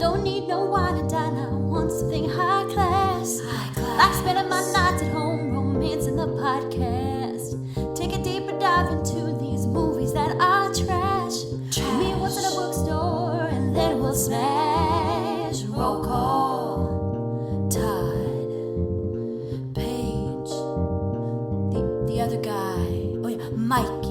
don't need no wine and dine. I want something high class. Like spending my nights at home, romancing the podcast. Take a deeper dive into these movies that are trash. Meet what's in a bookstore, and then we'll smash. Roll call. Todd. Paige. The other guy. Oh yeah, Mikey.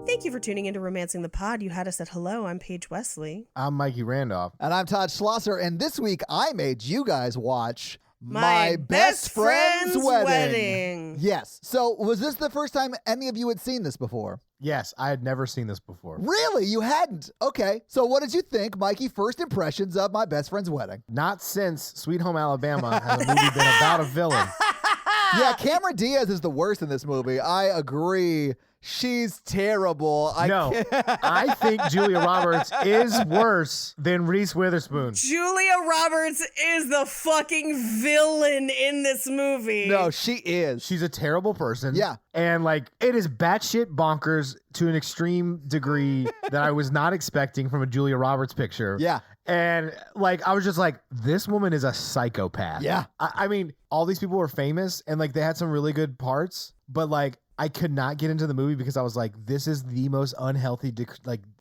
Thank you for tuning into Romancing the Pod. You had us at hello. I'm Paige Wesley. I'm Mikey Randolph. And I'm Todd Schlosser. And this week I made you guys watch My Best Friend's Wedding. Yes. So was this the first time any of you had seen this before? Yes, I had never seen this before. Really? You hadn't? Okay. So what did you think, Mikey? First impressions of My Best Friend's Wedding? Not since Sweet Home Alabama has a movie been about a villain. Yeah, Cameron Diaz is the worst in this movie. I agree. She's terrible. I think Julia Roberts is worse than Reese Witherspoon. Julia Roberts is the fucking villain in this movie. No, she is. She's a terrible person. Yeah. And it is batshit bonkers to an extreme degree that I was not expecting from a Julia Roberts picture. Yeah. And I was just like, this woman is a psychopath. Yeah. I mean, all these people were famous and they had some really good parts, but I could not get into the movie because I was like, this is the most unhealthy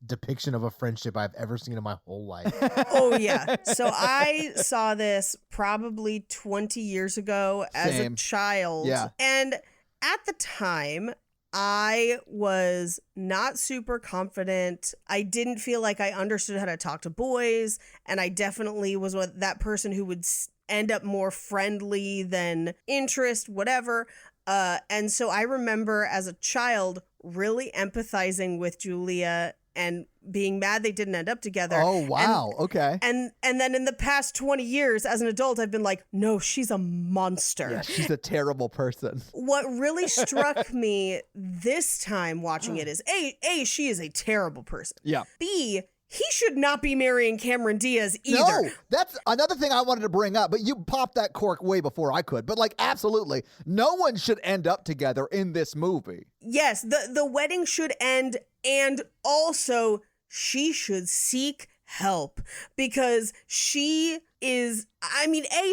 depiction of a friendship I've ever seen in my whole life. Oh, yeah. So I saw this probably 20 years ago as a child. Yeah. And at the time, I was not super confident. I didn't feel like I understood how to talk to boys. And I definitely was that person who would end up more friendly than interest, whatever. And so I remember as a child really empathizing with Julia and being mad they didn't end up together. Oh, wow. Okay. And then in the past 20 years as an adult, I've been like, no, she's a monster. Yeah, she's a terrible person. What really struck me this time watching it is A, she is a terrible person. Yeah. B, he should not be marrying Cameron Diaz either. No, that's another thing I wanted to bring up, but you popped that cork way before I could. But absolutely, no one should end up together in this movie. Yes, the wedding should end, and also she should seek help because she is,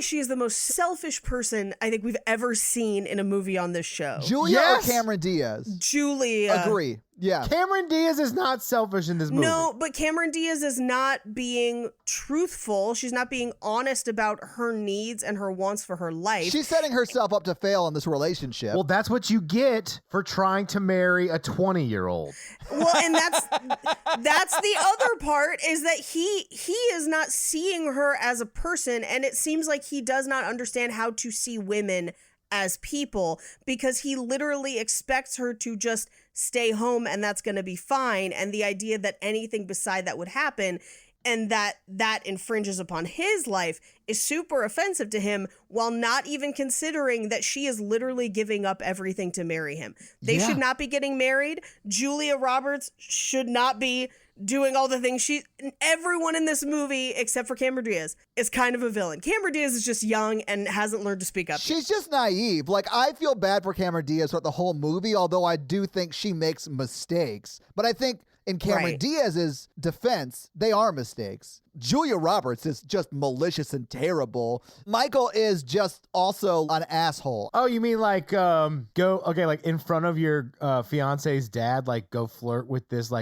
she is the most selfish person I think we've ever seen in a movie on this show. Julia or Cameron Diaz? Julia. Agree. Yeah. Cameron Diaz is not selfish in this movie. No, but Cameron Diaz is not being truthful. She's not being honest about her needs and her wants for her life. She's setting herself up to fail in this relationship. Well, that's what you get for trying to marry a 20-year-old. Well, and that's the other part is that he is not seeing her as a person, and it seems like he does not understand how to see women as people because he literally expects her to just stay home and that's going to be fine. And the idea that anything beside that would happen and that infringes upon his life is super offensive to him while not even considering that she is literally giving up everything to marry him. They should not be getting married. Julia Roberts should not be doing all the things everyone in this movie except for Cameron Diaz is kind of a villain. Cameron Diaz is just young and hasn't learned to speak up. She's just naive. I feel bad for Cameron Diaz throughout the whole movie, although I do think she makes mistakes. But I think in Cameron Diaz's defense, they are mistakes. Julia Roberts is just malicious and terrible. Michael is just also an asshole. Oh, you mean in front of your fiance's dad, go flirt with this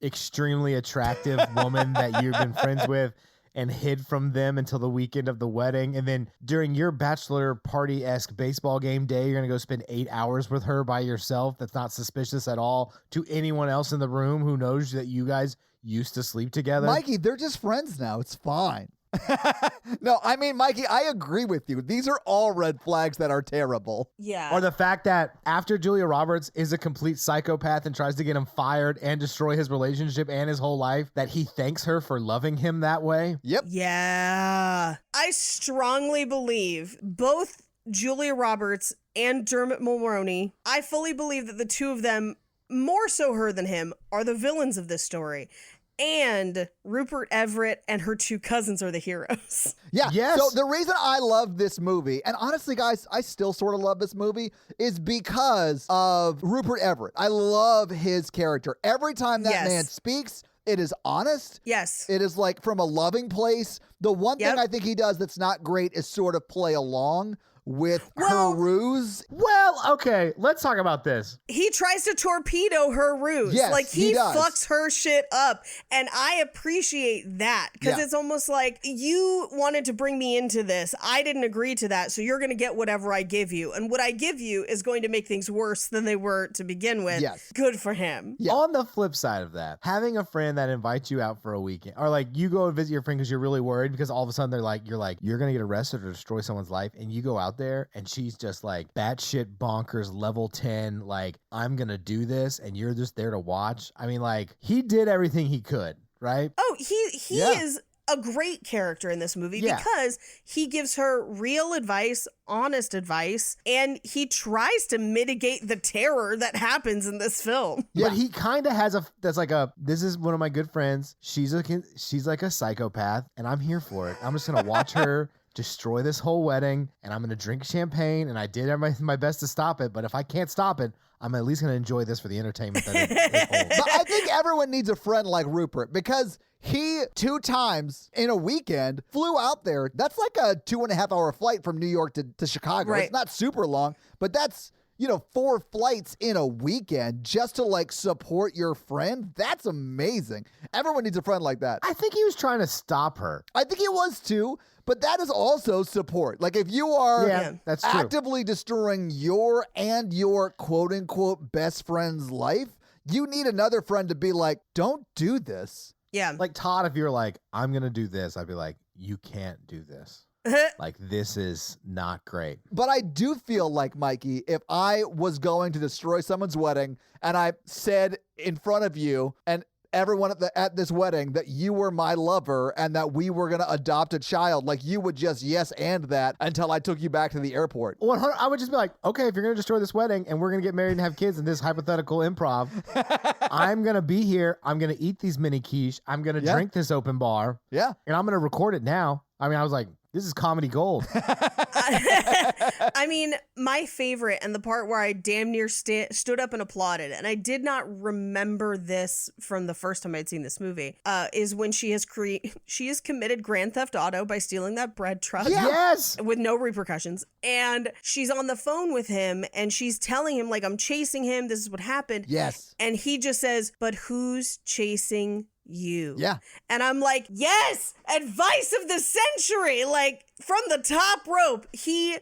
extremely attractive woman that you've been friends with and hid from them until the weekend of the wedding. And then during your bachelor party-esque baseball game day, you're going to go spend 8 hours with her by yourself. That's not suspicious at all to anyone else in the room who knows that you guys used to sleep together. Mikey, they're just friends now. It's fine. No, Mikey, I agree with you. These are all red flags that are terrible. Yeah. Or the fact that after Julia Roberts is a complete psychopath and tries to get him fired and destroy his relationship and his whole life, that he thanks her for loving him that way. Yep. Yeah. I strongly believe both Julia Roberts and Dermot Mulroney, I fully believe that the two of them, more so her than him, are the villains of this story. And Rupert Everett and her two cousins are the heroes. Yeah. Yes. So the reason I love this movie, and honestly, guys, I still sort of love this movie, is because of Rupert Everett. I love his character. Every time that man speaks, it is honest. Yes. It is like from a loving place. The one thing Yep. I think he does that's not great is sort of play along with Well- her ruse. Well, okay, let's talk about this. He tries to torpedo her ruse. Yes, like he does. fucks her shit up. And I appreciate that because Yeah. it's almost like you wanted to bring me into this. I didn't agree to that. So you're going to get whatever I give you. And what I give you is going to make things worse than they were to begin with. Yes. Good for him. Yeah. On the flip side of that, having a friend that invites you out for a weekend, or like you go and visit your friend because you're really worried because all of a sudden you're gonna get arrested or destroy someone's life, and you go out there and she's just like batshit bonkers, level 10, like I'm gonna do this, and you're just there to watch. I mean, like he did everything he could, right? Oh, he Yeah. is a great character in this movie Yeah. because he gives her real advice, honest advice, and he tries to mitigate the terror that happens in this film. Yeah. But he kind of has this is one of my good friends. She's like a psychopath, and I'm here for it. I'm just gonna watch her destroy this whole wedding, and I'm gonna drink champagne, and I did my best to stop it, but if I can't stop it, I'm at least gonna enjoy this for the entertainment that it holds. But I think everyone needs a friend like Rupert because he 2 times in a weekend flew out there. That's like a 2.5-hour flight from New York to Chicago. Right. It's not super long, but that's 4 flights in a weekend just to like support your friend. That's amazing. Everyone needs a friend like that. I think he was trying to stop her. I think he was too, but that is also support. Like if you are Yeah, that's true. actively destroying your quote unquote best friend's life, you need another friend to be like, don't do this. Yeah. Like Todd, if you're like, I'm gonna do this, I'd be like, you can't do this. Like this is not great. But I do feel like, Mikey, if I was going to destroy someone's wedding and I said in front of you and everyone at this wedding that you were my lover and that we were going to adopt a child, like you would just yes and that until I took you back to the airport. 100, I would just be like, okay, if you're gonna destroy this wedding and we're gonna get married and have kids in this hypothetical improv, I'm gonna be here. I'm gonna eat these mini quiche. I'm gonna Yeah. drink this open bar, Yeah. and I'm gonna record it now. I mean, I was like, this is comedy gold. I mean, my favorite and the part where I damn near stood up and applauded, and I did not remember this from the first time I'd seen this movie, is when she has committed grand theft auto by stealing that bread truck. Yes. With no repercussions. And she's on the phone with him and she's telling him, like, I'm chasing him. This is what happened. Yes. And he just says, but who's chasing you? Yeah. And I'm like, yes, advice of the century. Like from the top rope, he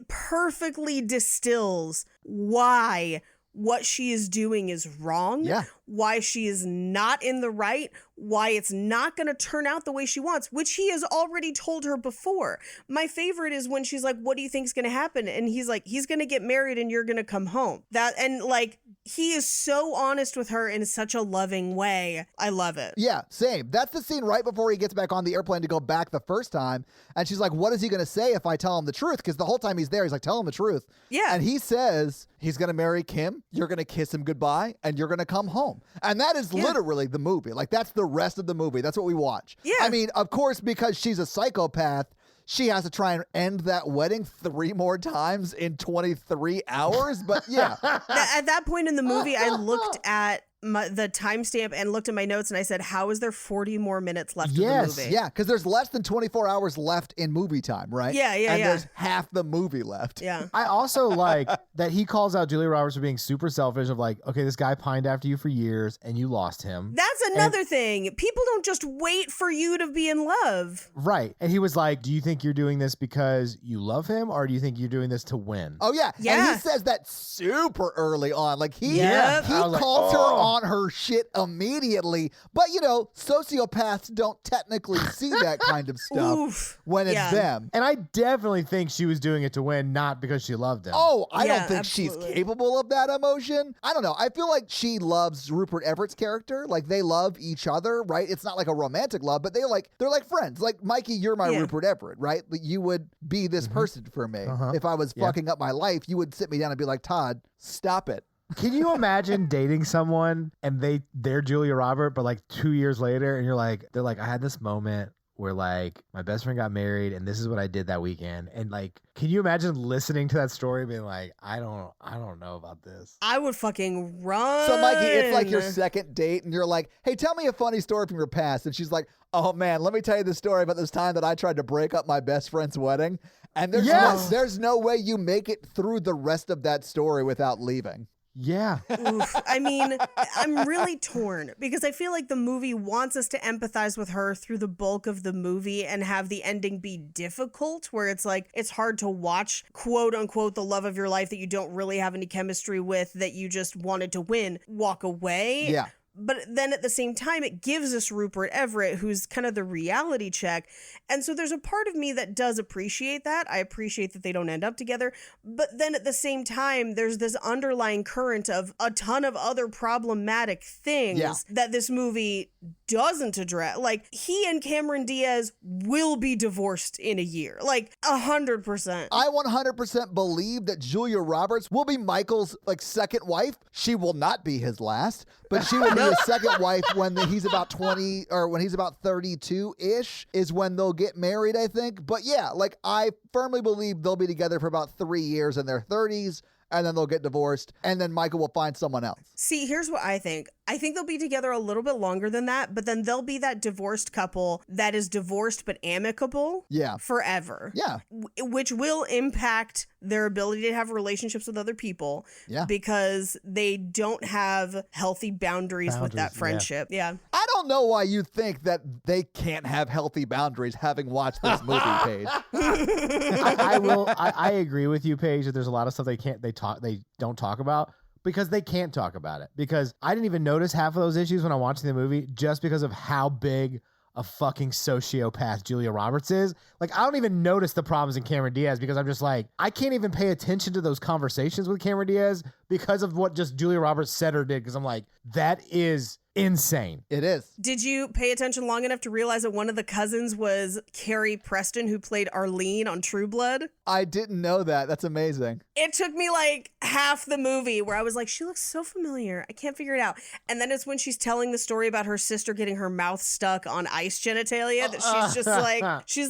perfectly distills why what she is doing is wrong. Yeah. Why she is not in the right, why it's not going to turn out the way she wants, which he has already told her before. My favorite is when she's like, what do you think is going to happen? And he's like, he's going to get married and you're going to come home. And like, he is so honest with her in such a loving way. I love it. Yeah, same. That's the scene right before he gets back on the airplane to go back the first time. And she's like, what is he going to say if I tell him the truth? Because the whole time he's there, he's like, tell him the truth. Yeah. And he says he's going to marry Kim. You're going to kiss him goodbye and you're going to come home. And that is literally the movie. Like, that's the rest of the movie. That's what we watch. Yeah. I mean, of course, because she's a psychopath, she has to try and end that wedding 3 more times in 23 hours. But yeah. At that point in the movie, I looked at the timestamp and looked at my notes and I said, how is there 40 more minutes left Yes. of the movie? Yeah, because there's less than 24 hours left in movie time, right? Yeah, yeah, and yeah. there's half the movie left. Yeah. I also like that he calls out Julia Roberts for being super selfish of like, okay, this guy pined after you for years and you lost him. That's another thing. People don't just wait for you to be in love. Right. And he was like, do you think you're doing this because you love him or do you think you're doing this to win? Oh, yeah. And Yeah. he says that super early on. Like, he Yep. I was like, calls her oh. on her shit immediately. But, sociopaths don't technically see that kind of stuff Oof. when it's Yeah. them. And I definitely think she was doing it to win, not because she loved him. Oh, I Yeah, don't think absolutely. she's capable of that emotion. I don't know. I feel like she loves Rupert Everett's character. Like, they love each other, right? It's not like a romantic love, but they're like friends. Like, Mikey, you're my Yeah. Rupert Everett, right? Like, you would be this person for me. Uh-huh. If I was Yeah. fucking up my life, you would sit me down and be like, Todd, stop it. Can you imagine dating someone and they're Julia Roberts, but like 2 years later and they're like, I had this moment where like my best friend got married and this is what I did that weekend. And like, can you imagine listening to that story and being like, I don't know about this. I would fucking run. So, Mikey, it's like your second date, and you're like, hey, tell me a funny story from your past. And she's like, oh, man, let me tell you the story about this time that I tried to break up my best friend's wedding. And there's no way you make it through the rest of that story without leaving. Yeah. Oof. I mean, I'm really torn because I feel like the movie wants us to empathize with her through the bulk of the movie and have the ending be difficult, where it's like it's hard to watch, quote unquote, the love of your life that you don't really have any chemistry with, that you just wanted to win, walk away. Yeah. But then at the same time, it gives us Rupert Everett, who's kind of the reality check. And so there's a part of me that does appreciate that. I appreciate that they don't end up together. But then at the same time, there's this underlying current of a ton of other problematic things that this movie doesn't address. Like, he and Cameron Diaz will be divorced in a year. Like, 100%. I 100% believe that Julia Roberts will be Michael's second wife. She will not be his last, but she will be his second wife when he's about 20 or when he's about 32-ish is when they'll get married, I think. But yeah, I firmly believe they'll be together for about 3 years in their 30s. And then they'll get divorced, and then Michael will find someone else. See, here's what I think. I think they'll be together a little bit longer than that, but then they'll be that divorced couple that is divorced but amicable forever. Yeah. Which will impact their ability to have relationships with other people because they don't have healthy boundaries with that friendship. Yeah. I don't know why you think that they can't have healthy boundaries having watched this movie, Paige. I agree with you, Paige, that there's a lot of stuff they don't talk about because they can't talk about it. Because I didn't even notice half of those issues when I'm watching the movie just because of how big a fucking sociopath Julia Roberts is. Like, I don't even notice the problems in Cameron Diaz because I'm just like, I can't even pay attention to those conversations with Cameron Diaz because of what just Julia Roberts said or did. Because I'm like, that is insane. It is. Did you pay attention long enough to realize that one of the cousins was Carrie Preston, who played Arlene on True Blood? I didn't know that. That's amazing. It took me like half the movie where I was like, she looks so familiar. I can't figure it out. And then it's when she's telling the story about her sister getting her mouth stuck on ice genitalia that she's just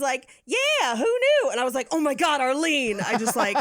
like, yeah, who knew? And I was like, oh my God, Arlene. I just like...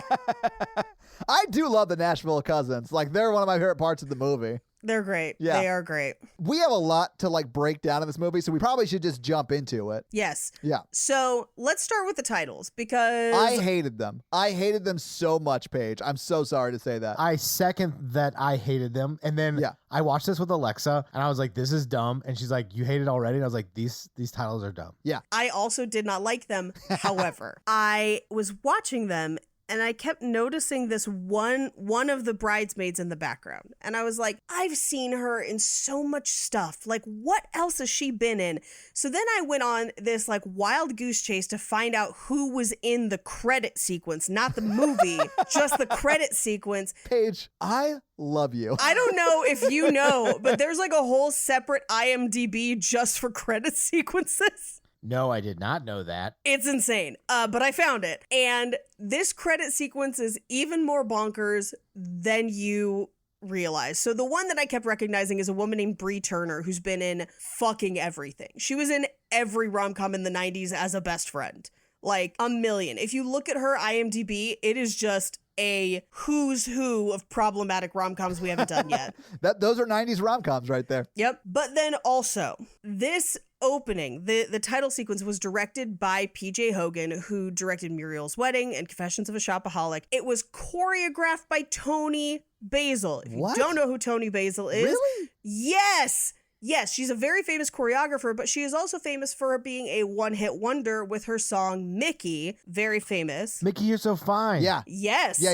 I do love the Nashville Cousins. They're one of my favorite parts of the movie. They're great. Yeah. They are great. We have a lot to break down in this movie, so we probably should just jump into it. Yes. Yeah. So let's start with the titles because... I hated them. I hated them so much, Paige. I'm so sorry to say that. I second that I hated them. And then I watched this with Alexa and I was like, this is dumb. And she's like, you hate it already? And I was like, these titles are dumb. Yeah. I also did not like them. However, I was watching them and I kept noticing this one of the bridesmaids in the background. And I was like, I've seen her in so much stuff. Like, what else has she been in? So then I went on this wild goose chase to find out who was in the credit sequence, not the movie, just the credit sequence. Paige, I love you. I don't know if you know, but there's a whole separate IMDb just for credit sequences. No, I did not know that. It's insane. But I found it. And this credit sequence is even more bonkers than you realize. So the one that I kept recognizing is a woman named Bree Turner, who's been in fucking everything. She was in every rom-com in the 90s as a best friend. A million. If you look at her IMDb, it is just a who's who of problematic rom-coms we haven't done yet. Those are 90s rom-coms right there. Yep. But then also, this opening, the title sequence was directed by PJ Hogan, who directed Muriel's Wedding and Confessions of a Shopaholic. It was choreographed by Toni Basil. If you don't know who Toni Basil is, really? Yes, she's a very famous choreographer, but she is also famous for being a one-hit wonder with her song Mickey. Very famous. Mickey, You're So Fine. Yeah. Yes. Yeah.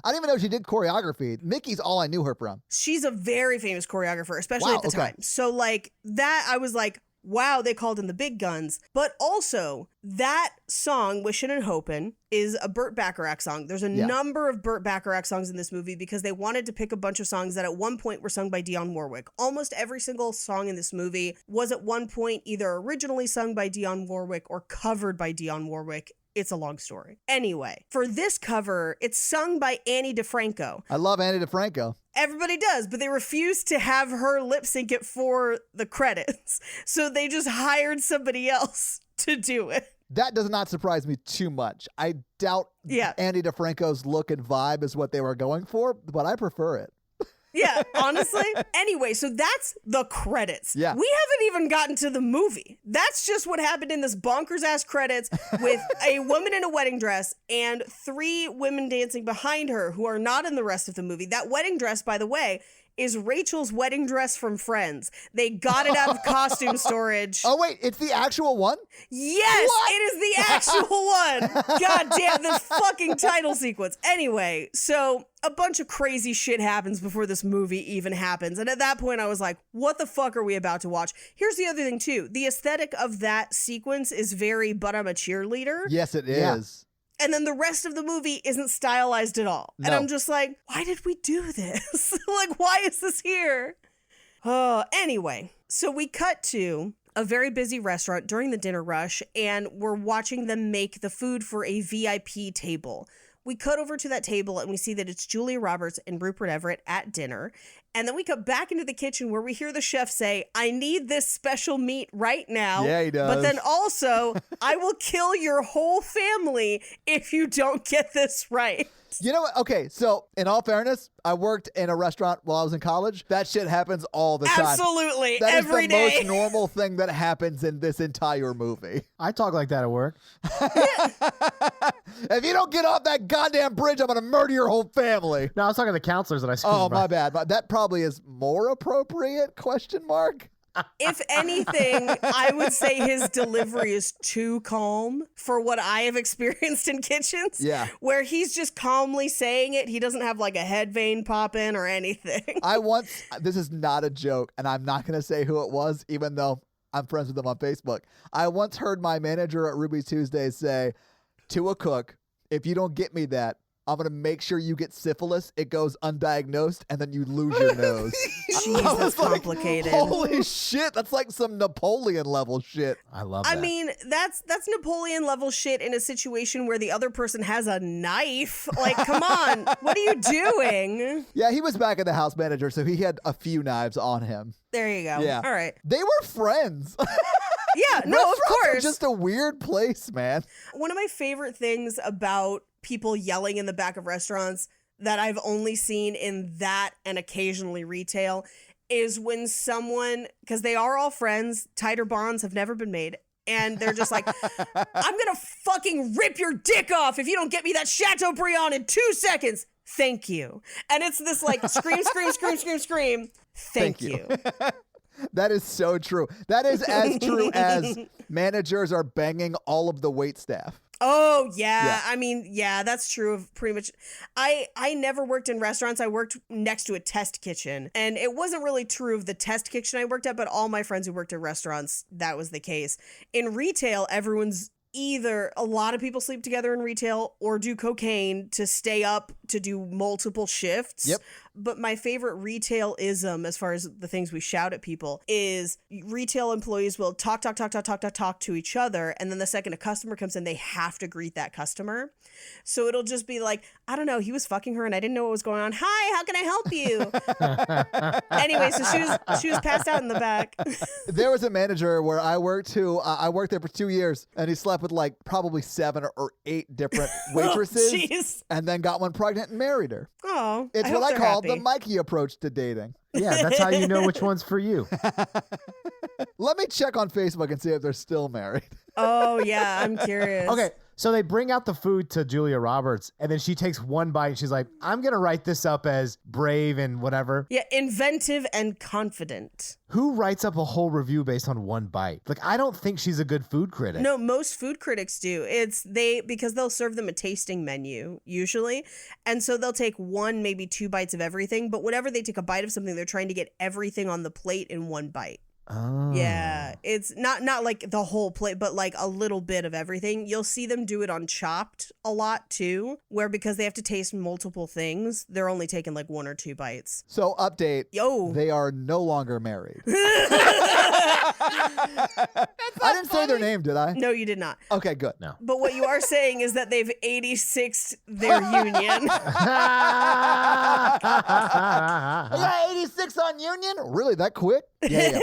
I didn't even know she did choreography. Mickey's all I knew her from. She's a very famous choreographer, especially at the time. So that, I was like, wow, they called in the big guns. But also, that song, Wishin' and Hopin', is a Burt Bacharach song. There's a number of Burt Bacharach songs in this movie because they wanted to pick a bunch of songs that at one point were sung by Dionne Warwick. Almost every single song in this movie was at one point either originally sung by Dionne Warwick or covered by Dionne Warwick. It's a long story. Anyway, for this cover, it's sung by Annie DeFranco. I love Annie DeFranco. Everybody does, but they refused to have her lip sync it for the credits. So they just hired somebody else to do it. That does not surprise me too much. I doubt Andy DeFranco's look and vibe is what they were going for, but I prefer it. Yeah, honestly. Anyway, so that's the credits. Yeah. We haven't even gotten to the movie. That's just what happened in this bonkers ass credits with a woman in a wedding dress and 3 women dancing behind her who are not in the rest of the movie. That wedding dress, by the way, is Rachel's wedding dress from Friends. They got it out of costume storage. Oh, wait, it's the actual one? Yes, What? it is the actual one. God damn, this fucking title sequence. Anyway, so a bunch of crazy shit happens before this movie even happens. And at that point, I was like, what the fuck are we about to watch? Here's the other thing, too. The aesthetic of that sequence is very, but I'm a cheerleader. Yes, it Yeah. is. And then the rest of the movie isn't stylized at all. And No. I'm just like, why did we do this? Like, why is this here? Anyway, so we cut to a very busy restaurant during the dinner rush, and we're watching them make the food for a VIP table. We cut over to that table and we see that it's Julia Roberts and Rupert Everett at dinner. And then we cut back into the kitchen where we hear the chef say, I need this special meat right now. Yeah, he does. But then also, I will kill your whole family if you don't get this right. You know what? Okay, so in all fairness, I worked in a restaurant while I was in college. That shit happens all the time. Absolutely. That is every the day. most normal thing that happens in this entire movie. I talk like that at work. If you don't get off that goddamn bridge, I'm going to murder your whole family. No, I was talking to the counselors that I schooled. Oh, my bad. That probably is more appropriate, question mark. If anything, I would say his delivery is too calm for what I have experienced in kitchens. Yeah. Where he's just calmly saying it. He doesn't have like a head vein pop in or anything. This is not a joke, and I'm not going to say who it was, even though I'm friends with them on Facebook. I once heard my manager at Ruby Tuesday say to a cook, if you don't get me that, I'm going to make sure you get syphilis. It goes undiagnosed, and then you lose your nose. Jeez, I that's was like, complicated. Holy shit. That's like some Napoleon level shit. I love I that. mean, that's Napoleon level shit in a situation where the other person has a knife. Like, come on, what are you doing? Yeah, he was back in the house manager, so he had a few knives on him. There you go. Yeah. All right. They were friends. Yeah, no, of Restaurants are course. just a weird place, man. One of my favorite things about people yelling in the back of restaurants that I've only seen in that and occasionally retail is when someone, because they are all friends, tighter bonds have never been made. And they're just like, I'm going to fucking rip your dick off if you don't get me that Chateaubriand in 2 seconds. Thank you. And it's this like scream, scream, scream, scream, scream. Thank you. That is so true. That is as true as managers are banging all of the wait staff. Oh, yeah. Yeah. I mean, yeah, that's true of pretty much. I never worked in restaurants. I worked next to a test kitchen. And it wasn't really true of the test kitchen I worked at, but all my friends who worked at restaurants, that was the case. In retail, everyone's either, a lot of people sleep together in retail or do cocaine to stay up to do multiple shifts. Yep. But my favorite retail-ism, as far as the things we shout at people, is retail employees will talk to each other, and then the second a customer comes in, they have to greet that customer. So it'll just be like, I don't know, he was fucking her and I didn't know what was going on. Hi, how can I help you? Anyway, so she was passed out in the back. There was a manager where I worked I worked there for 2 years, and he slept with like probably 7 or 8 different waitresses, Jeez. and then got one pregnant and married her. Oh, It's hope what I they're call happy. the Mikey approach to dating. yeah, that's how you know which one's for you. Let me check on Facebook and see if they're still married. Oh, yeah, I'm curious. Okay, so they bring out the food to Julia Roberts, and then she takes one bite, and she's like, I'm going to write this up as brave and whatever. Yeah, inventive and confident. Who writes up a whole review based on one bite? Like, I don't think she's a good food critic. No, most food critics do. Because they'll serve them a tasting menu usually. And so they'll take 1, maybe 2 bites of everything. But whenever they take a bite of something, they're trying to get everything on the plate in one bite. Oh. Yeah. It's not like the whole plate, but like a little bit of everything. You'll see them do it on Chopped a lot too, where because they have to taste multiple things, they're only taking like 1 or 2 bites. So update. Yo. They are no longer married. I didn't say their name, did I? No, you did not. Okay, good. No. But what you are saying is that they've 86'd their union. I got 86 on Union? Really, that quick? Yeah.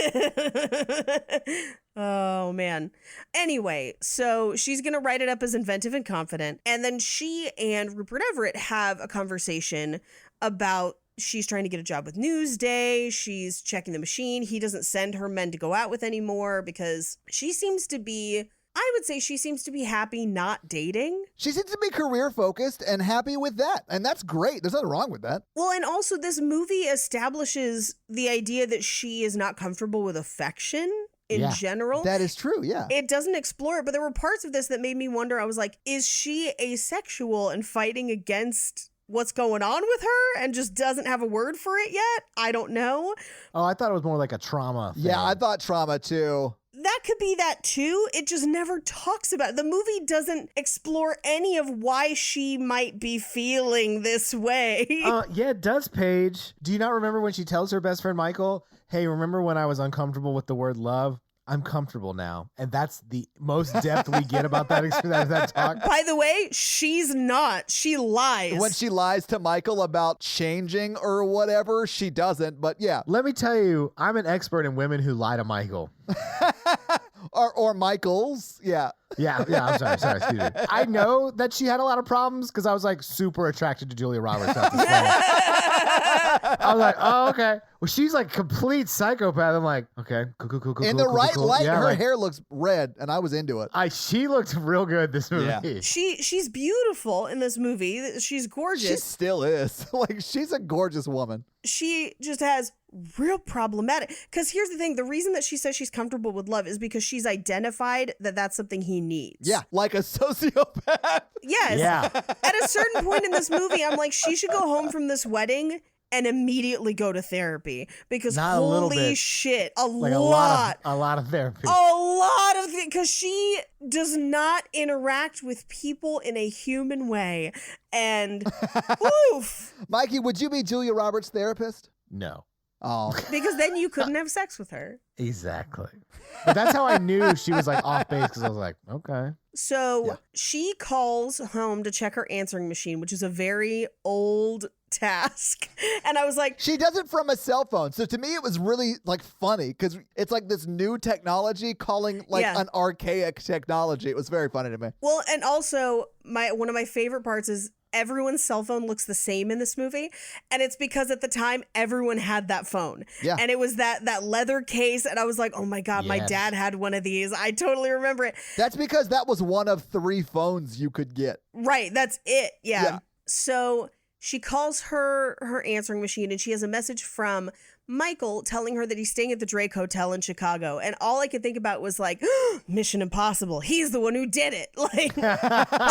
Oh, man. Anyway, so she's going to write it up as inventive and confident. And then she and Rupert Everett have a conversation about she's trying to get a job with Newsday. She's checking the machine. He doesn't send her men to go out with anymore because she seems to be, I would say she seems to be happy not dating. She seems to be career focused and happy with that. And that's great. There's nothing wrong with that. Well, and also this movie establishes the idea that she is not comfortable with affection in general. That is true, yeah. It doesn't explore it, but there were parts of this that made me wonder. I was like, is she asexual and fighting against what's going on with her and just doesn't have a word for it yet? I don't know. Oh, I thought it was more like a trauma thing. Yeah, I thought trauma too. That could be that too. It just never talks about it. The movie doesn't explore any of why she might be feeling this way. Yeah, it does, Paige. Do you not remember when she tells her best friend Michael, hey, remember when I was uncomfortable with the word love? I'm comfortable now. And that's the most depth we get about that talk. By the way, she's not. She lies. When she lies to Michael about changing or whatever, she doesn't, but yeah. Let me tell you, I'm an expert in women who lie to Michael. or Michael's, yeah. Yeah, I'm sorry, excuse me. I know that she had a lot of problems because I was like super attracted to Julia Roberts at this point. I was like, oh, okay. Well, she's like complete psychopath. I'm like, okay, cool. In the right light, yeah, her hair looks red, and I was into it. She looked real good this movie. Yeah. She's beautiful in this movie. She's gorgeous. She still is. Like, she's a gorgeous woman. She just has real problematic, because here's the thing, the reason that she says she's comfortable with love is because she's identified that that's something he needs. Yeah, like a sociopath. Yes. Yeah. At a certain point in this movie, I'm like, she should go home from this wedding and immediately go to therapy, because Not a little holy bit. shit, a Like lot a lot of therapy. because she does not interact with people in a human way, and oof, Mikey, would you be Julia Roberts' therapist? No. Oh. because then you couldn't have sex with her. Exactly. But that's how I knew she was like off base, because I was like, okay. So she calls home to check her answering machine, which is a very old task. And I was like, She does it from a cell phone. So to me, it was really like funny because it's like this new technology calling like an archaic technology. It was very funny to me. well, and also one of my favorite parts is everyone's cell phone looks the same in this movie. And it's because at the time, everyone had that phone. Yeah. And it was that leather case. And I was like, oh my God, my Yes. dad had one of these. I totally remember it. That's because that was one of 3 phones you could get. Right. That's it. Yeah. Yeah. So she calls her answering machine, and she has a message from Michael telling her that he's staying at the Drake Hotel in Chicago. And all I could think about was like, Mission Impossible. He's the one who did it. Like,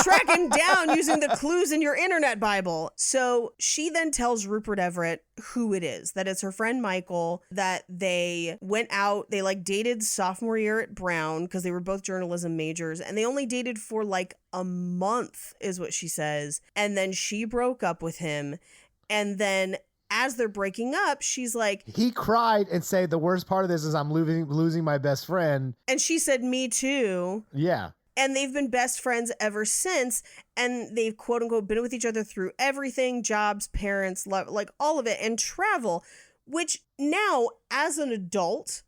track him down using the clues in your internet Bible. So she then tells Rupert Everett who it is, that it's her friend Michael, that they went out, they like dated sophomore year at Brown because they were both journalism majors, and they only dated for like a month is what she says. And then she broke up with him. And then as they're breaking up, she's like, He cried and said, the worst part of this is I'm losing my best friend. and she said, me too. Yeah. And they've been best friends ever since. And they've quote unquote been with each other through everything, jobs, parents, love, like all of it, and travel, which now as an adult,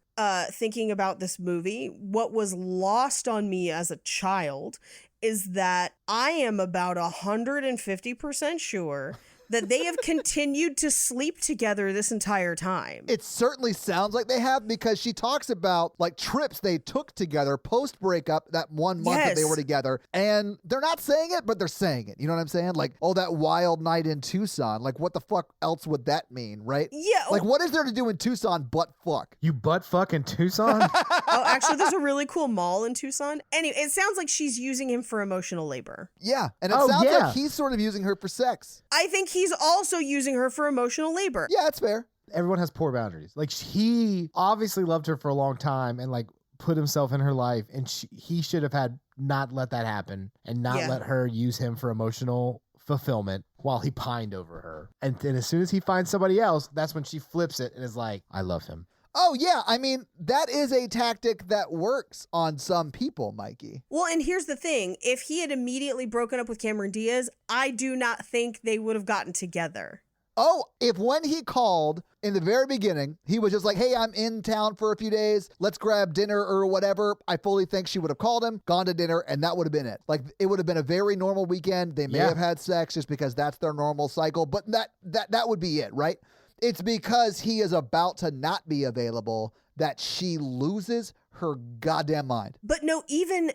thinking about this movie, what was lost on me as a child is that I am about 150% sure that they have continued to sleep together this entire time. It certainly sounds like they have, because she talks about like trips they took together post breakup that 1 month that they Yes. were together. And they're not saying it, but they're saying it. You know what I'm saying? Like, oh, that wild night in Tucson. Like, what the fuck else would that mean, right? Yeah. Like, what is there to do in Tucson but fuck? You butt fuck in Tucson? Oh, actually, there's a really cool mall in Tucson. Anyway, it sounds like she's using him for emotional labor. Yeah. And it Oh, sounds yeah. like he's sort of using her for sex. I think he's also using her for emotional labor. Yeah, that's fair. Everyone has poor boundaries. Like, he obviously loved her for a long time and like put himself in her life, and he should have had not let that happen and not Yeah. let her use him for emotional fulfillment while he pined over her. And then as soon as he finds somebody else, that's when she flips it and is like, I love him. Oh, yeah. I mean, that is a tactic that works on some people, Mikey. Well, and here's the thing. If he had immediately broken up with Cameron Diaz, I do not think they would have gotten together. Oh, if when he called in the very beginning, he was just like, hey, I'm in town for a few days. Let's grab dinner or whatever. I fully think she would have called him, gone to dinner, and that would have been it. Like, it would have been a very normal weekend. They may have had sex just because that's their normal cycle, but that would be it, right? It's because he is about to not be available that she loses her goddamn mind. But no, even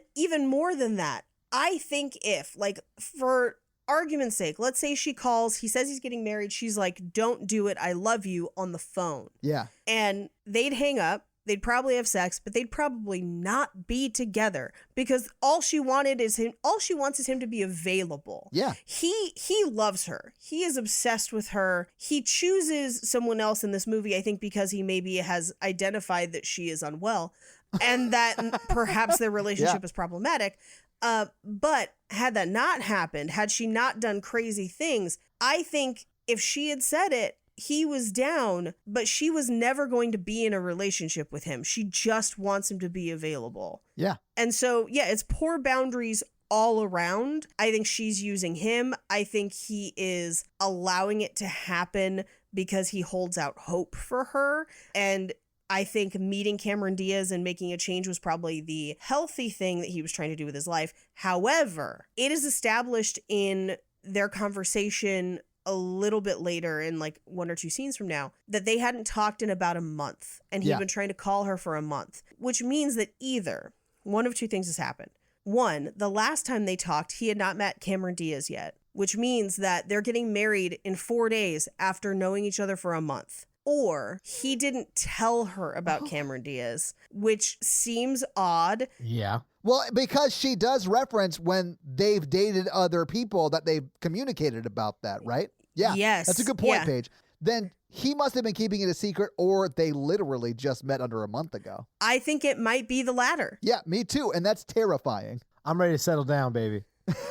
more than that, I think if, like, for argument's sake, let's say she calls, he says he's getting married, she's like, don't do it, I love you, on the phone. Yeah. And they'd hang up, they'd probably have sex, but they'd probably not be together because all she wants is him to be available. Yeah. He loves her. He is obsessed with her. He chooses someone else in this movie, I think, because he maybe has identified that she is unwell and that perhaps their relationship is problematic. But had that not happened, had she not done crazy things, I think if she had said it, he was down, but she was never going to be in a relationship with him. She just wants him to be available. Yeah. And so, yeah, it's poor boundaries all around. I think she's using him. I think he is allowing it to happen because he holds out hope for her. And I think meeting Cameron Diaz and making a change was probably the healthy thing that he was trying to do with his life. However, it is established in their conversation a little bit later, in like 1 or 2 scenes from now, that they hadn't talked in about a month, and he'd been trying to call her for a month, which means that either one of two things has happened. One, the last time they talked, he had not met Cameron Diaz yet, which means that they're getting married in 4 days after knowing each other for a month. Or he didn't tell her about Cameron Diaz, which seems odd. Yeah. Well, because she does reference when they've dated other people that they've communicated about that, right? Yeah. Yes. That's a good point, Paige. Then he must have been keeping it a secret, or they literally just met under a month ago. I think it might be the latter. Yeah, me too. And that's terrifying. I'm ready to settle down, baby.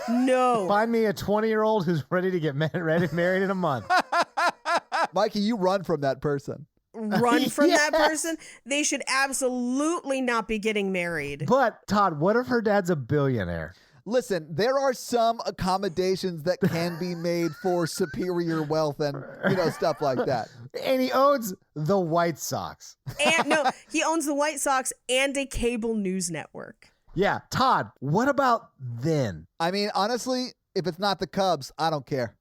No. Find me a 20-year-old who's ready to get married in a month. Mikey, you run from that person. Run from Yes. that person. They should absolutely not be getting married. But, Todd, what if her dad's a billionaire? Listen, there are some accommodations that can be made for superior wealth and, stuff like that. And he owns the White Sox. And no, he owns the White Sox and a cable news network. Yeah, Todd, what about then? I mean, honestly, if it's not the Cubs, I don't care.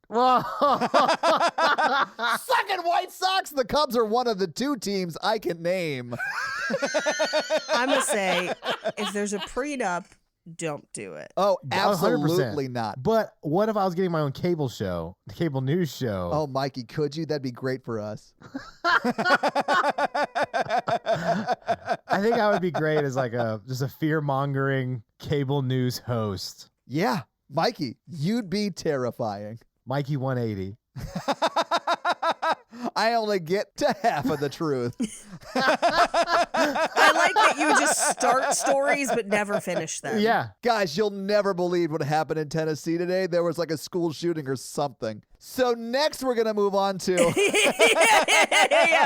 Whoa. Sucking White Sox, the Cubs are one of the 2 teams I can name. I'm going to say, if there's a prenup, don't do it. Oh, 100%. absolutely not. But what if I was getting my own cable news show? Oh, Mikey, could you? That'd be great for us. I think I would be great as like just a fear-mongering cable news host. Yeah, Mikey, you'd be terrifying. Mikey 180. I only get to half of the truth. I like that you just start stories but never finish them. Yeah. Guys, you'll never believe what happened in Tennessee today. There was like a school shooting or something. So next we're going to move on to...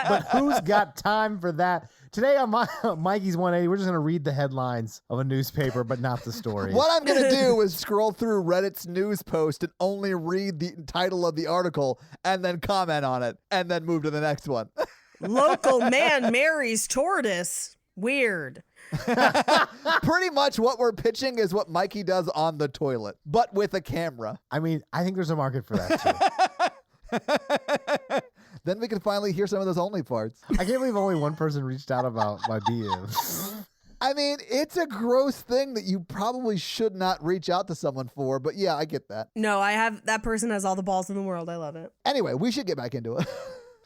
But who's got time for that? Today on Mikey's 180, we're just going to read the headlines of a newspaper, but not the story. What I'm going to do is scroll through Reddit's news post and only read the title of the article and then comment on it and then move to the next one. Local man marries tortoise. Weird. Pretty much what we're pitching is what Mikey does on the toilet, but with a camera. I mean, I think there's a market for that, too. Then we can finally hear some of those only parts. I can't believe only one person reached out about my BM. I mean, it's a gross thing that you probably should not reach out to someone for, but yeah, I get that. No, that person has all the balls in the world. I love it. Anyway, we should get back into it.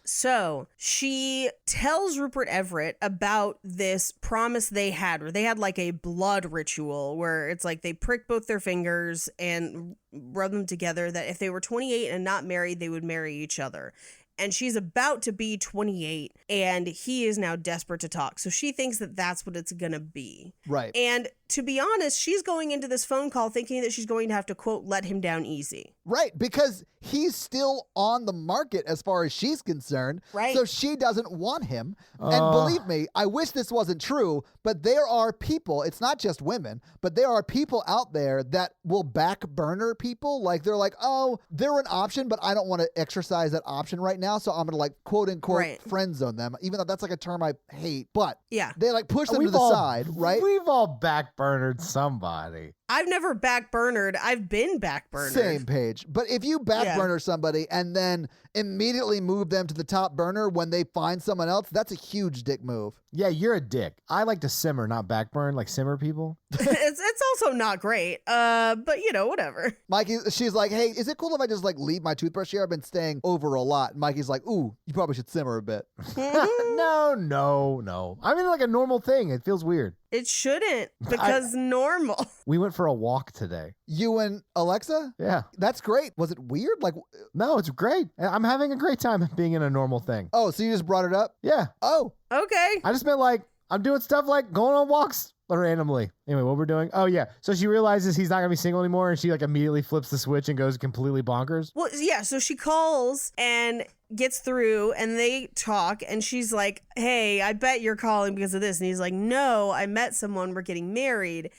So she tells Rupert Everett about this promise they had, where they had like a blood ritual where it's like they pricked both their fingers and rubbed them together, that if they were 28 and not married, they would marry each other. and she's about to be 28, and he is now desperate to talk. So she thinks that that's what it's gonna be. Right. And to be honest, she's going into this phone call thinking that she's going to have to, quote, let him down easy. Right, because he's still on the market as far as she's concerned. Right. So she doesn't want him. And believe me, I wish this wasn't true, but there are people, it's not just women, but there are people out there that will back burner people. Like they're like, oh, they're an option, but I don't want to exercise that option right now. So I'm going to like quote unquote friend zone them, even though that's like a term I hate. But yeah, they like push them to the side, right? We've all backburnered somebody. I've never backburnered. I've been backburnered. Same page. But if you backburner somebody and then immediately move them to the top burner when they find someone else, that's a huge dick move. Yeah, you're a dick. I like to simmer, not backburn, like simmer people. It's also not great. But you know, whatever. Mikey, she's like, hey, is it cool if I just like leave my toothbrush here? I've been staying over a lot. And Mikey's like, ooh, you probably should simmer a bit. No. I mean, like a normal thing. It feels weird. It shouldn't, because normal. We went for a walk today. You and Alexa? Yeah. That's great. Was it weird? Like, No, it's great. I'm having a great time being in a normal thing. oh, so you just brought it up? Yeah. Oh, Okay. I just meant like, I'm doing stuff like going on walks randomly. Anyway, what we're doing? Oh, yeah. So she realizes he's not going to be single anymore, and she like immediately flips the switch and goes completely bonkers. Well, yeah, so she calls and gets through, and they talk, and she's like, hey, I bet you're calling because of this. And he's like, no, I met someone. We're getting married.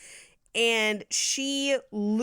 And she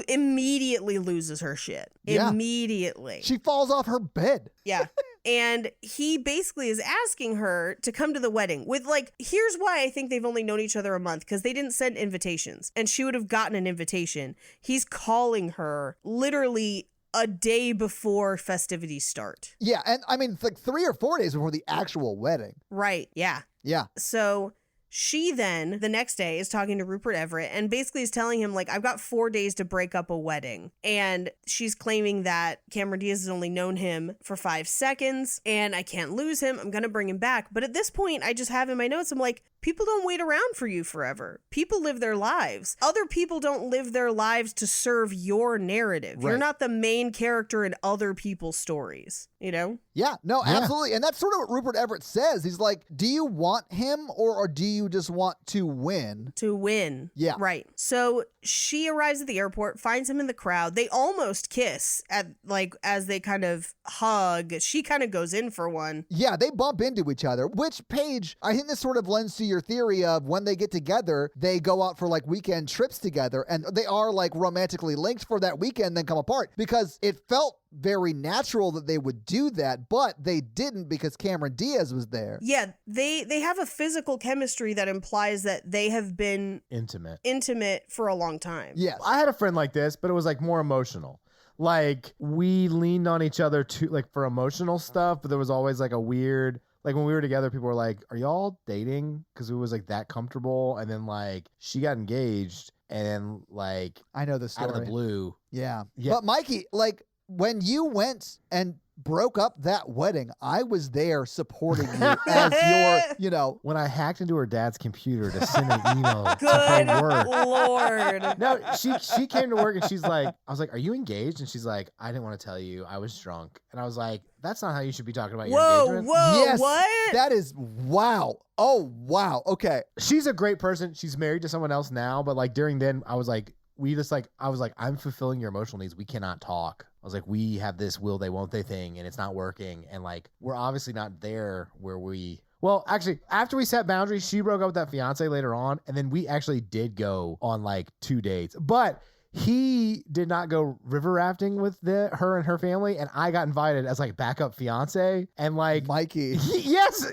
immediately loses her shit. Yeah. Immediately. she falls off her bed. Yeah. And he basically is asking her to come to the wedding with like, here's why I think they've only known each other a month, because they didn't send invitations and she would have gotten an invitation. He's calling her literally a day before festivities start. Yeah, and I mean, it's like 3 or 4 days before the actual wedding. Right. Yeah. Yeah. So she then, the next day, is talking to Rupert Everett and basically is telling him, like, I've got 4 days to break up a wedding. And she's claiming that Cameron Diaz has only known him for 5 seconds and I can't lose him. I'm going to bring him back. But at this point, I just have in my notes, I'm like, people don't wait around for you forever. People live their lives. Other people don't live their lives to serve your narrative. Right. You're not the main character in other people's stories, you know? Yeah, no, Yeah. absolutely. And that's sort of what Rupert Everett says. He's like, do you want him or do you just want to win? To win. Yeah. Right. So she arrives at the airport, finds him in the crowd. They almost kiss at like as they kind of hug. She kind of goes in for one. Yeah, they bump into each other, which, Paige, I think this sort of lends to your theory of when they get together, they go out for like weekend trips together and they are like romantically linked for that weekend, then come apart, because it felt very natural that they would do that, but they didn't because Cameron Diaz was there. Yeah, they have a physical chemistry that implies that they have been Intimate. for a long time. Yes. I had a friend like this, but it was like more emotional. Like we leaned on each other to like for emotional stuff, but there was always like a weird, like when we were together, people were like, are y'all dating? Because it was like that comfortable. And then like she got engaged and then like I know the story. out of the blue. Yeah. Yeah. But Mikey, like when you went and broke up that wedding, I was there supporting you as your, you know. When I hacked into her dad's computer to send an email to Good her work. Lord. No, she came to work and she's like, I was like, are you engaged? And she's like, I didn't want to tell you. I was drunk. And I was like, that's not how you should be talking about your engagement. Whoa, Yes, what? That is wow. Oh, wow. Okay. She's a great person. She's married to someone else now. But like during then, I was like, I'm fulfilling your emotional needs. We cannot talk. I was like, we have this will they, won't they thing, and it's not working. And like, we're obviously not there where we, well, actually, after we set boundaries, she broke up with that fiance later on. And then we actually did go on like 2 dates, but he did not go river rafting with her and her family. And I got invited as like backup fiance and like, Mikey. yes.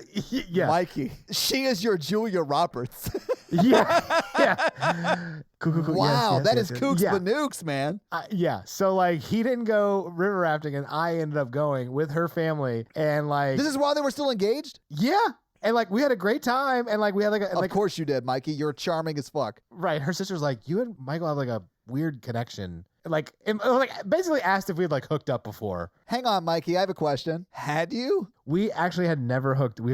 Yeah. Mikey. She is your Julia Roberts. Yeah. Cool. Wow. That is Kooks Yeah. Banooks, man. Yeah. So like he didn't go river rafting and I ended up going with her family and like This is while they were still engaged? yeah. And like we had a great time and like we had like a Of course you did, Mikey. You're charming as fuck. right. Her sister's like, you and Michael have like a weird connection. Like basically asked if we had like hooked up before. Hang on, Mikey. I have a question. Had you? We actually we've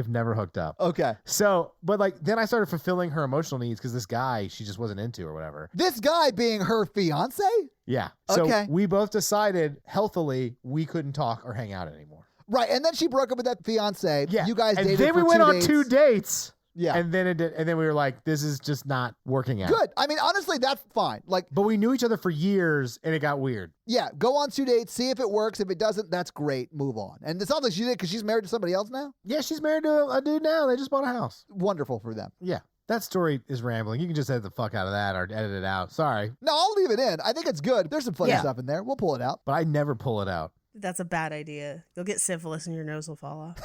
never hooked up. Okay. So, but like then I started fulfilling her emotional needs because this guy she just wasn't into or whatever. This guy being her fiance? Yeah. So Okay. we both decided healthily we couldn't talk or hang out anymore. Right, and then she broke up with that fiance. Yeah. You guys and dated then for we went 2 on dates. 2 dates. Yeah. And then and then we were like, this is just not working out. Good. I mean, honestly, that's fine. Like, But we knew each other for years and it got weird. yeah, go on 2 dates, see if it works. If it doesn't, that's great. Move on. And it sounds like she did because she's married to somebody else now. Yeah, she's married to a dude now. They just bought a house. Wonderful for them. Yeah. That story is rambling. You can just edit the fuck out of that or edit it out. Sorry. No, I'll leave it in. I think it's good. There's some funny Yeah. stuff in there. We'll pull it out. But I never pull it out. That's a bad idea. You'll get syphilis and your nose will fall off.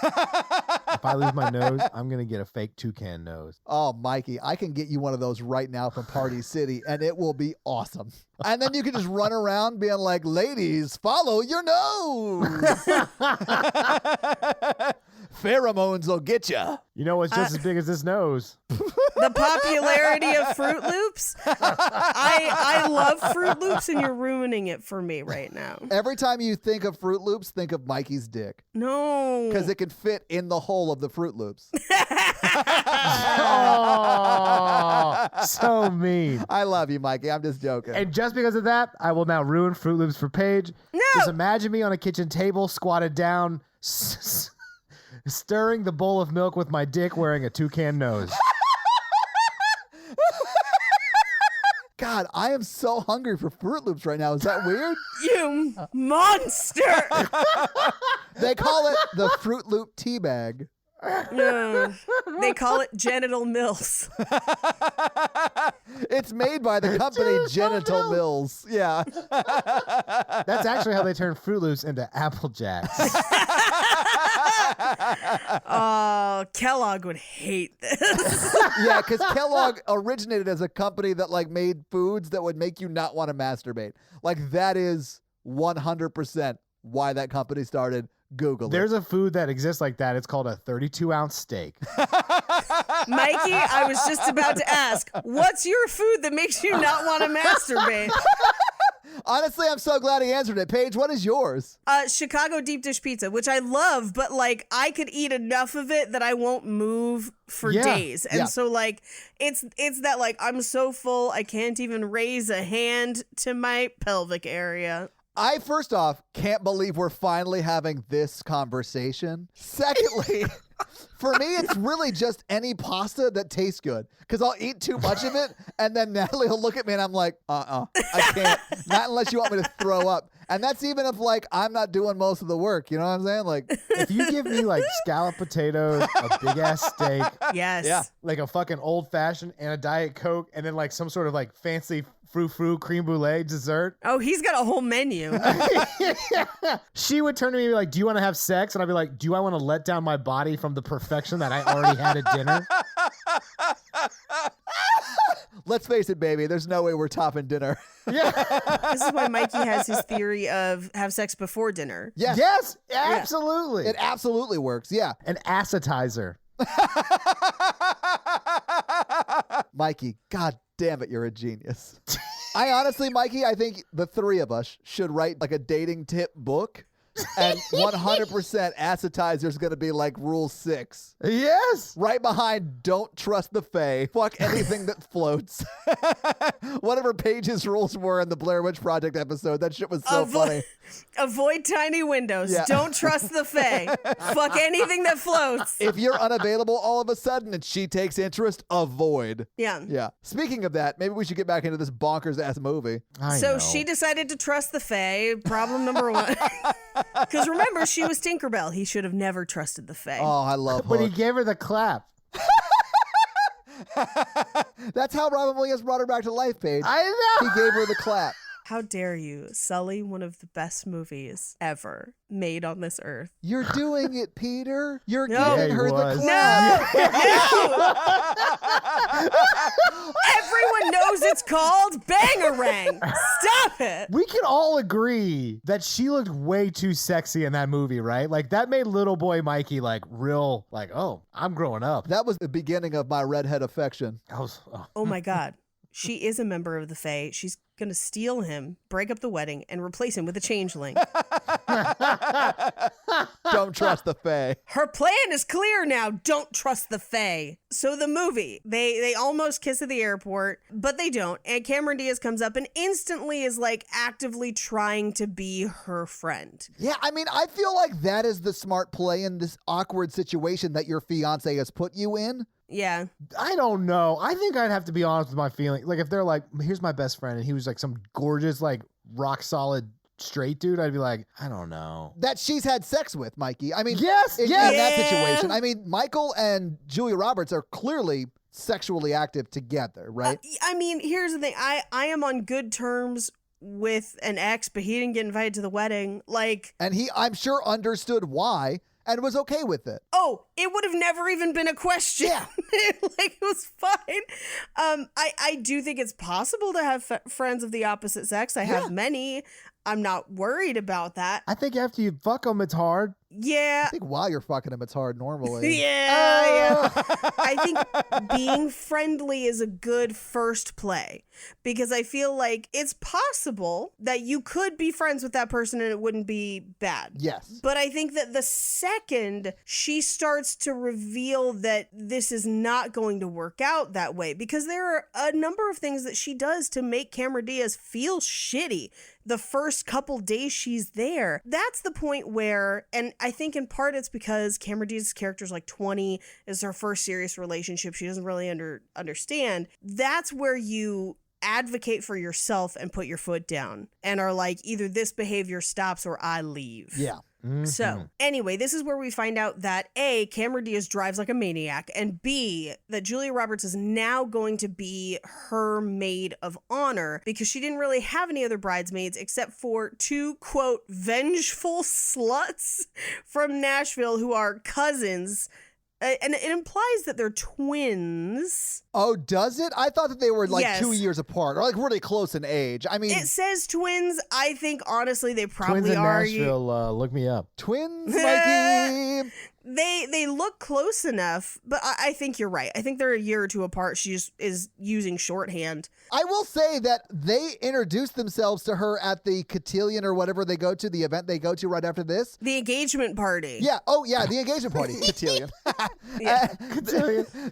If I lose my nose, I'm going to get a fake toucan nose. Oh, Mikey, I can get you one of those right now from Party City, and it will be awesome. And then you can just run around being like, ladies, follow your nose. Pheromones will get you. You know what's just as big as this nose? The popularity of Fruit Loops. I love Fruit Loops, and you're ruining it for me right now. Every time you think of Fruit Loops, think of Mikey's dick. No. Because it can fit in the hole of the Fruit Loops. Oh, so mean. I love you, Mikey. I'm just joking. And just because of that, I will now ruin Fruit Loops for Paige. No. Just imagine me on a kitchen table, squatted down, stirring the bowl of milk with my dick, wearing a toucan nose. God, I am so hungry for Fruit Loops right now. Is that weird? You monster. They call it the Fruit Loop tea bag. No. They call it genital mills. It's made by the company Genital Mills. Yeah. That's actually how they turn Fruit Loops into Apple Jacks. Oh, Kellogg would hate this. Yeah, because Kellogg originated as a company that like made foods that would make you not want to masturbate. Like that is 100% why that company started. Google There's it. a food that exists like that. It's called a 32-ounce steak. Mikey, I was just about to ask, what's your food that makes you not want to masturbate? Honestly, I'm so glad he answered it. Paige, what is yours? Chicago deep dish pizza, which I love, but like I could eat enough of it that I won't move for Yeah. days. And Yeah. so like it's that like I'm so full I can't even raise a hand to my pelvic area. I, first off, can't believe we're finally having this conversation. Secondly, for me, it's really just any pasta that tastes good. Because I'll eat too much of it, and then Natalie will look at me and I'm like, I can't. Not unless you want me to throw up. And that's even if, like, I'm not doing most of the work. You know what I'm saying? Like, If you give me like scalloped potatoes, a big ass steak, Yes. Yeah. like a fucking old fashioned and a Diet Coke, and then like some sort of like fancy frou-frou creme brulee dessert, Oh, he's got a whole menu. she would turn to me and be like, do you want to have sex? And I'd be like, do I want to let down my body from the perfection that I already had at dinner? let's face it, baby. There's no way we're topping dinner. Yeah. This is why Mikey has his theory of have sex before dinner. Yes. Yes, absolutely. It absolutely works. Yeah. An acetizer. Mikey, god damn it, you're a genius. I honestly, Mikey, I think the three of us should write like a dating tip book. And 100% acetizer is going to be like rule 6. Yes. Right behind don't trust the Fae. Fuck anything that floats. Whatever Paige's rules were in the Blair Witch Project episode. That shit was so funny. Avoid tiny windows. Yeah. Don't trust the Fae. Fuck anything that floats. If you're unavailable all of a sudden and she takes interest, avoid. Yeah. Yeah. Speaking of that, maybe we should get back into this bonkers ass movie. I So know. she decided to trust the Fae. Problem number 1. Because remember, she was Tinkerbell. He should have never trusted the Fae. Oh, I love But he Hook. gave her the clap. That's how Robin Williams brought her back to life, Paige. I know. He gave her the clap. How dare you sully one of the best movies ever made on this earth? You're doing it, Peter. You're No. giving Yeah, her he the was. clap. Everyone knows it's called Bangarang. Stop it. We can all agree that she looked way too sexy in that movie, right? Like that made little boy Mikey like real, like, oh, I'm growing up. That was the beginning of my redhead affection. I was, oh. Oh my God. she is a member of the Fae. She's going to steal him, break up the wedding, and replace him with a changeling. Don't trust the Fae. Her plan is clear now. Don't trust the Fae. So the movie, they almost kiss at the airport, but they don't. And Cameron Diaz comes up and instantly is like actively trying to be her friend. Yeah, I mean, I feel like that is the smart play in this awkward situation that your fiance has put you in. Yeah. I don't know. I think I'd have to be honest with my feeling. Like if they're like, here's my best friend, and he was like some gorgeous, like rock solid straight dude, I'd be like, I don't know. That she's had sex with, Mikey. I mean, Yes, in yes. that situation. I mean, Michael and Julia Roberts are clearly sexually active together, right? I mean, here's the thing. I am on good terms with an ex, but he didn't get invited to the wedding. Like, And he, I'm sure, understood why and was okay with it. oh, it would have never even been a question. Yeah. Like, it was fine. I do think it's possible to have friends of the opposite sex. I have many. I'm not worried about that. I think after you fuck them, it's hard. Yeah. I think while you're fucking him, it's hard normally. Yeah. I think being friendly is a good first play because I feel like it's possible that you could be friends with that person and it wouldn't be bad. Yes. But I think that the second she starts to reveal that this is not going to work out that way, because there are a number of things that she does to make Cameron Diaz feel shitty the first couple days she's there. That's the point where, and I think in part it's because Cameron Diaz's character is like 20, is her first serious relationship. She doesn't really understand. That's where you advocate for yourself and put your foot down and are like, either this behavior stops or I leave. Yeah. So anyway, this is where we find out that A, Cameron Diaz drives like a maniac, and B, that Julia Roberts is now going to be her maid of honor because she didn't really have any other bridesmaids except for two, quote, vengeful sluts from Nashville who are cousins. And it implies that they're twins. Oh, does it? I thought that they were like Yes. 2 years apart or like really close in age. I mean, It says twins. I think, honestly, they Twins probably in are. Nashville, look me up. twins, Mikey. They look close enough, but I think you're right. I think they're a year or two apart. She just is using shorthand. I will say that they introduced themselves to her at the cotillion or whatever they go to, the event they go to right after this. The engagement party. Yeah. Oh, yeah. The engagement party. Cotillion. Yeah.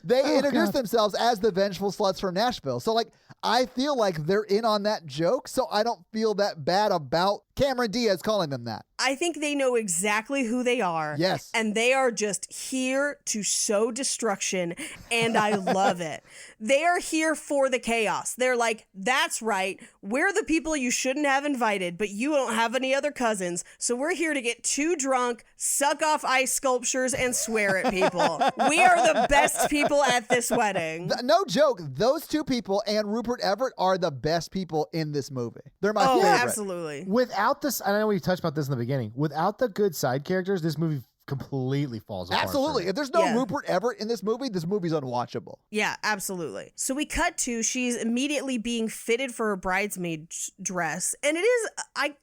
They introduced themselves as the vengeful sluts from Nashville. So, like, I feel like they're in on that joke. So I don't feel that bad about Cameron Diaz calling them that. I think they know exactly who they are. Yes. And they are just here to sow destruction. And I love it. They are here for the chaos. They're like, that's right. We're the people you shouldn't have invited, but you don't have any other cousins. So we're here to get too drunk, suck off ice sculptures, and swear at people. We are the best people at this wedding. No joke. Those two people and Rupert Everett are the best people in this movie. They're my Oh, favorite. absolutely. Without this, I know we touched about this in the beginning. Without the good side characters, this movie completely falls apart. for Absolutely. me. If there's no Yeah. Rupert Everett in this movie's unwatchable. Yeah, absolutely. So we cut to she's immediately being fitted for her bridesmaid dress. And it is,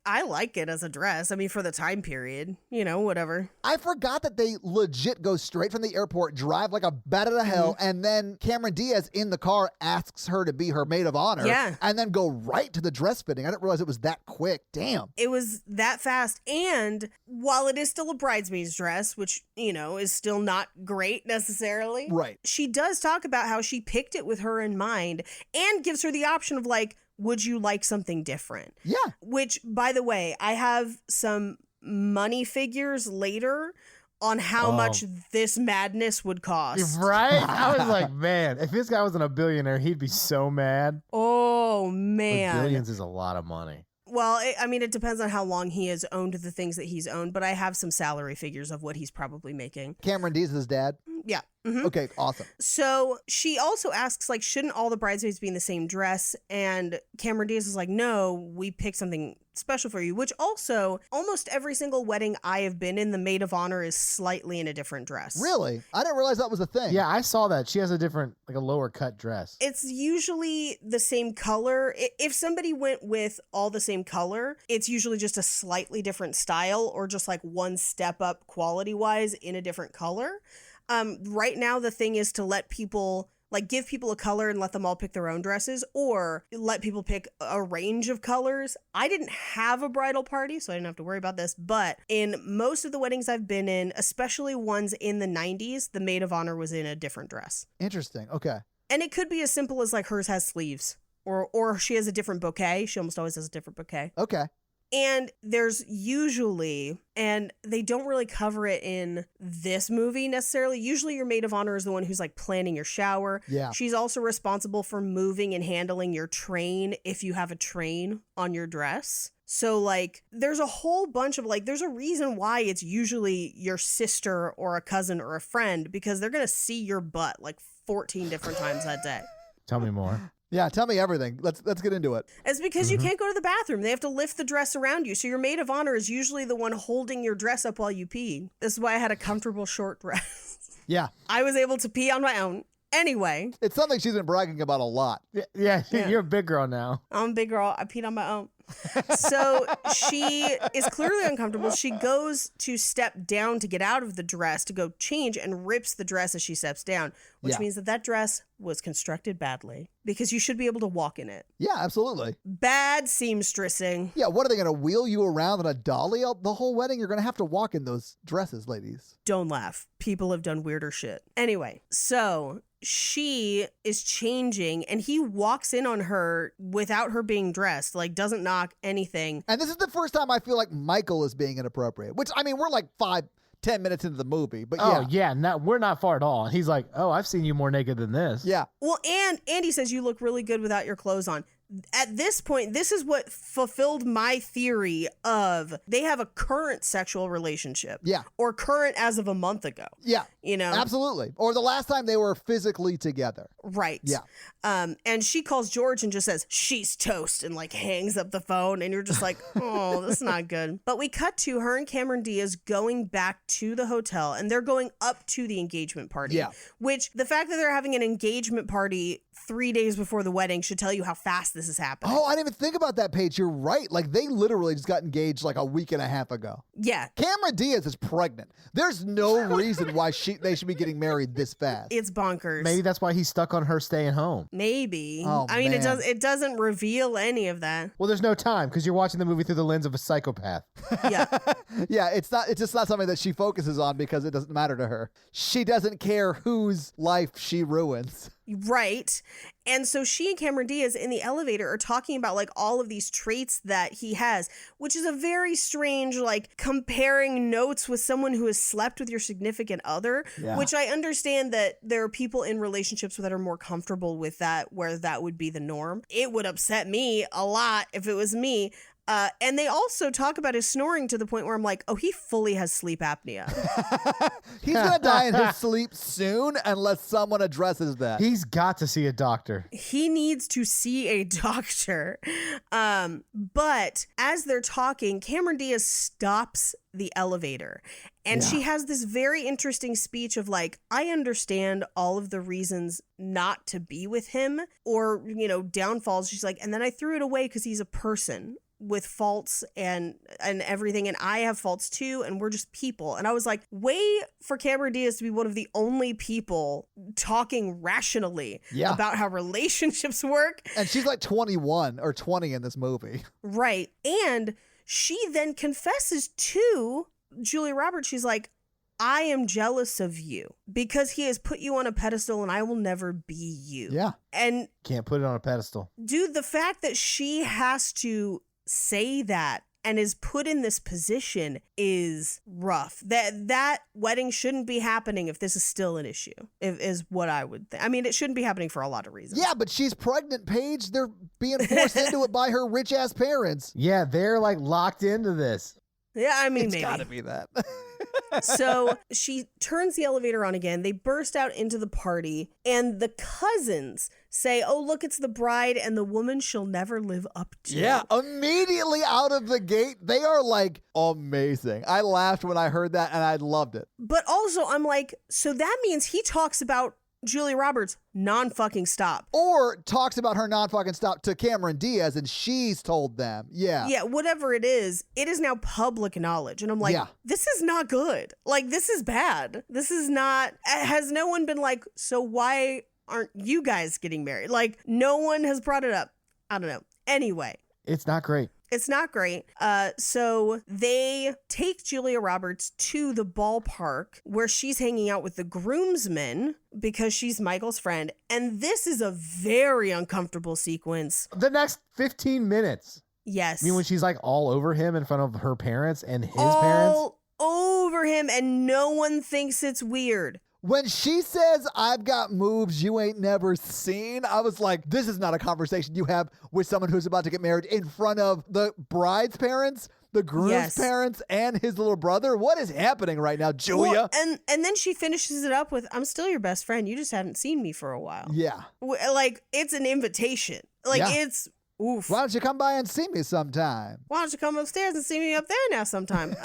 I like it as a dress. I mean, for the time period, you know, whatever. I forgot that they legit go straight from the airport, drive like a bat out of hell, and then Cameron Diaz in the car asks her to be her maid of honor. Yeah. And then go right to the dress fitting. I didn't realize it was that quick. Damn. It was that fast. And while it is still a bridesmaid's dress, which, you know, is still not great necessarily. Right. She does talk about how she picked it with her in mind and gives her the option of like, would you like something different? Yeah. Which, by the way, I have some money figures later on how much this madness would cost. Right? I was like, man, if this guy wasn't a billionaire, he'd be so mad. Oh, But man. billions is a lot of money. Well, I mean, it depends on how long he has owned the things that he's owned, but I have some salary figures of what he's probably making. Cameron Diaz's dad. Yeah. Mhm. Okay, awesome. So she also asks, like, shouldn't all the bridesmaids be in the same dress? And Cameron Diaz is like, no, we picked something special for you, which also almost every single wedding I have been in, the maid of honor is slightly in a different dress. Really? I didn't realize that was a thing. Yeah, I saw that. She has a different, like a lower cut dress. It's usually the same color. If somebody went with all the same color, it's usually just a slightly different style or just like one step up quality wise in a different color. Right now, the thing is to let people like give people a color and let them all pick their own dresses, or let people pick a range of colors. I didn't have a bridal party, so I didn't have to worry about this, but in most of the weddings I've been in, especially ones in the 90s, the maid of honor was in a different dress. Interesting. Okay. And it could be as simple as like hers has sleeves, or she has a different bouquet. She almost always has a different bouquet. Okay. And there's usually, and they don't really cover it in this movie necessarily, usually your maid of honor is the one who's like planning your shower. Yeah. She's also responsible for moving and handling your train if you have a train on your dress. So like there's a whole bunch of like, there's a reason why it's usually your sister or a cousin or a friend, because they're going to see your butt like 14 different times that day. Tell me more. Yeah, tell me everything. Let's get into it. It's because you can't go to the bathroom. They have to lift the dress around you. So your maid of honor is usually the one holding your dress up while you pee. This is why I had a comfortable short dress. Yeah. I was able to pee on my own. Anyway, It's something she's been bragging about a lot. Yeah, Yeah. you're a big girl now. I'm a big girl. I peed on my own. So she is clearly uncomfortable. She goes to step down to get out of the dress to go change and rips the dress as she steps down, which Yeah. means that dress was constructed badly because you should be able to walk in it. Yeah, absolutely. Bad seamstressing. Yeah, what are they going to wheel you around in a dolly the whole wedding? You're going to have to walk in those dresses, ladies. Don't laugh. People have done weirder shit. Anyway, so she is changing and he walks in on her without her being dressed, like doesn't knock anything. And this is the first time I feel like Michael is being inappropriate, which, I mean, we're like 5-10 minutes into the movie, but Oh, yeah, we're not far at all. And he's like, oh, I've seen you more naked than this. Yeah. Well, and Andy says you look really good without your clothes on. At this point, this is what fulfilled my theory of they have a current sexual relationship. Yeah. Or current as of a month ago. Yeah. You know? Absolutely. Or the last time they were physically together. Right. Yeah. And she calls George and just says, she's toast, and like hangs up the phone. And you're just like, oh, that's not good. But we cut to her and Cameron Diaz going back to the hotel, and they're going up to the engagement party. Yeah. Which the fact that they're having an engagement party 3 days before the wedding should tell you how fast this is happening. Oh, I didn't even think about that, Paige. You're right. Like, they literally just got engaged like a week and a half ago. Yeah. Cameron Diaz is pregnant. There's no reason why they should be getting married this fast. It's bonkers. Maybe that's why he's stuck on her staying home. Maybe. Oh, I mean, man. it doesn't reveal any of that. Well, there's no time because you're watching the movie through the lens of a psychopath. Yeah. Yeah, it's just not something that she focuses on because it doesn't matter to her. She doesn't care whose life she ruins. Right. And so she and Cameron Diaz in the elevator are talking about like all of these traits that he has, which is a very strange, like comparing notes with someone who has slept with your significant other, Yeah. which I understand that there are people in relationships that are more comfortable with that, where that would be the norm. It would upset me a lot if it was me. And they also talk about his snoring to the point where I'm like, oh, he fully has sleep apnea. He's going to die in his sleep soon unless someone addresses that. He's got to see a doctor. He needs to see a doctor. But as they're talking, Cameron Diaz stops the elevator. And she has this very interesting speech of like, I understand all of the reasons not to be with him or, you know, downfalls. She's like, and then I threw it away because he's a person with faults and everything, and I have faults too, and we're just people. And I was like, way for Cameron Diaz to be one of the only people talking rationally about how relationships work. And she's like 21 or 20 in this movie. Right. And she then confesses to Julia Roberts. She's like, I am jealous of you because he has put you on a pedestal and I will never be you. Yeah. And Can't put it on a pedestal. dude, the fact that she has to say that and is put in this position is rough. That wedding shouldn't be happening if this is still an issue, is what I would think. I mean, it shouldn't be happening for a lot of reasons. Yeah, but she's pregnant, Paige. They're being forced into it by her rich-ass parents. Yeah, they're like locked into this. Yeah, I mean, It's maybe. got to be that. So she turns the elevator on again. They burst out into the party, and the cousins say, oh, look, it's the bride and the woman she'll never live up to. Yeah, immediately out of the gate, they are like amazing. I laughed when I heard that and I loved it. But also, I'm like, so that means he talks about Julia Roberts non-fucking stop. Or talks about her non-fucking stop to Cameron Diaz and she's told them. Yeah. Yeah, whatever it is now public knowledge. And I'm like, Yeah. this is not good. Like, this is bad. This is not, has no one been like, so why aren't you guys getting married? Like, no one has brought it up. I don't know. Anyway. It's not great. It's not great. So they take Julia Roberts to the ballpark where she's hanging out with the groomsmen because she's Michael's friend. And this is a very uncomfortable sequence. The next 15 minutes. Yes. I mean, when she's like all over him in front of her parents and his parents. All over him, and no one thinks it's weird. When she says, I've got moves you ain't never seen, I was like, this is not a conversation you have with someone who's about to get married in front of the bride's parents, the groom's parents, and his little brother. What is happening right now, Julia? Well, and then she finishes it up with, I'm still your best friend. You just haven't seen me for a while. Yeah. Like, it's an invitation. Like, it's... Oof. Why don't you come by and see me sometime? Why don't you come upstairs and see me up there now sometime?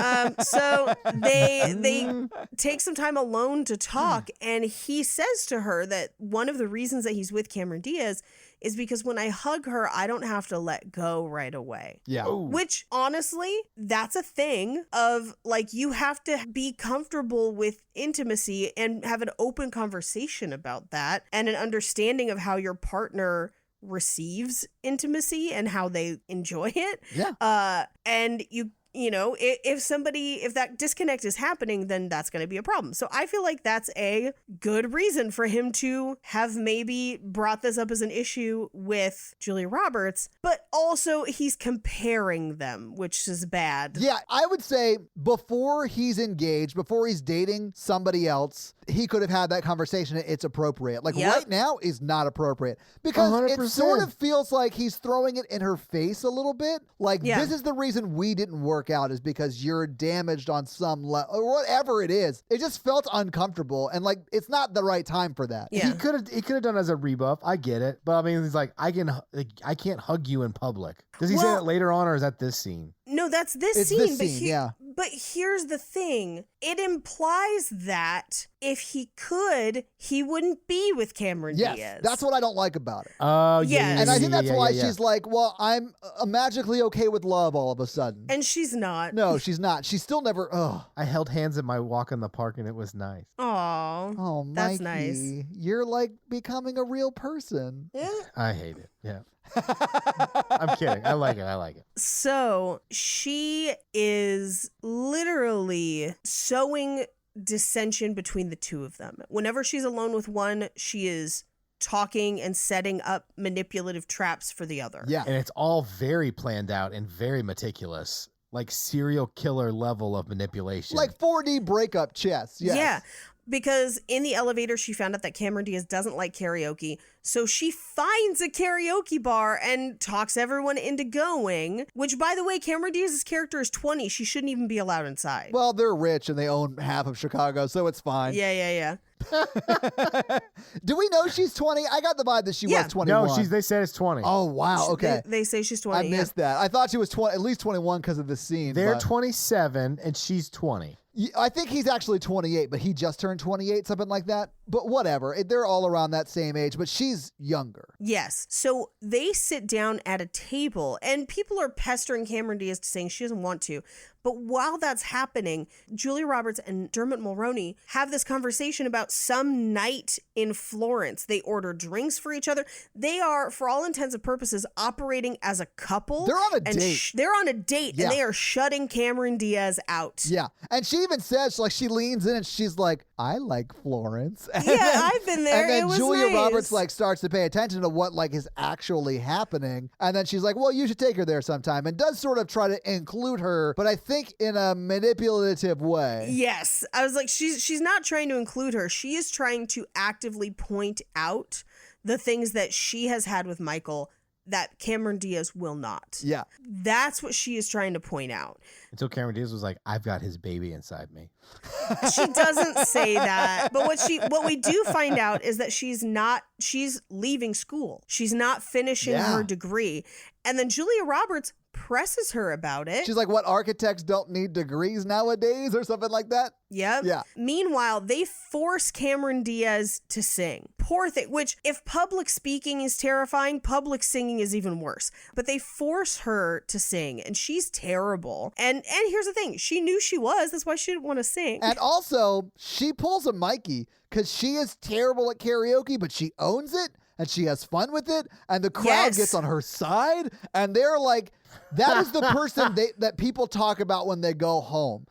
So they take some time alone to talk, and he says to her that one of the reasons that he's with Cameron Diaz is because when I hug her, I don't have to let go right away. Yeah. Ooh. Which, honestly, that's a thing of, like, you have to be comfortable with intimacy and have an open conversation about that and an understanding of how your partner receives intimacy and how they enjoy it. Yeah. And you know, if that disconnect is happening, then that's going to be a problem. So I feel like that's a good reason for him to have maybe brought this up as an issue with Julia Roberts, but also he's comparing them, which is bad. Yeah, I would say before he's engaged, before he's dating somebody else, he could have had that conversation. It's appropriate. Like right now is not appropriate because 100%. it sort of feels like he's throwing it in her face a little bit. Like this is the reason we didn't work out is because you're damaged on some level or whatever it is. It just felt uncomfortable and like it's not the right time for that. Yeah. He could have done it as a rebuff. I get it, but I mean, he's like, I can't hug you in public. Does he say that later on, or is that this scene? No, that's this It's scene. this but scene, yeah. But here's the thing. It implies that if he could, he wouldn't be with Cameron Yes, Diaz. that's what I don't like about it. Oh, Yeah. And I think that's why she's like, well, I'm magically okay with love all of a sudden. And she's not. No, she's not. She's still never, I held hands at my walk in the park, and it was nice. Aw. Oh, Mikey, That's nice. you're like becoming a real person. Yeah. I hate it. Yeah. I'm kidding. I like it. So she is literally sowing dissension between the two of them. Whenever she's alone with one, she is talking and setting up manipulative traps for the other. Yeah. And it's all very planned out and very meticulous, like serial killer level of manipulation. Like 4D breakup chess. Yes. Yeah. Because in the elevator, she found out that Cameron Diaz doesn't like karaoke. So she finds a karaoke bar and talks everyone into going, which, by the way, Cameron Diaz's character is 20. She shouldn't even be allowed inside. Well, they're rich and they own half of Chicago, so it's fine. Yeah. Do we know she's 20? I got the vibe that she was 21. No, they said it's 20. Oh, wow. Okay. They say she's 20. I missed that. I thought she was at least 21 because of the scene. They're but 27 and she's 20. I think he's actually 28, but he just turned 28, something like that. But whatever. They're all around that same age, but she's younger. Yes. So they sit down at a table and people are pestering Cameron Diaz saying she doesn't want to. But while that's happening, Julia Roberts and Dermot Mulroney have this conversation about some night in Florence. They order drinks for each other. They are, for all intents and purposes, operating as a couple. They're on a date. They're on a date, Yeah. and they are shutting Cameron Diaz out. Yeah. And she even says, like, she leans in and she's like, I like Florence. And Yeah, then- I've been there. And then It was Julia nice. Roberts, like, starts to pay attention to what, like, is actually happening. And then she's like, well, you should take her there sometime. And does sort of try to include her, but I think in a manipulative way. Yes. I was like, she's not trying to include her. She is trying to actively point out the things that she has had with Michael that Cameron Diaz will not. Yeah. That's what she is trying to point out. Until Cameron Diaz was like, I've got his baby inside me. She doesn't say that. But what we do find out is that she's leaving school. She's not finishing her degree. And then Julia Roberts presses her about it. She's like, what, architects don't need degrees nowadays or something like that? Yep. Yeah. Meanwhile, they force Cameron Diaz to sing. Poor thing, which if public speaking is terrifying, public singing is even worse. But they force her to sing and she's terrible. And here's the thing, she knew she was, that's why she didn't want to sing. And also, she pulls a Mikey because she is terrible at karaoke, but she owns it and she has fun with it, and the crowd gets on her side, and they're like, that is the person that people talk about when they go home.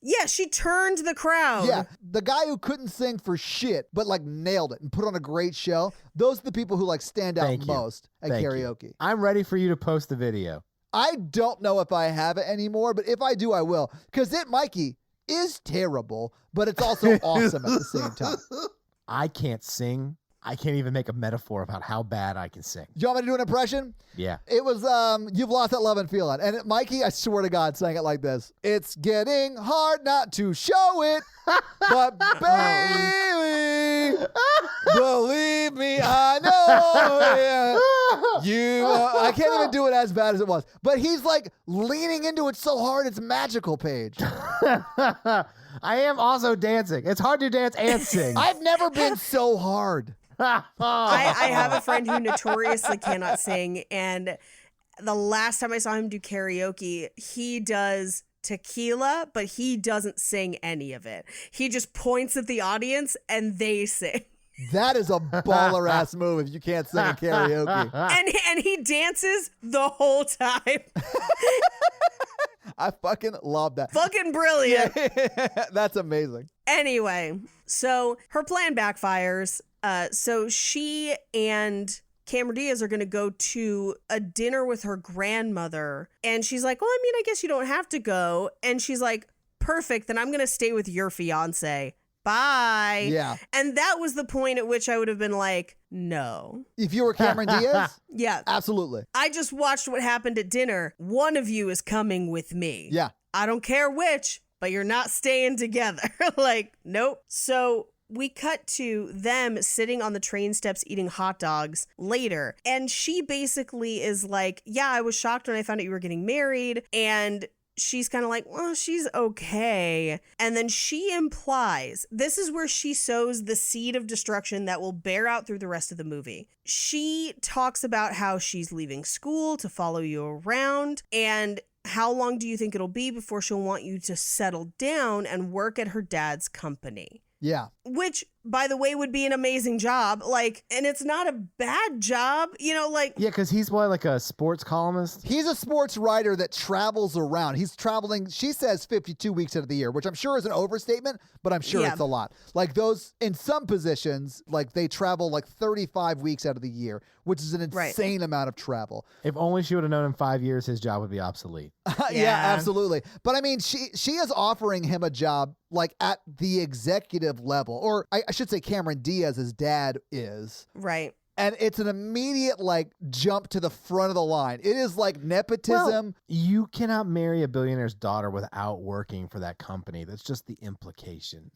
Yeah, she turned the crowd. Yeah, the guy who couldn't sing for shit, but like nailed it and put on a great show. Those are the people who like stand out most at karaoke. I'm ready for you to post the video. I don't know if I have it anymore, but if I do, I will. Because it, Mikey, is terrible, but it's also awesome at the same time. I can't sing. I can't even make a metaphor about how bad I can sing. Do you want me to do an impression? Yeah. It was, You've Lost That Love and Feeling. And Mikey, I swear to God, sang it like this. It's getting hard not to show it, but baby, believe me, I know I can't even do it as bad as it was. But he's like leaning into it so hard, it's magical, Paige. I am also dancing. It's hard to dance and sing. I've never been so hard. I have a friend who notoriously cannot sing, and the last time I saw him do karaoke, he does tequila, but he doesn't sing any of it. He just points at the audience and they sing. That is a baller ass move if you can't sing in karaoke. And he dances the whole time. I fucking love that. Fucking brilliant. That's amazing. Anyway, so her plan backfires. So she and Cameron Diaz are going to go to a dinner with her grandmother. And she's like, well, I mean, I guess you don't have to go. And she's like, perfect. Then I'm going to stay with your fiance. Bye. Yeah. And that was the point at which I would have been like, no. If you were Cameron Diaz? Yeah. Absolutely. I just watched what happened at dinner. One of you is coming with me. Yeah. I don't care which, but you're not staying together. Like, nope. So we cut to them sitting on the train steps eating hot dogs later. And she basically is like, yeah, I was shocked when I found out you were getting married. And she's kind of like, well, she's okay. And then she implies, this is where she sows the seed of destruction that will bear out through the rest of the movie. She talks about how she's leaving school to follow you around, and how long do you think it'll be before she'll want you to settle down and work at her dad's company? Yeah. Which, by the way, would be an amazing job. Like, and it's not a bad job, you know, like. Yeah, because he's what, like a sports columnist? He's a sports writer that travels around. He's traveling, she says 52 weeks out of the year, which I'm sure is an overstatement, but I'm sure it's a lot. Like those, in some positions, like they travel like 35 weeks out of the year, which is an insane amount of travel. If only she would have known in 5 years, his job would be obsolete. Yeah, absolutely. But I mean, she is offering him a job like at the executive level, or I should say Cameron Diaz's dad is. Right. And it's an immediate like jump to the front of the line. It is like nepotism. Well, you cannot marry a billionaire's daughter without working for that company. That's just the implication.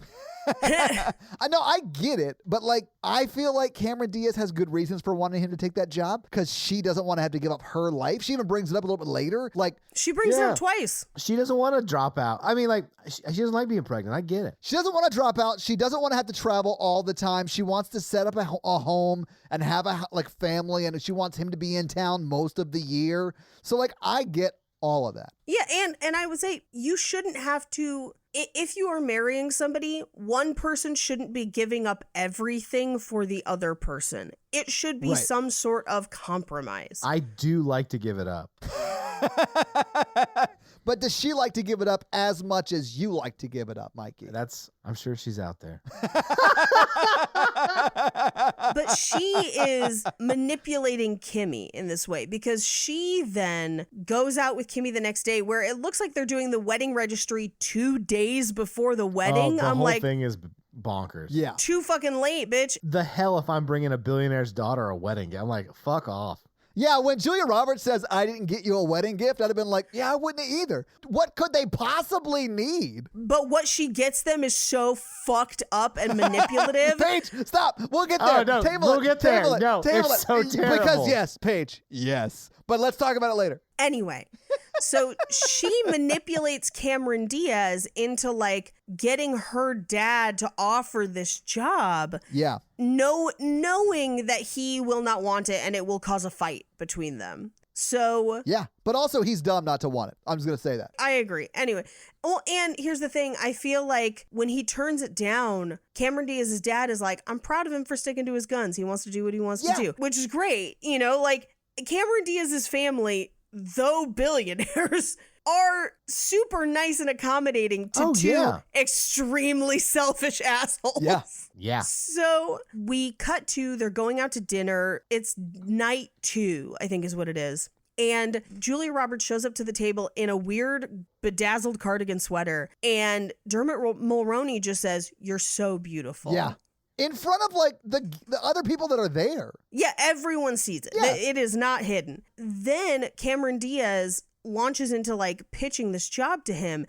I know, I get it, but like I feel like Cameron Diaz has good reasons for wanting him to take that job because she doesn't want to have to give up her life. She even brings it up a little bit later. Like she brings it up twice. She doesn't want to drop out. I mean, like she doesn't like being pregnant. I get it. She doesn't want to drop out. She doesn't want to have to travel all the time. She wants to set up a home and have a like family, and she wants him to be in town most of the year. So like I get all of that. Yeah, and I would say you shouldn't have to, if you are marrying somebody, one person shouldn't be giving up everything for the other person. It should be some sort of compromise. I do like to give it up. But does she like to give it up as much as you like to give it up, Mikey? I'm sure she's out there. But she is manipulating Kimmy in this way because she then goes out with Kimmy the next day where it looks like they're doing the wedding registry 2 days before the wedding. The I'm whole like, thing is bonkers. Yeah. too fucking late, bitch. The hell if I'm bringing a billionaire's daughter a wedding gift? I'm like, fuck off. Yeah, when Julia Roberts says, I didn't get you a wedding gift, I'd have been like, yeah, I wouldn't either. What could they possibly need? But what she gets them is so fucked up and manipulative. Paige, stop. We'll get there. Oh, no, Table we'll it. get there. Table it. No, Table it's it. so terrible. Because yes, Paige, yes. But let's talk about it later. Anyway, so she manipulates Cameron Diaz into like getting her dad to offer this job. Yeah. Knowing that he will not want it and it will cause a fight between them. So Yeah, but also he's dumb not to want it. I'm just going to say that. I agree. Anyway, well, and here's the thing. I feel like when he turns it down, Cameron Diaz's dad is like, I'm proud of him for sticking to his guns. He wants to do what he wants to do, which is great. You know, like Cameron Diaz's family, though billionaires, are super nice and accommodating to two extremely selfish assholes. Yeah. Yeah. So we cut to, they're going out to dinner. It's night 2, I think is what it is. And Julia Roberts shows up to the table in a weird bedazzled cardigan sweater. And Dermot Mulroney just says, "You're so beautiful." Yeah. In front of like the other people that are there. Yeah, everyone sees it. Yeah. It is not hidden. Then Cameron Diaz launches into like pitching this job to him.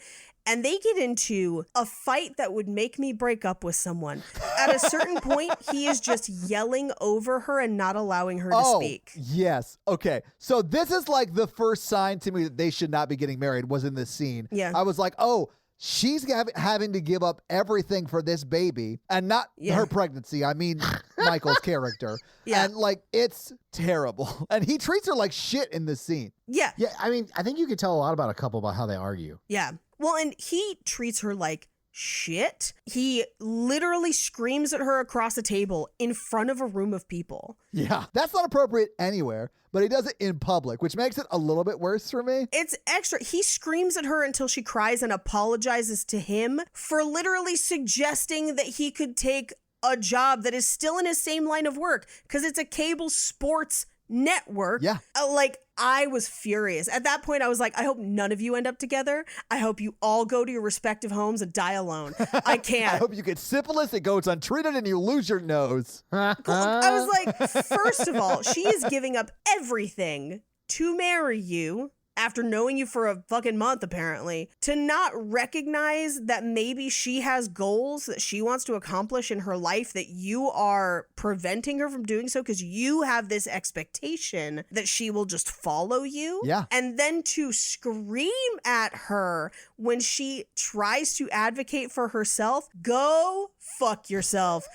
And they get into a fight that would make me break up with someone. At a certain point, he is just yelling over her and not allowing her to speak. Yes. Okay. So this is like the first sign to me that they should not be getting married was in this scene. Yeah. I was like, oh, she's having to give up everything for this baby and not her pregnancy. I mean, Michael's character. Yeah. And like, it's terrible. And he treats her like shit in this scene. Yeah. Yeah, I mean, I think you could tell a lot about a couple about how they argue. Yeah. Well, and he treats her like shit. He literally screams at her across a table in front of a room of people. Yeah. That's not appropriate anywhere, but he does it in public, which makes it a little bit worse for me. It's extra. He screams at her until she cries and apologizes to him for literally suggesting that he could take a job that is still in his same line of work because it's a cable sports network. Yeah. Like, I was furious. At that point, I was like, I hope none of you end up together. I hope you all go to your respective homes and die alone. I can't. I hope you get syphilis, it goes untreated, and you lose your nose. I was like, first of all, she is giving up everything to marry you after knowing you for a fucking month, apparently, to not recognize that maybe she has goals that she wants to accomplish in her life that you are preventing her from doing so because you have this expectation that she will just follow you. Yeah. And then to scream at her when she tries to advocate for herself, go fuck yourself.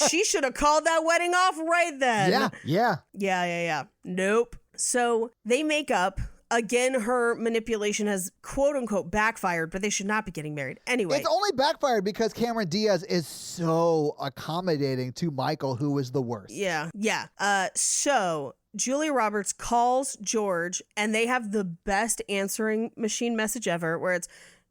She should have called that wedding off right then. Yeah. Yeah. Nope. So they make up. Again, her manipulation has quote unquote backfired, but they should not be getting married. Anyway. It's only backfired because Cameron Diaz is so accommodating to Michael, who is the worst. Yeah. So Julia Roberts calls George and they have the best answering machine message ever where it's,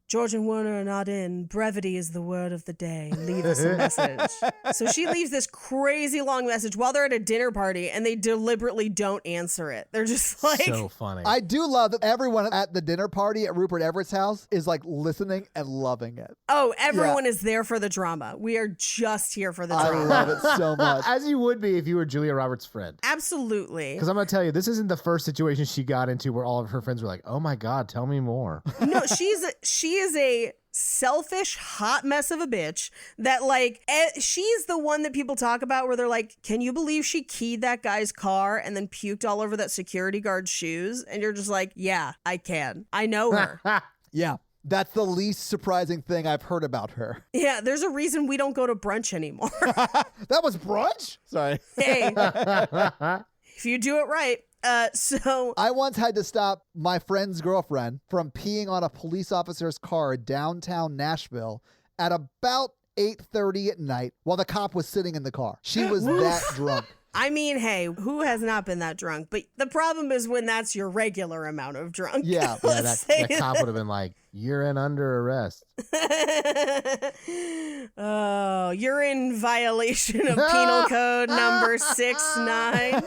George and Werner are not in. Brevity is the word of the day. Leave us a message. So she leaves this crazy long message while they're at a dinner party and they deliberately don't answer it. They're just like... So funny. I do love that everyone at the dinner party at Rupert Everett's house is like listening and loving it. Oh, everyone is there for the drama. We are just here for the drama. I love it so much. As you would be if you were Julia Roberts' friend. Absolutely. Because I'm going to tell you, this isn't the first situation she got into where all of her friends were like, oh my God, tell me more. No, she is a selfish hot mess of a bitch that like she's the one that people talk about where they're like, can you believe she keyed that guy's car and then puked all over that security guard's shoes? And you're just like, yeah, I can. I know her. Yeah. That's the least surprising thing I've heard about her. Yeah, there's a reason we don't go to brunch anymore. That was brunch? Sorry. Hey, if you do it right. So I once had to stop my friend's girlfriend from peeing on a police officer's car downtown Nashville at about 8:30 at night while the cop was sitting in the car. She was that drunk. I mean, hey, who has not been that drunk? But the problem is when that's your regular amount of drunk. Yeah. Yeah, that cop would have been like, you're in under arrest. Oh, you're in violation of penal code number 69.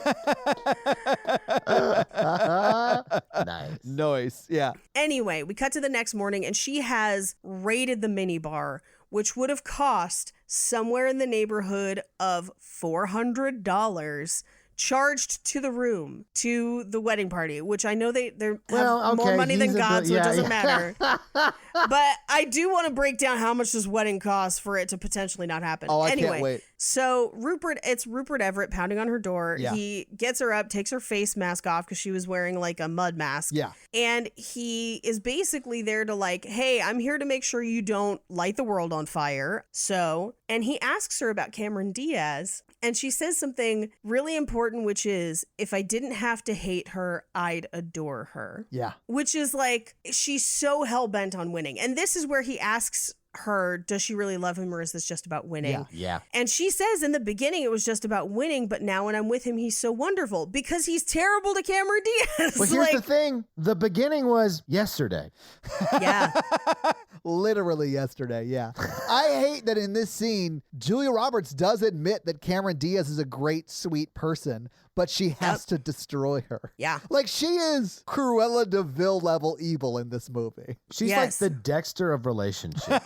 Nice. Yeah. Anyway, we cut to the next morning and she has raided the minibar, which would have cost somewhere in the neighborhood of $400 charged to the room, to the wedding party, which I know they have more money than God, so it doesn't matter. But I do want to break down how much this wedding costs for it to potentially not happen. Oh, I anyway, can't wait. So it's Rupert Everett pounding on her door. Yeah. He gets her up, takes her face mask off because she was wearing like a mud mask. Yeah. And he is basically there to like, hey, I'm here to make sure you don't light the world on fire. So, and he asks her about Cameron Diaz. And she says something really important, which is, if I didn't have to hate her, I'd adore her. Yeah. Which is like, she's so hell-bent on winning. And this is where he asks her, does she really love him, or is this just about winning? Yeah. Yeah. And she says in the beginning it was just about winning, but now when I'm with him, he's so wonderful because he's terrible to Cameron Diaz. But here's the thing. The beginning was yesterday. Yeah. Literally yesterday, yeah. I hate that in this scene, Julia Roberts does admit that Cameron Diaz is a great, sweet person, but she has to destroy her. Yeah. Like, she is Cruella de Vil level evil in this movie. She's like the Dexter of relationships.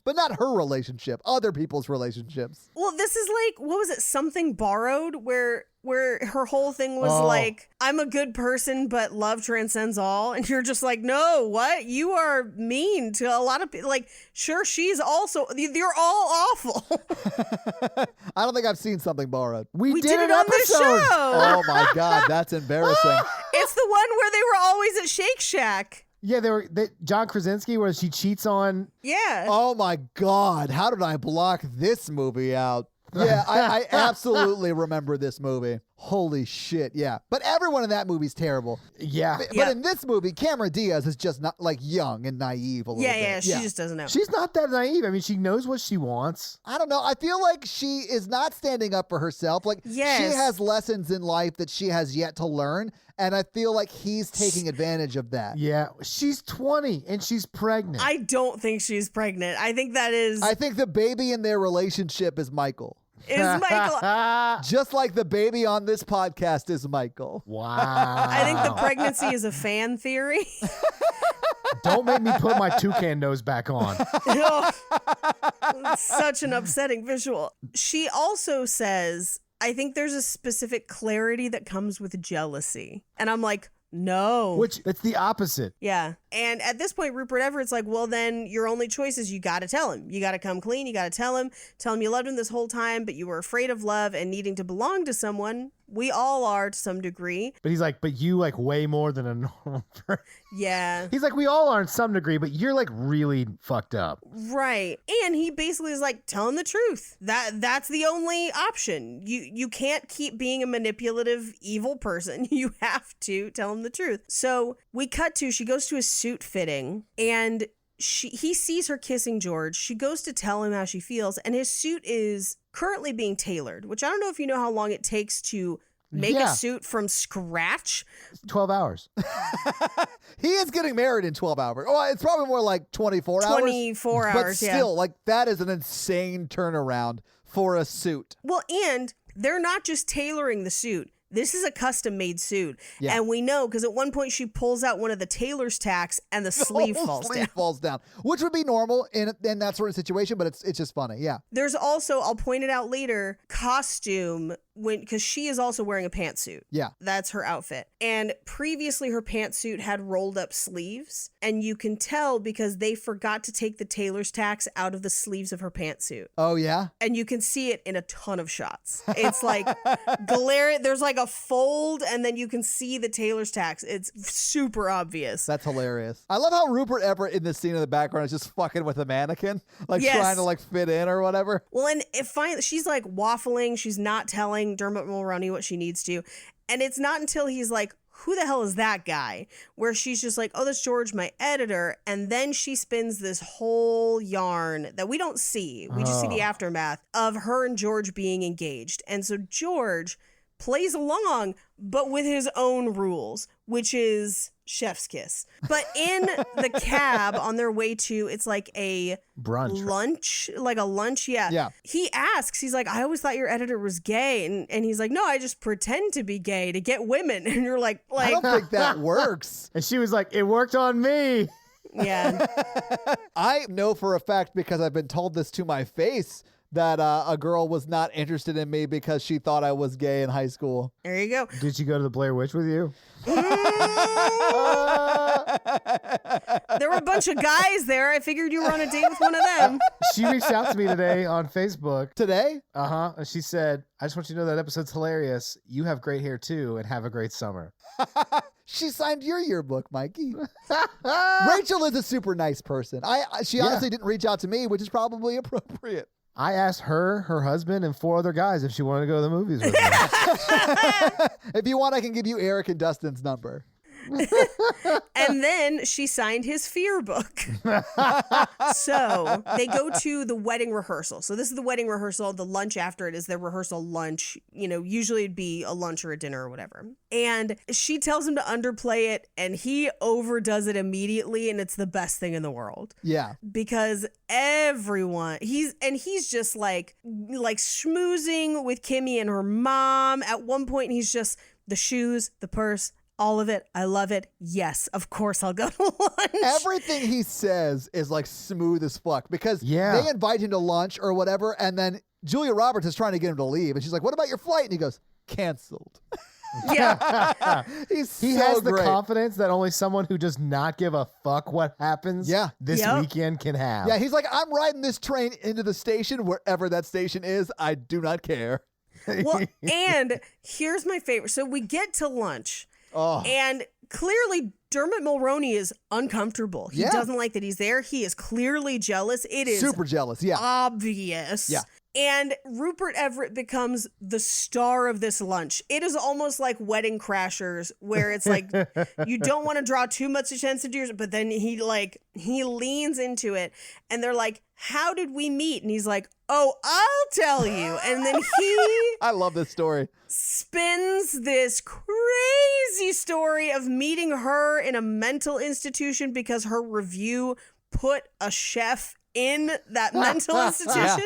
But not her relationship, other people's relationships. Well, this is like, what was it? Something Borrowed, where her whole thing was like, I'm a good person, but love transcends all. And you're just like, no, what? You are mean to a lot of people. Like, sure, she's also, you're all awful. I don't think I've seen Something Borrowed. We did it on this show. Oh my God, that's embarrassing. It's the one where they were always at Shake Shack. Yeah, John Krasinski, where she cheats on. Yeah. Oh my God, how did I block this movie out? Yeah, I absolutely remember this movie. Holy shit, yeah. But everyone in that movie's terrible. Yeah. But in this movie, Cameron Diaz is just not like young and naive a little bit. Yeah, she just doesn't know. She's not that naive. I mean, she knows what she wants. I don't know. I feel like she is not standing up for herself. Like, Yes. she has lessons in life that she has yet to learn. And I feel like he's taking advantage of that. Yeah. She's 20 and she's pregnant. I don't think she's pregnant. I think that is I think the baby in their relationship is Michael. Michael. Just like the baby on this podcast is Michael. Wow. I think the pregnancy is a fan theory. Don't make me put my toucan nose back on. It's such an upsetting visual. She also says, I think there's a specific clarity that comes with jealousy. And I'm like, no. Which, it's the opposite. Yeah. And at this point, Rupert Everett's like, well, then your only choice is you got to tell him. You got to come clean. You got to tell him you loved him this whole time, but you were afraid of love and needing to belong to someone. We all are to some degree. But he's like, but you like way more than a normal person. Yeah. He's like, we all are in some degree, but you're like really fucked up. Right. And he basically is like, tell him the truth. That's the only option. You can't keep being a manipulative, evil person. You have to tell him the truth. So we cut to, she goes to a suit fitting and he sees her kissing George. She goes to tell him how she feels, and his suit is currently being tailored, which I don't know if you know how long it takes to make a suit from scratch. 12 hours. He is getting married in 12 hours. Oh, it's probably more like 24 hours. 24 hours, But still, like, that is an insane turnaround for a suit. Well, and they're not just tailoring the suit. This is a custom-made suit. Yeah. And we know because at one point she pulls out one of the tailor's tacks and the sleeve falls down. Which would be normal in that sort of situation, but it's just funny. Yeah. There's also, I'll point it out later, costume because she is also wearing a pantsuit. Yeah. That's her outfit. And previously her pantsuit had rolled up sleeves, and you can tell because they forgot to take the tailor's tacks out of the sleeves of her pantsuit. Oh, yeah? And you can see it in a ton of shots. It's like glare. There's like a fold, and then you can see the tailor's tacks. It's super obvious. That's hilarious. I love how Rupert Everett in this scene in the background is just fucking with a mannequin, like Yes. trying to like fit in or whatever. Well, and she's like waffling. She's not telling Dermot Mulroney what she needs to. And it's not until he's like, who the hell is that guy? Where she's just like, oh, that's George, my editor. And then she spins this whole yarn that we don't see. We just see the aftermath of her and George being engaged. And so George plays along, but with his own rules, which is chef's kiss. But in the cab on their way to, it's like a Brunch. lunch. Yeah. Yeah. He asks, he's like, I always thought your editor was gay. And he's like, no, I just pretend to be gay to get women. And you're like, I don't think that works. And she was like, it worked on me. yeah. I know for a fact, because I've been told this to my face, that a girl was not interested in me because she thought I was gay in high school. There you go. Did she go to the Blair Witch with you? There were a bunch of guys there. I figured you were on a date with one of them. She reached out to me today on Facebook. Today? Uh-huh. And she said, I just want you to know that episode's hilarious. You have great hair too, and have a great summer. She signed your yearbook, Mikey. Rachel is a super nice person. She honestly didn't reach out to me, which is probably appropriate. I asked her, her husband, and 4 other guys if she wanted to go to the movies with me. If you want, I can give you Eric and Dustin's number. And then she signed his fear book. So they go to the wedding rehearsal. So this is the wedding rehearsal. The lunch after it is their rehearsal lunch. You know, usually it'd be a lunch or a dinner or whatever. And she tells him to underplay it, and he overdoes it immediately, and it's the best thing in the world. Yeah. Because everyone, he's just like schmoozing with Kimmy and her mom. At one point, he's just the shoes, the purse, all of it. I love it. Yes, of course I'll go to lunch. Everything he says is like smooth as fuck because they invite him to lunch or whatever, and then Julia Roberts is trying to get him to leave, and she's like, "What about your flight?" And he goes, "Canceled." Yeah. He so has the great. confidence that only someone who does not give a fuck what happens this weekend can have. Yeah, he's like, "I'm riding this train into the station, wherever that station is. I do not care." Well, and here's my favorite. So we get to lunch. Oh. And clearly Dermot Mulroney is uncomfortable. He doesn't like that he's there. He is clearly jealous. It is super jealous. Yeah. obvious. Yeah. And Rupert Everett becomes the star of this lunch. It is almost like Wedding Crashers, where it's like you don't want to draw too much attention to yours, but then he leans into it, and they're like, "How did we meet?" And he's like, "Oh, I'll tell you." And then he I love this story. spins this crazy story of meeting her in a mental institution because her review put a chef in that mental institution.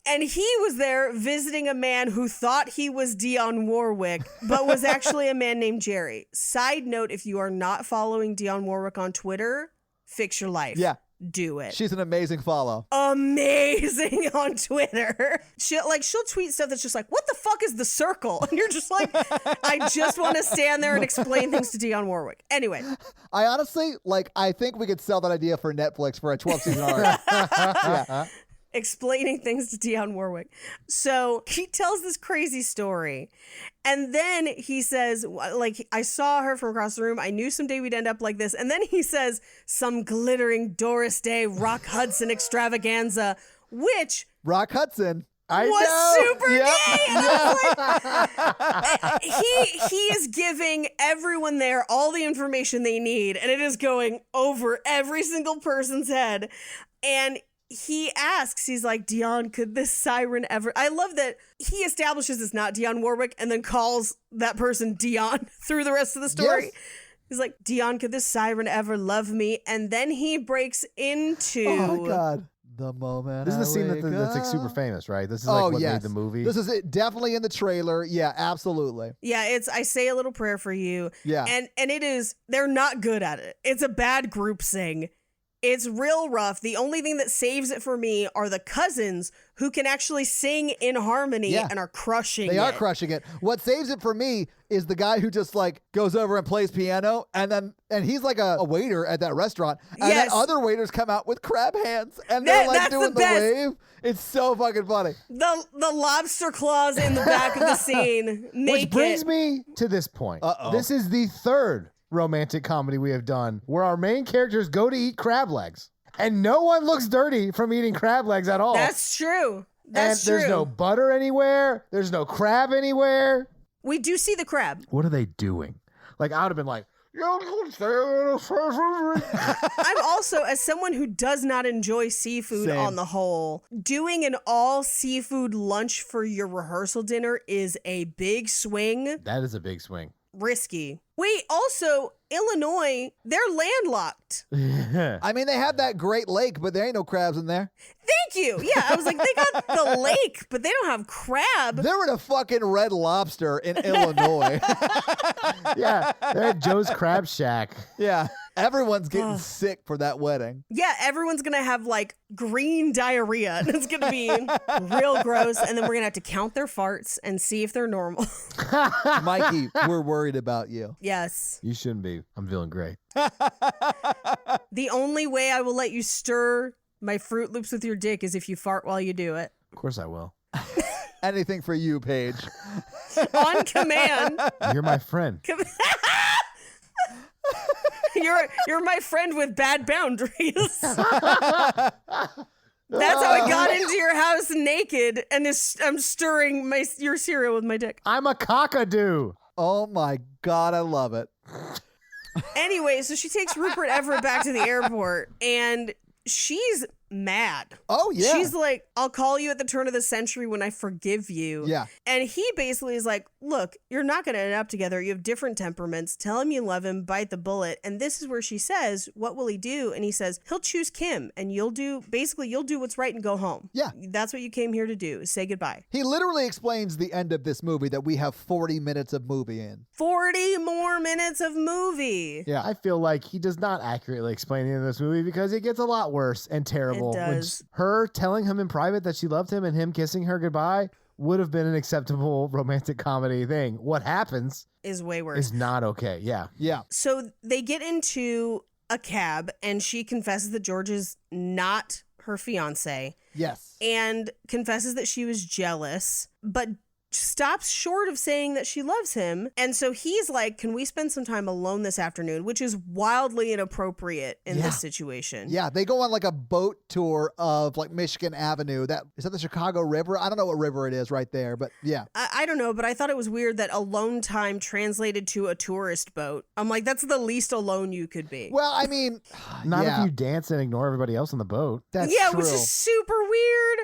And he was there visiting a man who thought he was Dionne Warwick, but was actually a man named Jerry. Side note, if you are not following Dionne Warwick on Twitter, fix your life. Yeah. Do it. She's an amazing follow. Amazing on Twitter. She'll tweet stuff that's just like, "What the fuck is the circle?" And you're just like, I just want to stand there and explain things to Dionne Warwick. Anyway. I honestly, I think we could sell that idea for Netflix for a 12-season arc. Yeah. Explaining things to Dionne Warwick. So he tells this crazy story. And then he says, I saw her from across the room. I knew someday we'd end up like this. And then he says, some glittering Doris Day Rock Hudson extravaganza, which Rock Hudson. was super gay. He is giving everyone there all the information they need, and it is going over every single person's head. And he asks, he's like, "Dionne, could this siren ever..." I love that he establishes it's not Dionne Warwick and then calls that person Dionne through the rest of the story. Yes. He's like, "Dionne, could this siren ever love me?" And then he breaks into... Oh my God. The moment This is the scene I wake that's like up. super famous, right? This is like what made the movie. This is it, definitely in the trailer. Yeah, absolutely. Yeah, it's I Say a Little Prayer for You. Yeah. And it is, they're not good at it. It's a bad group sing. It's real rough. The only thing that saves it for me are the cousins who can actually sing in harmony and are crushing it. They are crushing it. What saves it for me is the guy who just goes over and plays piano, and he's like a waiter at that restaurant, and then other waiters come out with crab hands and they're doing the wave. It's so fucking funny. The lobster claws in the back of the scene make Which brings me to this point. This is the third romantic comedy we have done where our main characters go to eat crab legs and no one looks dirty from eating crab legs at all. That's true. That's true. There's no butter anywhere. There's no crab anywhere. We do see the crab. What are they doing? I would have been like, I'm also, as someone who does not enjoy seafood on the whole, doing an all seafood lunch for your rehearsal dinner is a big swing. That is a big swing. Risky. Wait, also, Illinois, they're landlocked. I mean, they have that Great Lake, but there ain't no crabs in there. Thank you. Yeah, I was like, they got the lake, but they don't have crab. They're in a fucking Red Lobster in Illinois. Yeah, they're at Joe's Crab Shack. Yeah. Everyone's getting sick for that wedding. Yeah, everyone's going to have like green diarrhea. And it's going to be real gross. And then we're going to have to count their farts and see if they're normal. Mikey, we're worried about you. Yes. You shouldn't be. I'm feeling great. The only way I will let you stir my Fruit Loops with your dick is if you fart while you do it. Of course I will. Anything for you, Paige. On command. You're my friend. You're my friend with bad boundaries. That's how I got into your house naked and I'm stirring your cereal with my dick. I'm a cockadoo. Oh my God, I love it. Anyway, so she takes Rupert Everett back to the airport and she's mad. Oh, yeah. She's like, I'll call you at the turn of the century when I forgive you. Yeah. And he basically is like, look, you're not going to end up together. You have different temperaments. Tell him you love him, bite the bullet. And this is where she says, what will he do? And he says, he'll choose Kim and you'll do what's right and go home. Yeah. That's what you came here to do. Say goodbye. He literally explains the end of this movie that we have 40 minutes of movie in. 40 more minutes of movie. Yeah. I feel like he does not accurately explain it in this movie because it gets a lot worse and terrible. It does. Her telling him in private that she loved him and him kissing her goodbye would have been an acceptable romantic comedy thing. What happens Is way worse. is not okay. Yeah. Yeah. So they get into a cab and she confesses that George is not her fiance Yes. and confesses that she was jealous, but stops short of saying that she loves him. And so he's like, can we spend some time alone this afternoon? Which is wildly inappropriate in Yeah. this situation. Yeah, they go on like a boat tour of like Michigan Avenue. Is that the Chicago River? I don't know what river it is right there, but yeah. I don't know, but I thought it was weird that alone time translated to a tourist boat. I'm like, that's the least alone you could be. Well, I mean, Not yeah, if you dance and ignore everybody else on the boat. that's yeah, true. which is super weird.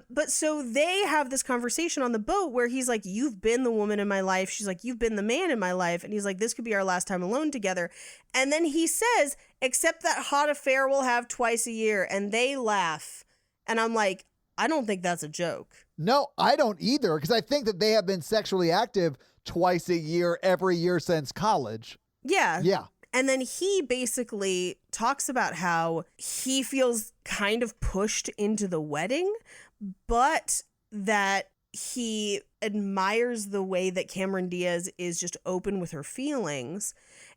But so they have this conversation on the boat where he's like, you've been the woman in my life. She's like, you've been the man in my life. And he's like, this could be our last time alone together. And then he says, except that hot affair we'll have twice a year. And they laugh. And I'm like, I don't think that's a joke. No, I don't either, because I think that they have been sexually active twice a year, every year since college. Yeah. Yeah. And then he basically talks about how he feels kind of pushed into the wedding, but that he admires the way that Cameron Diaz is just open with her feelings.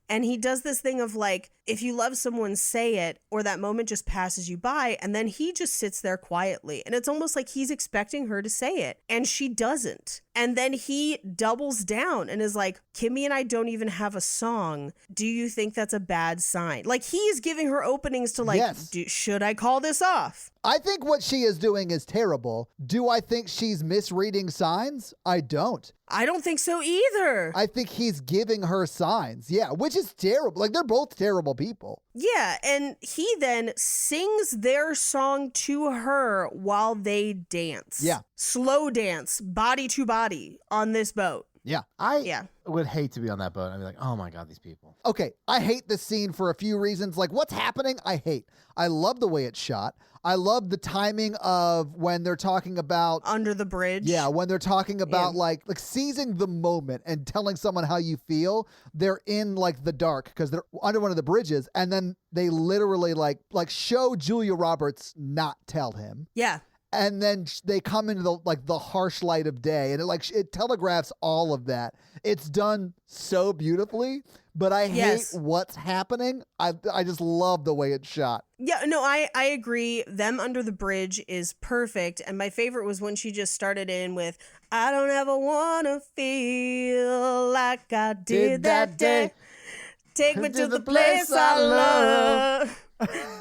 And he does this thing of like, if you love someone, say it, or that moment just passes you by. And then he just sits there quietly. And it's almost like he's expecting her to say it. And she doesn't. And then he doubles down and is like, Kimmy and I don't even have a song. Do you think that's a bad sign? Like he's giving her openings to like, Yes. should I call this off? I think what she is doing is terrible. Do I think she's misreading signs? I don't. I don't think so either. I think he's giving her signs. Yeah, which is terrible. Like, they're both terrible people. Yeah, and he then sings their song to her while they dance. Yeah. Slow dance, body to body on this boat. Yeah. Yeah. would hate to be on that boat. I'd be like, oh my God, these people. Okay, I hate this scene for a few reasons. Like, what's happening, I hate. I love the way it's shot. I love the timing of when they're talking about Under the bridge. yeah, when they're talking about Yeah. like seizing the moment and telling someone how you feel. They're in like the dark because they're under one of the bridges, and then they literally like show Julia Roberts not tell him. Yeah. And then they come into the harsh light of day, and it telegraphs all of that. It's done so beautifully, but I Yes. hate what's happening. I just love the way it's shot. Yeah, no, I agree. Them under the bridge is perfect. And my favorite was when she just started in with, I don't ever want to feel like I did that day. Take me to the place I love.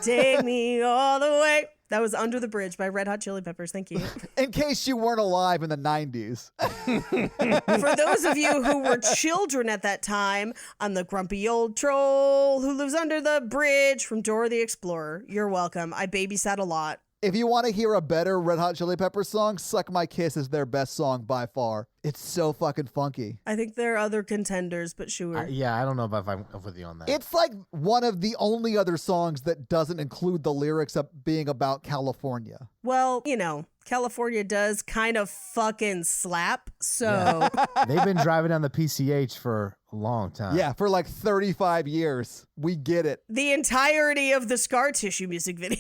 Take me all the way. That was Under the Bridge by Red Hot Chili Peppers. Thank you. In case you weren't alive in the 90s. For those of you who were children at that time, I'm the grumpy old troll who lives under the bridge from Dora the Explorer. You're welcome. I babysat a lot. If you want to hear a better Red Hot Chili Peppers song, Suck My Kiss is their best song by far. It's so fucking funky. I think there are other contenders, but sure. Yeah, I don't know if I'm with you on that. It's like one of the only other songs that doesn't include the lyrics of being about California. Well, you know, California does kind of fucking slap. So They've been driving down the PCH for a long time. Yeah, for like 35 years. We get it. The entirety of the Scar Tissue music video.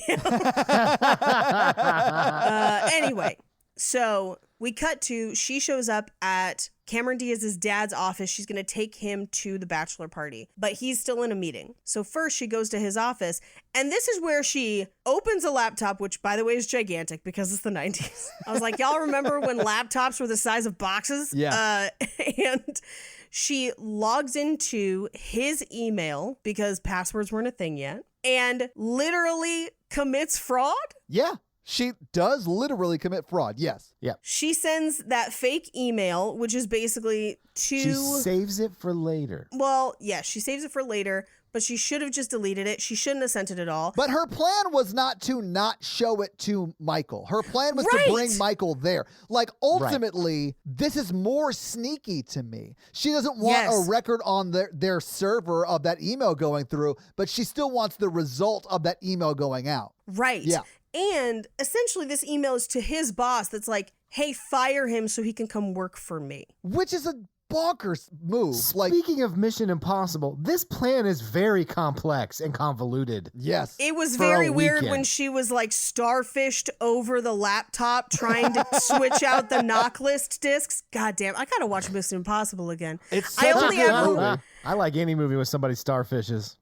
Anyway, so we cut to, she shows up at Cameron Diaz's dad's office. She's going to take him to the bachelor party, but he's still in a meeting. So first she goes to his office, and this is where she opens a laptop, which by the way is gigantic because it's the 90s. I was like, y'all remember when laptops were the size of boxes? Yeah. And she logs into his email because passwords weren't a thing yet and literally commits fraud. Yeah. She does literally commit fraud. Yes. Yeah. She sends that fake email, which is basically to... She saves it for later. Well, yeah, she saves it for later, but she should have just deleted it. She shouldn't have sent it at all. But her plan was not to not show it to Michael. Her plan was to bring Michael there. Like, ultimately, this is more sneaky to me. She doesn't want a record on their server of that email going through, but she still wants the result of that email going out. Right. Yeah. And essentially this email is to his boss that's like, hey, fire him so he can come work for me. Which is a bonkers move. Speaking of Mission Impossible, this plan is very complex and convoluted. Yes. It was For very a weird weekend. when she was like starfished over the laptop trying to switch out the knock list discs. God damn, I gotta watch Mission Impossible again. It's I such a only good ever movie. I like any movie with somebody starfishes.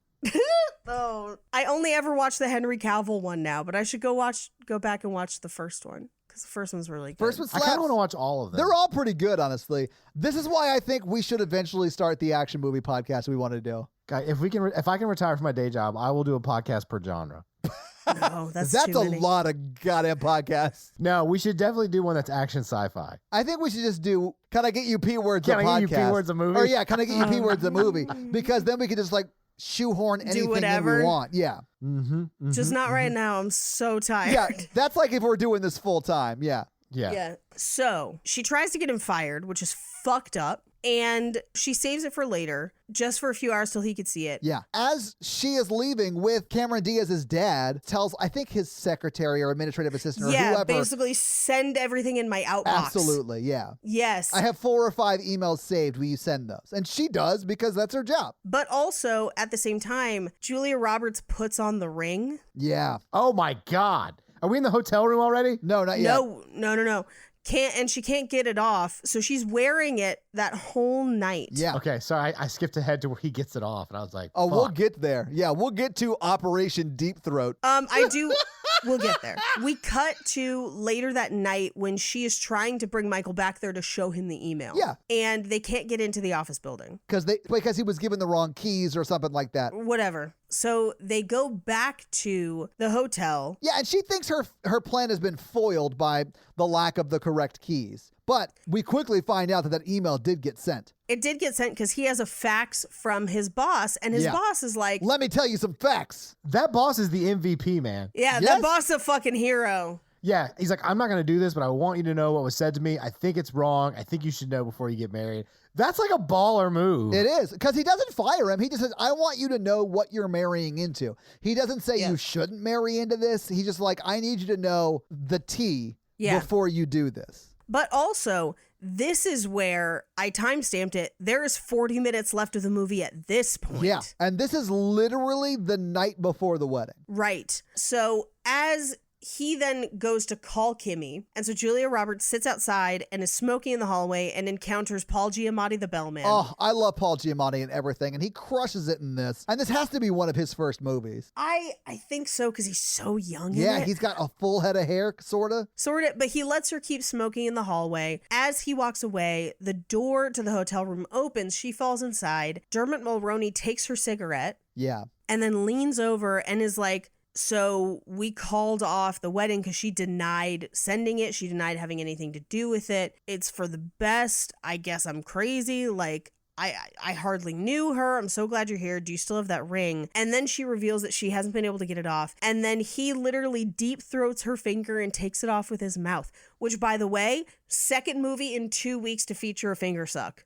I only ever watch the Henry Cavill one now, but I should go back and watch the first one because the first one's really good. First one I kind slaps. of want to watch all of them. They're all pretty good, honestly. This is why I think we should eventually start the action movie podcast we want to do. Guy, if I can retire from my day job, I will do a podcast per genre. No, that's That's too a many. lot of goddamn podcasts. No, we should definitely do one that's action sci-fi. I think we should just do, can I get you P words a Can I podcast? get you P words a movie? Or yeah, can I get you P words a movie? Because then we could just like shoehorn anything that whatever. we want. Yeah. Just not right now. I'm so tired. Yeah, that's like if we're doing this full time. Yeah. Yeah. Yeah. So she tries to get him fired, which is fucked up. And she saves it for later, just for a few hours till he could see it. Yeah. As she is leaving with Cameron Diaz's dad, tells, I think, his secretary or administrative assistant or Yeah, whoever. basically send everything in my outbox. Absolutely. Yeah. Yes. I have 4 or 5 emails saved. Will you send those? And she does because that's her job. But also, at the same time, Julia Roberts puts on the ring. Yeah. Oh my God. Are we in the hotel room already? No, not yet. No. And she can't get it off. So she's wearing it that whole night. Yeah. Okay, sorry, I skipped ahead to where he gets it off, and I was like, Oh, we'll fuck. get there. Yeah, we'll get to Operation Deep Throat. We'll get there. We cut to later that night when she is trying to bring Michael back there to show him the email. Yeah. And they can't get into the office building. Because he was given the wrong keys or something like that. Whatever. So they go back to the hotel. Yeah, and she thinks her plan has been foiled by the lack of the correct keys. But we quickly find out that email did get sent. It did get sent because he has a fax from his boss, and his boss is like, Let me tell you some facts. That boss is the MVP, man. yeah, Yes. that boss is a fucking hero. Yeah, he's like, I'm not going to do this, but I want you to know what was said to me. I think it's wrong. I think you should know before you get married. That's like a baller move. It is. Because he doesn't fire him. He just says, I want you to know what you're marrying into. He doesn't say you shouldn't marry into this. He's just like, I need you to know the tea before you do this. But also, this is where I timestamped it. There is 40 minutes left of the movie at this point. Yeah. And this is literally the night before the wedding. Right. So as he then goes to call Kimmy, and so Julia Roberts sits outside and is smoking in the hallway and encounters Paul Giamatti, the bellman. Oh, I love Paul Giamatti and everything, and he crushes it in this. And this has to be one of his first movies. I think so, because he's so young in Yeah, it. he's got a full head of hair, sort of. Sort of, but he lets her keep smoking in the hallway. As he walks away, the door to the hotel room opens. She falls inside. Dermot Mulroney takes her cigarette Yeah. and then leans over and is like, so we called off the wedding because she denied sending it. She denied having anything to do with it. It's for the best. I guess I'm crazy. Like, I hardly knew her. I'm so glad you're here. Do you still have that ring? And then she reveals that she hasn't been able to get it off. And then he literally deep throats her finger and takes it off with his mouth, which, by the way, second movie in 2 weeks to feature a finger suck.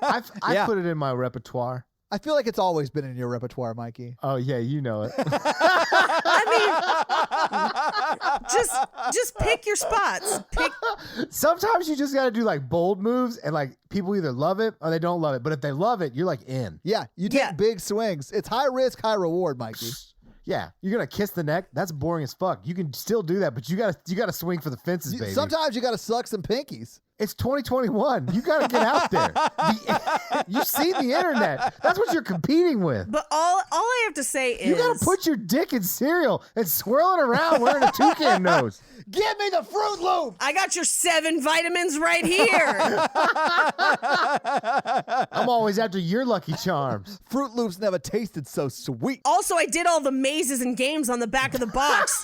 I've put it in my repertoire. I feel like it's always been in your repertoire, Mikey. Oh, yeah, you know it. I mean, Just pick your spots. Sometimes you just got to do like bold moves and like people either love it or they don't love it. But if they love it, you're like in. Yeah, you take big swings. It's high risk, high reward, Mikey. Yeah, you're gonna kiss the neck. That's boring as fuck. You can still do that, but you gotta swing for the fences, baby. Sometimes you gotta suck some pinkies. It's 2021. You gotta get out there. You see the internet. That's what you're competing with. But all I have to say is You gotta put your dick in cereal and swirl it around wearing a toucan nose. Give me the Fruit Loop. I got your 7 vitamins right here. I'm always after your Lucky Charms. Fruit Loops never tasted so sweet. Also, I did all the mazes and games on the back of the box.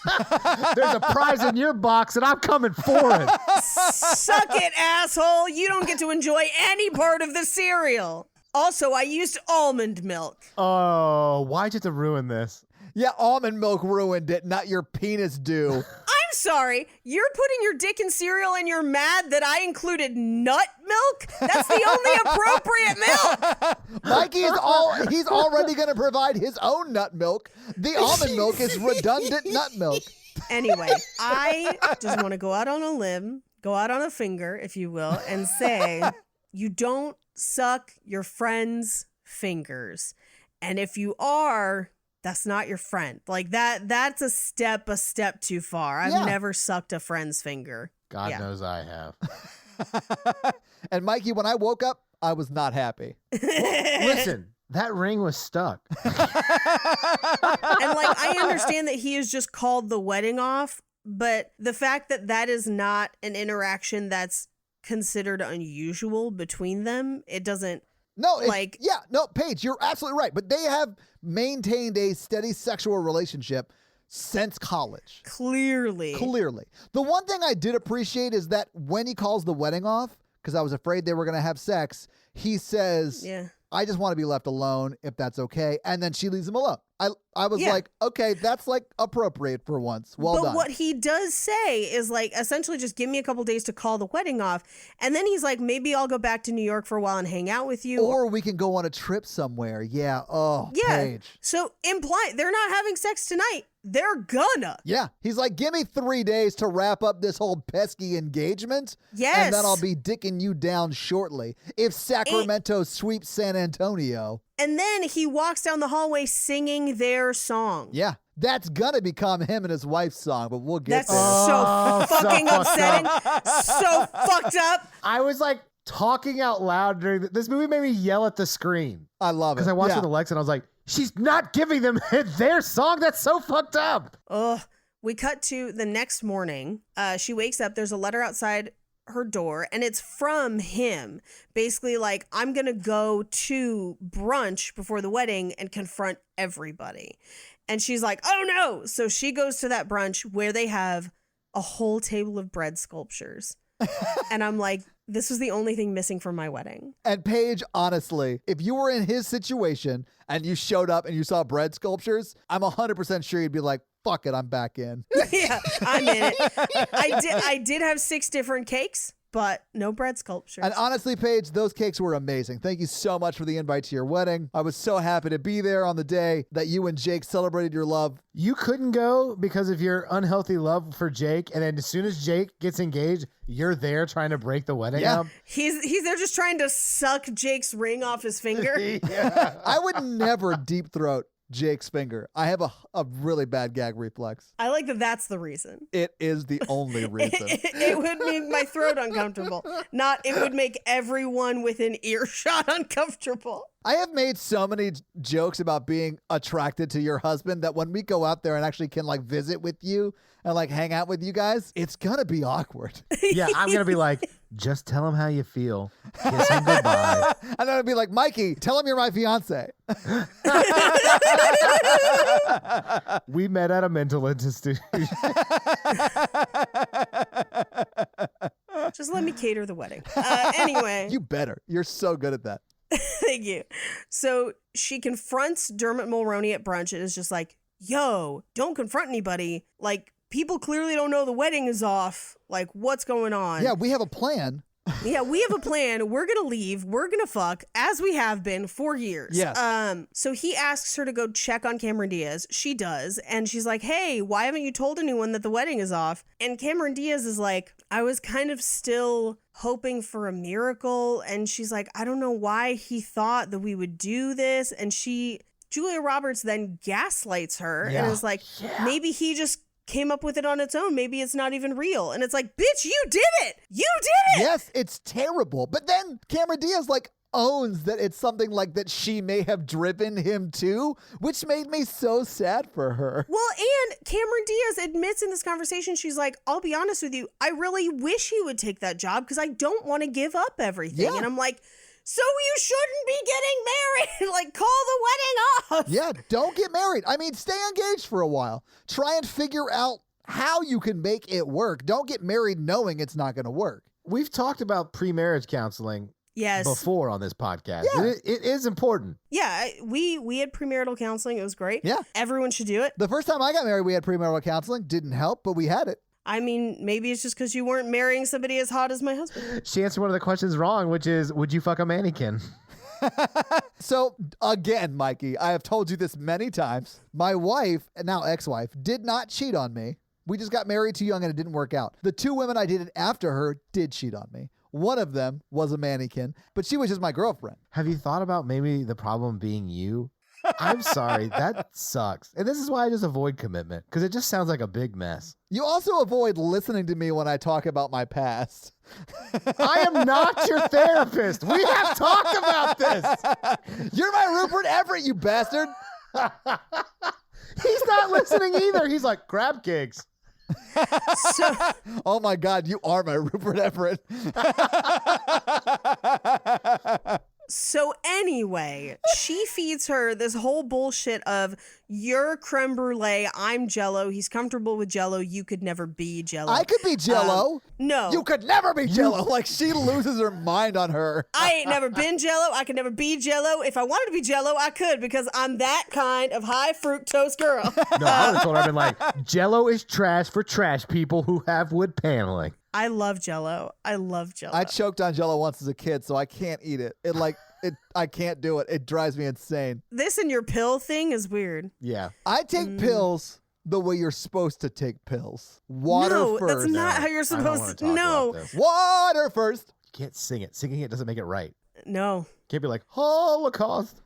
There's a prize in your box and I'm coming for it. Suck it, asshole. You don't get to enjoy any part of the cereal. Also, I used almond milk. Oh, why'd you have to ruin this? Yeah, almond milk ruined it, not your penis do. I'm sorry. You're putting your dick in cereal and you're mad that I included nut milk? That's the only appropriate milk. He's already going to provide his own nut milk. The almond milk is redundant nut milk. Anyway, I just want to go out on a limb, go out on a finger, if you will, and say you don't suck your friend's fingers. And if you are, that's not your friend. Like that's a step too far. I've never sucked a friend's finger. God knows I have. And Mikey, when I woke up, I was not happy. Listen, that ring was stuck. And like, I understand that he has just called the wedding off, but the fact that that is not an interaction that's considered unusual between them, it doesn't. No, Paige, you're absolutely right. But they have maintained a steady sexual relationship since college. Clearly. The one thing I did appreciate is that when he calls the wedding off, because I was afraid they were going to have sex, he says, I just want to be left alone if that's okay. And then she leaves him alone. I was like, okay, that's like appropriate for once. Well done. But what he does say is like, essentially just give me a couple days to call the wedding off. And then he's like, maybe I'll go back to New York for a while and hang out with you. Or we can go on a trip somewhere. Yeah. Oh, Paige. So they're not having sex tonight. They're gonna. Yeah. He's like, give me 3 days to wrap up this whole pesky engagement. Yes. And then I'll be dicking you down shortly. If Sacramento sweeps San Antonio. And then he walks down the hallway singing their song. Yeah. That's gonna become him and his wife's song, but we'll get there. That's so fucking upsetting. So fucked up. I was like talking out loud during this movie made me yell at the screen. I love it. Because I watched it with Alexa and I was like, she's not giving them their song. That's so fucked up. Ugh. We cut to the next morning. She wakes up. There's a letter outside her door and it's from him. Basically like, I'm going to go to brunch before the wedding and confront everybody. And she's like, oh no. So she goes to that brunch where they have a whole table of bread sculptures. And I'm like, this was the only thing missing from my wedding. And Paige, honestly, if you were in his situation and you showed up and you saw bread sculptures, I'm 100% sure you'd be like, fuck it, I'm back in. Yeah, I'm in it. I did have 6 different cakes, but no bread sculptures. And honestly, Paige, those cakes were amazing. Thank you so much for the invite to your wedding. I was so happy to be there on the day that you and Jake celebrated your love. You couldn't go because of your unhealthy love for Jake. And then as soon as Jake gets engaged, you're there trying to break the wedding up. He's there just trying to suck Jake's ring off his finger. I would never deep throat Jake's finger. I have a really bad gag reflex. I like that that's the reason. It is the only reason. It would make my throat uncomfortable. Not it would make everyone within earshot uncomfortable. I have made so many jokes about being attracted to your husband that when we go out there and actually can like visit with you and like hang out with you guys, it's gonna be awkward. Yeah, I'm gonna be like, just tell him how you feel. Kiss him goodbye. And then I'd be like, Mikey, tell him you're my fiance. We met at a mental institution. Just let me cater the wedding. Anyway. You better. You're so good at that. Thank you. So she confronts Dermot Mulroney at brunch and is just like, yo, don't confront anybody. Like, people clearly don't know the wedding is off. Like, what's going on? Yeah, we have a plan. Yeah, we have a plan. We're going to leave. We're going to fuck, as we have been for years. Yes. So he asks her to go check on Cameron Diaz. She does. And she's like, hey, why haven't you told anyone that the wedding is off? And Cameron Diaz is like, I was kind of still hoping for a miracle. And she's like, I don't know why he thought that we would do this. And Julia Roberts then gaslights her and is like, maybe he just came up with it on its own. Maybe it's not even real. And it's like, bitch, you did it. You did it. Yes, it's terrible. But then Cameron Diaz like owns that it's something like that she may have driven him to, which made me so sad for her. Well, and Cameron Diaz admits in this conversation, she's like, I'll be honest with you, I really wish he would take that job because I don't want to give up everything. Yeah. And I'm like, so you shouldn't be getting married. Like, call the wedding off. Yeah, don't get married. I mean, stay engaged for a while. Try and figure out how you can make it work. Don't get married knowing it's not going to work. We've talked about pre-marriage counseling Yes. before on this podcast. Yeah. It is important. Yeah, we had premarital counseling. It was great. Yeah. Everyone should do it. The first time I got married, we had premarital counseling. Didn't help, but we had it. I mean, maybe it's just because you weren't marrying somebody as hot as my husband. She answered one of the questions wrong, which is, would you fuck a mannequin? So again, Mikey, I have told you this many times. My wife, and now ex-wife, did not cheat on me. We just got married too young and it didn't work out. The two women I dated after her did cheat on me. One of them was a mannequin, but she was just my girlfriend. Have you thought about maybe the problem being you? I'm sorry, that sucks. And this is why I just avoid commitment, because it just sounds like a big mess. You also avoid listening to me when I talk about my past. I am not your therapist. We have talked about this. You're my Rupert Everett, you bastard. He's not listening either. He's like, crab cakes. So, Oh my God, you are my Rupert Everett. so anyway, she feeds her this whole bullshit of you're creme brulee, I'm Jello. He's comfortable with Jello. You could never be Jello. I could be Jello. No. You could never be Jello. Like, she loses her mind on her. I ain't never been Jello. I could never be Jello. If I wanted to be Jello, I could because I'm that kind of high fructose girl. No, I would have told her, I've been like, Jello is trash for trash people who have wood paneling. I love Jello. I love Jello. I choked on Jello once as a kid, so I can't eat it. I can't do it. It drives me insane. This and your pill thing is weird. Yeah. I take pills the way you're supposed to take pills. Water No, first. that's not how you're I don't wanna supposed to. talk No, about this. Water first. You can't sing it. Singing it doesn't make it right. no. Can't be like, Holocaust.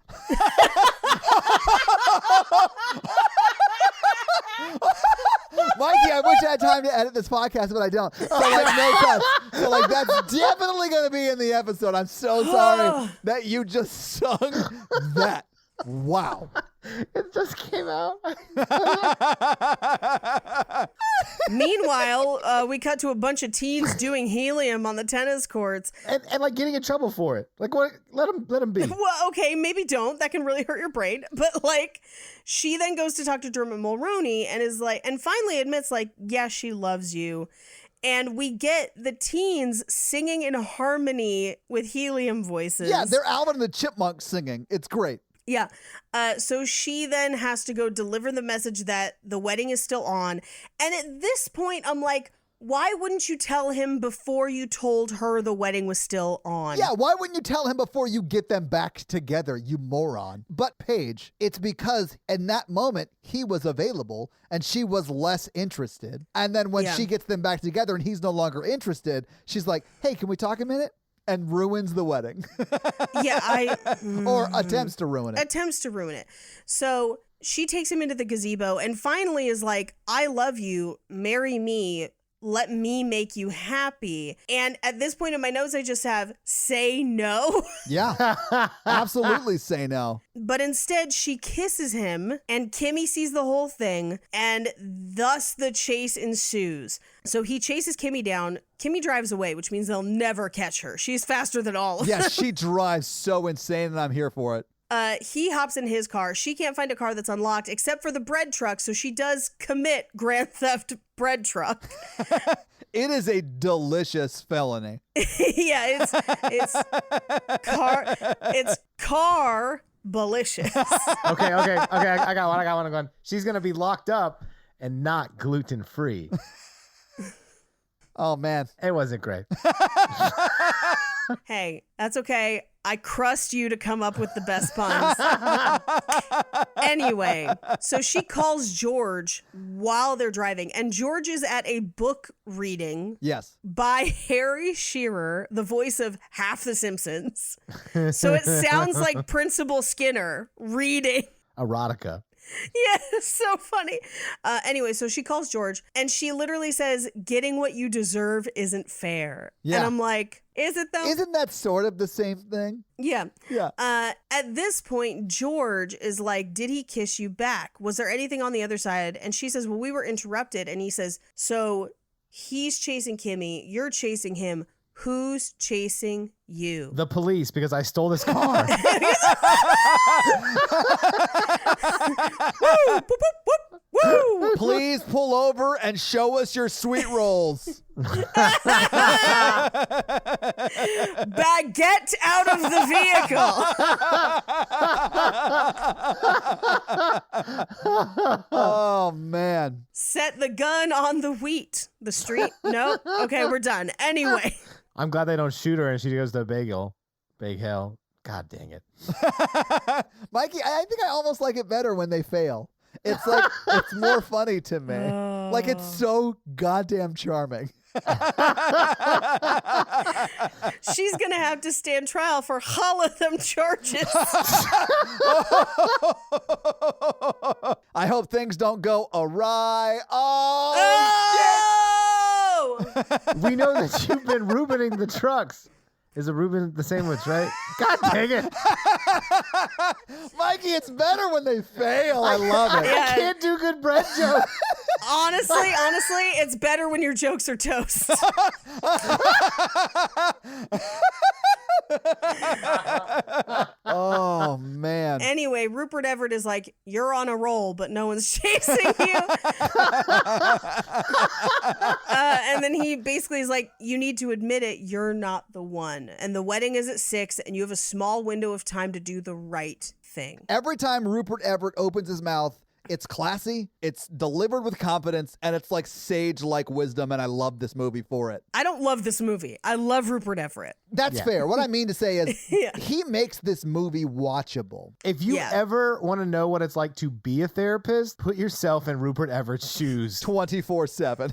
Mikey, I wish I had time to edit this podcast, but I don't. So, like, no cuts. So, like, that's definitely going to be in the episode. I'm so sorry that you just sung that. Wow. It just came out. Meanwhile, we cut to a bunch of teens doing helium on the tennis courts. and like getting in trouble for it. Like, what? Let him be. Well, okay, maybe don't. That can really hurt your brain. But like, she then goes to talk to Dermot Mulroney and is like, and finally admits, like, yeah, she loves you. And we get the teens singing in harmony with helium voices. Yeah, they're Alvin and the Chipmunks singing. It's great. Yeah. So she then has to go deliver the message that the wedding is still on. And at this point, I'm like, why wouldn't you tell him before you told her the wedding was still on? Yeah, why wouldn't you tell him before you get them back together, you moron? But Paige, it's because in that moment, he was available and she was less interested. And then when she gets them back together and he's no longer interested, she's like, hey, can we talk a minute? And ruins the wedding. Yeah, Or attempts to ruin it. attempts to ruin it. So she takes him into the gazebo and finally is like, I love you, marry me, let me make you happy. And at this point in my notes, I just have say no. Yeah, absolutely say no. But instead, she kisses him, and Kimmy sees the whole thing, and thus the chase ensues. So he chases Kimmy down. Kimmy drives away, which means they'll never catch her. She's faster than all of them. Yeah, she drives so insane, and I'm here for it. He hops in his car. She can't find a car that's unlocked except for the bread truck, so she does commit grand theft bread truck. It is a delicious felony. Yeah, it's car delicious. Okay. I got one going. She's gonna be locked up and not gluten free. Oh, man. It wasn't great. Hey, that's okay. I crust you to come up with the best puns. Anyway, so she calls George while they're driving, and George is at a book reading Yes. by Harry Shearer, the voice of half The Simpsons. So it sounds like Principal Skinner reading. Erotica. Yeah, it's so funny. Anyway, so she calls George and she literally says, getting what you deserve isn't fair. Yeah. And I'm like, is it though? Isn't that sort of the same thing? Yeah. Yeah. At this point, George is like, did he kiss you back? Was there anything on the other side? And she says, well, we were interrupted. And he says, so he's chasing Kimmy. You're chasing him. Who's chasing you? The police, because I stole this car. Woo, boop, boop, whoop, woo. Please pull over and show us your sweet rolls. Baguette out of the vehicle. Oh, man. Set the gun on the wheat. The street? No? Okay, we're done. Anyway. I'm glad they don't shoot her and she goes to Bagel. Big hell. God dang it. Mikey, I think I almost like it better when they fail. It's like, it's more funny to me. Like, it's so goddamn charming. She's going to have to stand trial for all of them charges. I hope things don't go awry. We know that you've been Rubening the trucks. Is a Reuben the sandwich, right? God dang it. Mikey, it's better when they fail. I love it. Yeah. I can't do good bread jokes. Honestly, it's better when your jokes are toast. Oh, man. Anyway, Rupert Everett is like, you're on a roll, but no one's chasing you. And then he basically is like, you need to admit it, you're not the one. And the wedding is at 6, and you have a small window of time to do the right thing. Every time Rupert Everett opens his mouth, it's classy, it's delivered with confidence, and it's like sage-like wisdom, and I love this movie for it. I don't love this movie. I love Rupert Everett. That's fair. What I mean to say is Yeah. he makes this movie watchable. If you Yeah. ever want to know what it's like to be a therapist, put yourself in Rupert Everett's shoes. 24/7.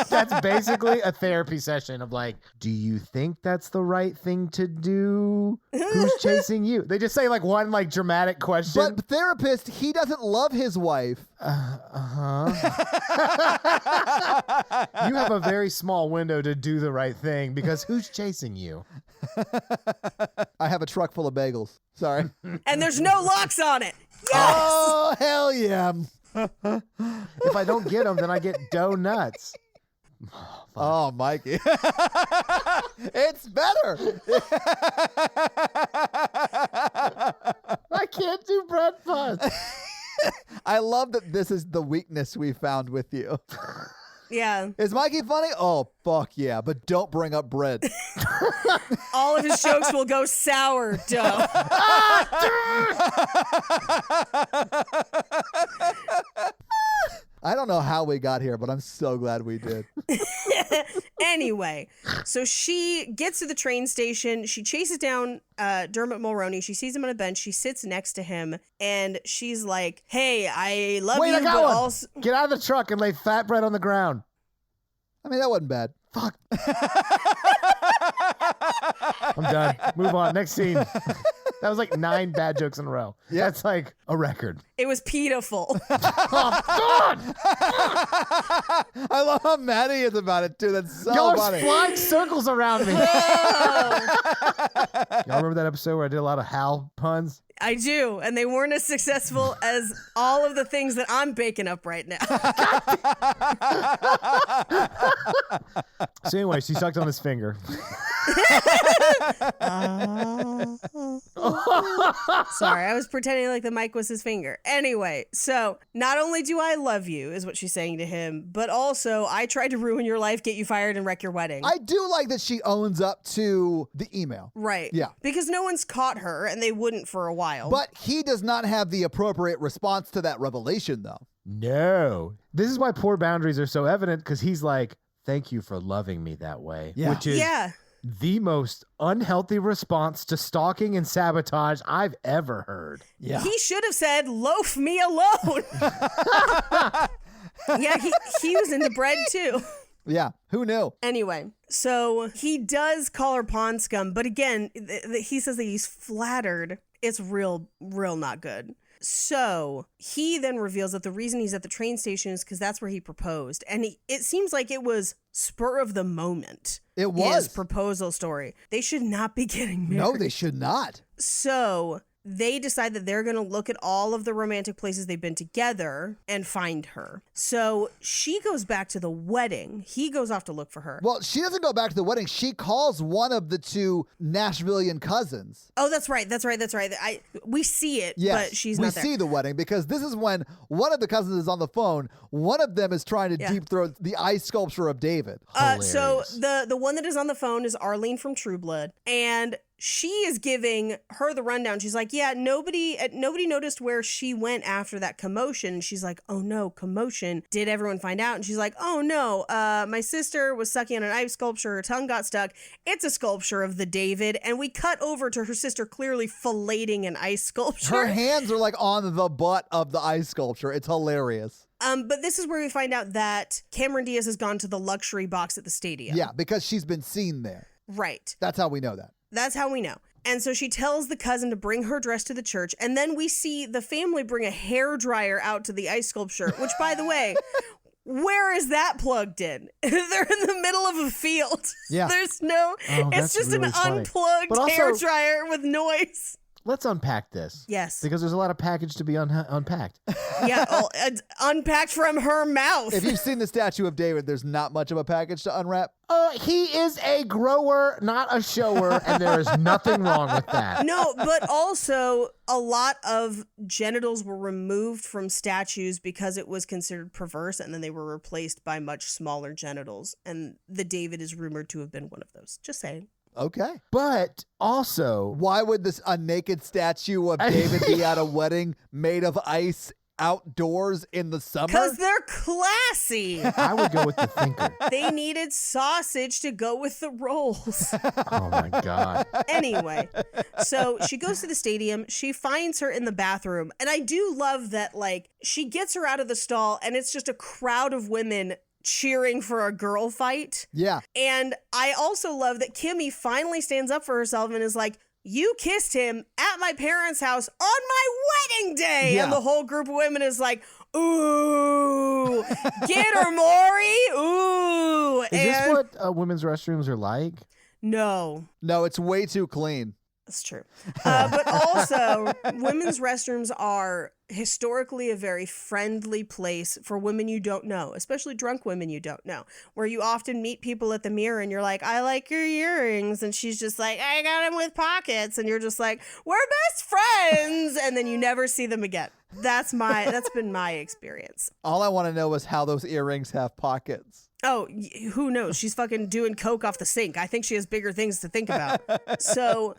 That's basically a therapy session of like, do you think that's the right thing to do? Who's chasing you? They just say like one like dramatic question. But therapist, he doesn't love his wife. You have a very small window to do the right thing because who's chasing you? I have a truck full of bagels. Sorry. And there's no locks on it. Yes! Oh, hell yeah. If I don't get them, then I get dough nuts. Oh, Mikey. It's better. I can't do bread puns. I love that this is the weakness we found with you. Yeah. Is Mikey funny? Oh, fuck yeah. But don't bring up bread. All of his jokes will go sour dough. I don't know how we got here, but I'm so glad we did. Anyway, so she gets to the train station. She chases down Dermot Mulroney. She sees him on a bench. She sits next to him, and she's like, hey, I love Wait, you, I got but one. also... Get out of the truck and lay fat bread on the ground. I mean, that wasn't bad. Fuck. I'm done. Move on. Next scene. That was like 9 bad jokes in a row. Yeah. That's like a record. It was pitiful. Oh, God! I love how mad he is about it, too. That's so Y'all are funny. flying circles around me. Y'all remember that episode where I did a lot of Hal puns? I do, and they weren't as successful as all of the things that I'm baking up right now. So anyway, she sucked on his finger. Sorry, I was pretending like the mic was his finger. Anyway, so not only do I love you, is what she's saying to him, but also I tried to ruin your life, get you fired, and wreck your wedding. I do like that she owns up to the email. Right. Yeah. Because no one's caught her, and they wouldn't for a while. But he does not have the appropriate response to that revelation, though. No. This is why poor boundaries are so evident, because he's like, thank you for loving me that way. Yeah. Which is the most unhealthy response to stalking and sabotage I've ever heard. Yeah. He should have said, loaf me alone. Yeah, he was into bread too. Yeah, who knew? Anyway, so he does call her pond scum, but again, he says that he's flattered. It's real not good. So he then reveals that the reason he's at the train station is because that's where he proposed. And it seems like it was spur of the moment. It was. His proposal story. They should not be getting married. No, they should not. So they decide that they're going to look at all of the romantic places they've been together and find her. So she goes back to the wedding. He goes off to look for her. Well, she doesn't go back to the wedding. She calls one of the two Nashvilleian cousins. Oh, that's right. We see it, Yes, but she's not there. we see the wedding because this is when one of the cousins is on the phone. One of them is trying to deep throat the ice sculpture of David. So the one that is on the phone is Arlene from True Blood, and she is giving her the rundown. She's like, yeah, nobody noticed where she went after that commotion. She's like, oh no, commotion. Did everyone find out? And she's like, oh no, my sister was sucking on an ice sculpture. Her tongue got stuck. It's a sculpture of the David. And we cut over to her sister clearly filleting an ice sculpture. Her hands are like on the butt of the ice sculpture. It's hilarious. But this is where we find out that Cameron Diaz has gone to the luxury box at the stadium. Yeah, because she's been seen there. Right. That's how we know that. That's how we know. And so she tells the cousin to bring her dress to the church. And then we see the family bring a hairdryer out to the ice sculpture, which, by the way, where is that plugged in? They're in the middle of a field. Yeah. There's no, it's just really an funny. unplugged But also- hairdryer with noise. Let's unpack this. Yes. Because there's a lot of package to be unpacked. Yeah, unpacked from her mouth. If you've seen the statue of David, there's not much of a package to unwrap. He is a grower, not a shower, and there is nothing wrong with that. No, but also a lot of genitals were removed from statues because it was considered perverse, and then they were replaced by much smaller genitals. And the David is rumored to have been one of those. Just saying. Okay. But also, Why would a naked statue of David be at a wedding made of ice outdoors in the summer? Because they're classy. I would go with the thinker. They needed sausage to go with the rolls. Oh my God. Anyway, so she goes to the stadium. She finds her in the bathroom. And I do love that, like, she gets her out of the stall and it's just a crowd of women cheering for a girl fight. Yeah. And I also love that Kimmy finally stands up for herself and is like, you kissed him at my parents' house on my wedding day. Yeah. And the whole group of women is like, ooh, get her, Maury. Ooh. Is this what women's restrooms are like? No. No, it's way too clean. That's true. But also, women's restrooms are historically a very friendly place for women you don't know, especially drunk women you don't know, where you often meet people at the mirror and you're like, I like your earrings. And she's just like, I got them with pockets. And you're just like, we're best friends. And then you never see them again. That's been my experience. All I want to know is how those earrings have pockets. Oh, who knows? She's fucking doing coke off the sink. I think she has bigger things to think about. So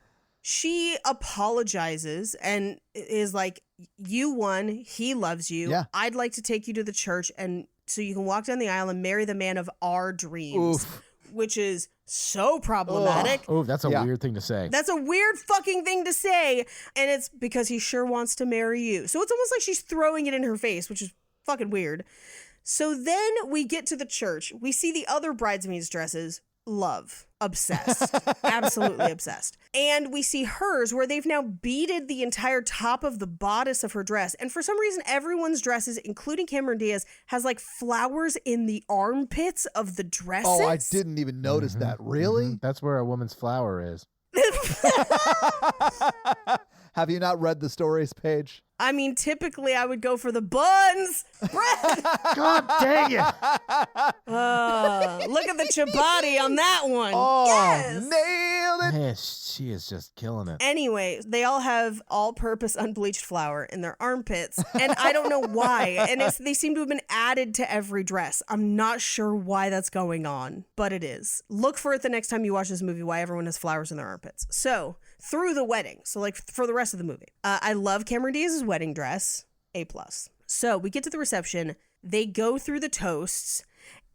she apologizes and is like, you won. He loves you. Yeah. I'd like to take you to the church and so you can walk down the aisle and marry the man of our dreams. Oof. Which is so problematic. Oh, that's a Yeah. weird thing to say. That's a weird fucking thing to say. And it's because he sure wants to marry you. So it's almost like she's throwing it in her face, which is fucking weird. So then we get to the church. We see the other bridesmaids' dresses. Love. Obsessed. Absolutely obsessed. And we see hers where they've now beaded the entire top of the bodice of her dress. And for some reason, everyone's dresses, including Cameron Diaz, has like flowers in the armpits of the dresses. Oh, I didn't even notice that. Really? Mhm. That's where a woman's flower is. Have you not read the stories page? I mean, typically I would go for the buns. Bread. God dang it. Look at the ciabatta on that one. Oh, Yes. nailed it. Man, she is just killing it. Anyway, they all have all-purpose unbleached flour in their armpits, and I don't know why. And they seem to have been added to every dress. I'm not sure why that's going on, but it is. Look for it the next time you watch this movie, why everyone has flowers in their armpits. So, through the wedding, so like for the rest of the movie, I love Cameron Diaz's wedding dress, A+. So we get to the reception. They go through the toasts.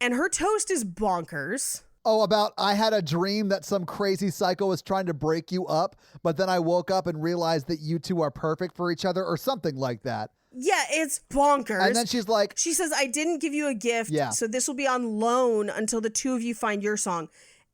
And her toast is bonkers. Oh, about I had a dream that some crazy psycho was trying to break you up, but then I woke up and realized that you two are perfect for each other or something like that. Yeah, it's bonkers. And then she's like, she says, I didn't give you a gift, so this will be on loan until the two of you find your song.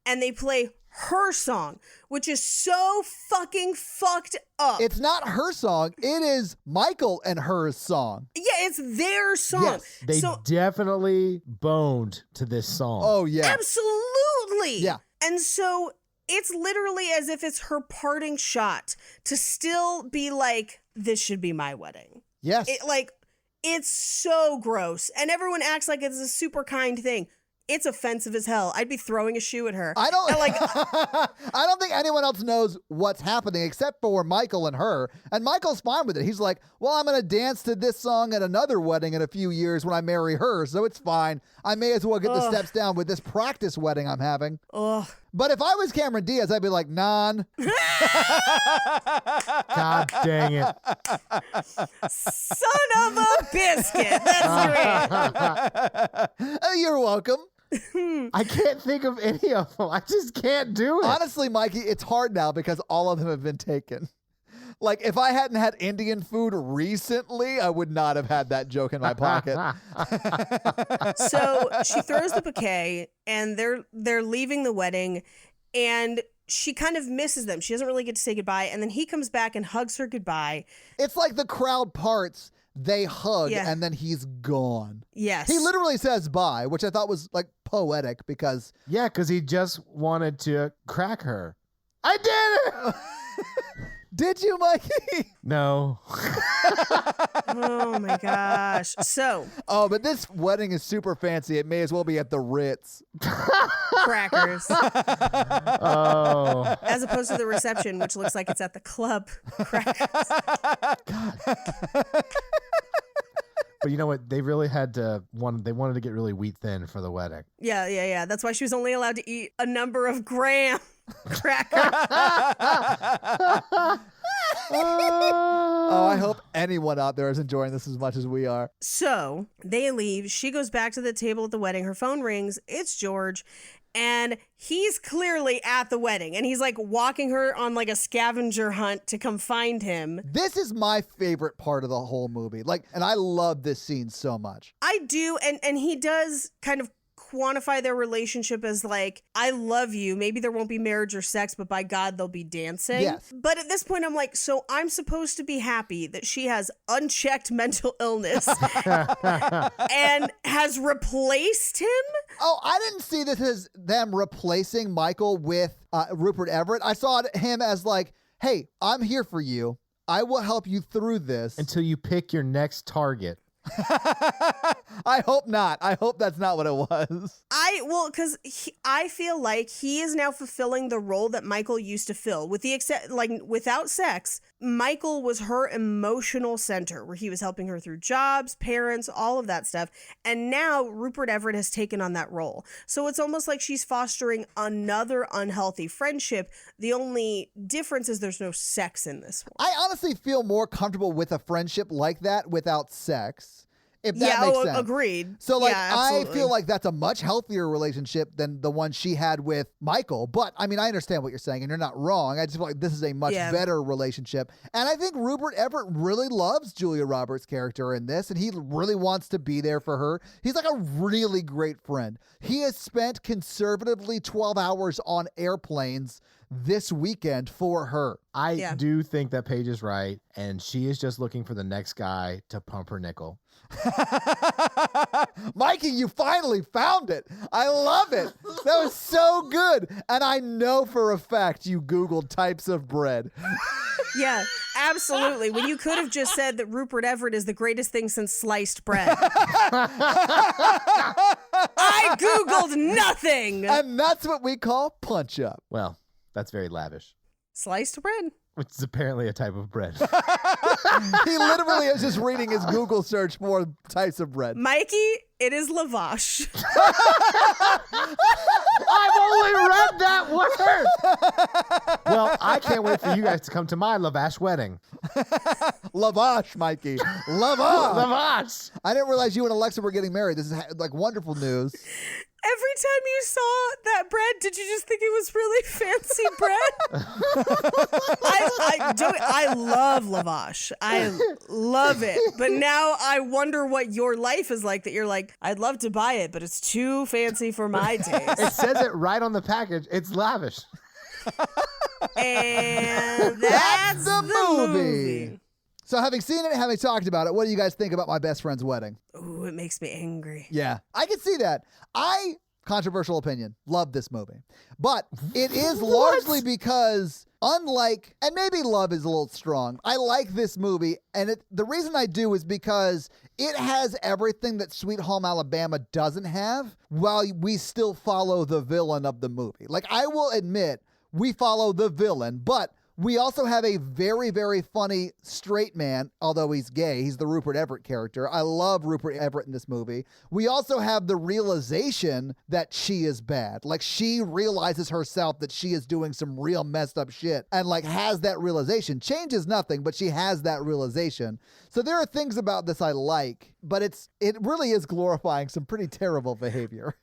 And they play her song, which is so fucking fucked up. it's not her song. It is Michael and her song. Yeah, it's their song. Yes, They definitely boned to this song. Oh, yeah. Absolutely. Yeah. And so it's literally as if it's her parting shot to still be like, this should be my wedding. Yes. It's so gross. And everyone acts like it's a super kind thing. It's offensive as hell. I'd be throwing a shoe at her. I don't And, I don't think anyone else knows what's happening except for Michael and her. And Michael's fine with it. He's like, well, I'm going to dance to this song at another wedding in a few years when I marry her, so it's fine. I may as well get the steps down with this practice wedding I'm having. Ugh. But if I was Cameron Diaz, I'd be like, non. God dang it. Son of a biscuit. That's great. You're welcome. I can't think of any of them. I just can't do it. Honestly, Mikey, it's hard now because all of them have been taken. Like, if I hadn't had Indian food recently, I would not have had that joke in my pocket. So she throws the bouquet and they're leaving the wedding and she kind of misses them. She doesn't really get to say goodbye. And then he comes back and hugs her goodbye. It's like the crowd parts, they hug, Yeah. and then he's gone. Yes. He literally says bye, which I thought was like poetic because Yeah, because he just wanted to crack her. I did it! did you, Mikey? No. Oh my gosh. So, Oh, but this wedding is super fancy. It may as well be at the Ritz. crackers. Oh. As opposed to the reception, which looks like it's at the club. Crackers. But you know what? They really had to they wanted to get really wheat thin for the wedding. Yeah. That's why she was only allowed to eat a number of graham crackers. Oh, I hope anyone out there is enjoying this as much as we are. So they leave. She goes back to the table at the wedding. Her phone rings. It's George. And he's clearly at the wedding. And he's like walking her on like a scavenger hunt to come find him. This is my favorite part of the whole movie. And I love this scene so much. I do. And he does kind of quantify their relationship as like, I love you. Maybe there won't be marriage or sex, but by God, they'll be dancing. Yes. But at this point, I'm like, so I'm supposed to be happy that she has unchecked mental illness and has replaced him? Oh, I didn't see this as them replacing Michael with Rupert Everett. I saw him as like, hey, I'm here for you. I will help you through this. Until you pick your next target. I hope not. I hope that's not what it was. Because I feel like he is now fulfilling the role that Michael used to fill. Without sex, Michael was her emotional center, where he was helping her through jobs, parents, all of that stuff. And now Rupert Everett has taken on that role. So it's almost like she's fostering another unhealthy friendship. The only difference is there's no sex in this one. I honestly feel more comfortable with a friendship like that without sex. If that makes sense. Agreed. So, Yeah, I absolutely. feel like that's a much healthier relationship than the one she had with Michael. But, I mean, I understand what you're saying, and you're not wrong. I just feel like this is a much better relationship. And I think Rupert Everett really loves Julia Roberts' character in this, and he really wants to be there for her. He's like a really great friend. He has spent conservatively 12 hours on airplanes this weekend for her. I do think that Paige is right, and she is just looking for the next guy to pump her nickel. Mikey, you finally found it. I love it. That was so good. And I know for a fact you Googled types of bread. Yeah, absolutely. When you could have just said that Rupert Everett is the greatest thing since sliced bread. I Googled nothing. And that's what we call punch up. Well, that's very lavish. Sliced bread? Which is apparently a type of bread. He literally is just reading his Google search for types of bread. Mikey, it is lavash. I've only read that word. Well, I can't wait for you guys to come to my Lavash wedding. Lavash, Mikey. Lavash. Lavash. I didn't realize you and Alexa were getting married. This is like wonderful news. Every time you saw that bread, did you just think it was really fancy bread? I love lavash. I love it. But now I wonder what your life is like, that you're like, I'd love to buy it, but it's too fancy for my taste. It says it right on the package. It's lavish. And that's the movie. So having seen it, having talked about it, what do you guys think about My Best Friend's Wedding? Ooh, it makes me angry. Yeah, I can see that. Controversial opinion, love this movie. But it is largely because, unlike, and maybe love is a little strong, I like this movie. And the reason I do is because it has everything that Sweet Home Alabama doesn't have, while we still follow the villain of the movie. Like, I will admit, we follow the villain, but we also have a very, very funny straight man, although he's gay. He's the Rupert Everett character. I love Rupert Everett in this movie. We also have the realization that she is bad. Like, she realizes herself that she is doing some real messed up shit and like has that realization. Changes nothing, but she has that realization. So there are things about this I like, but it really is glorifying some pretty terrible behavior.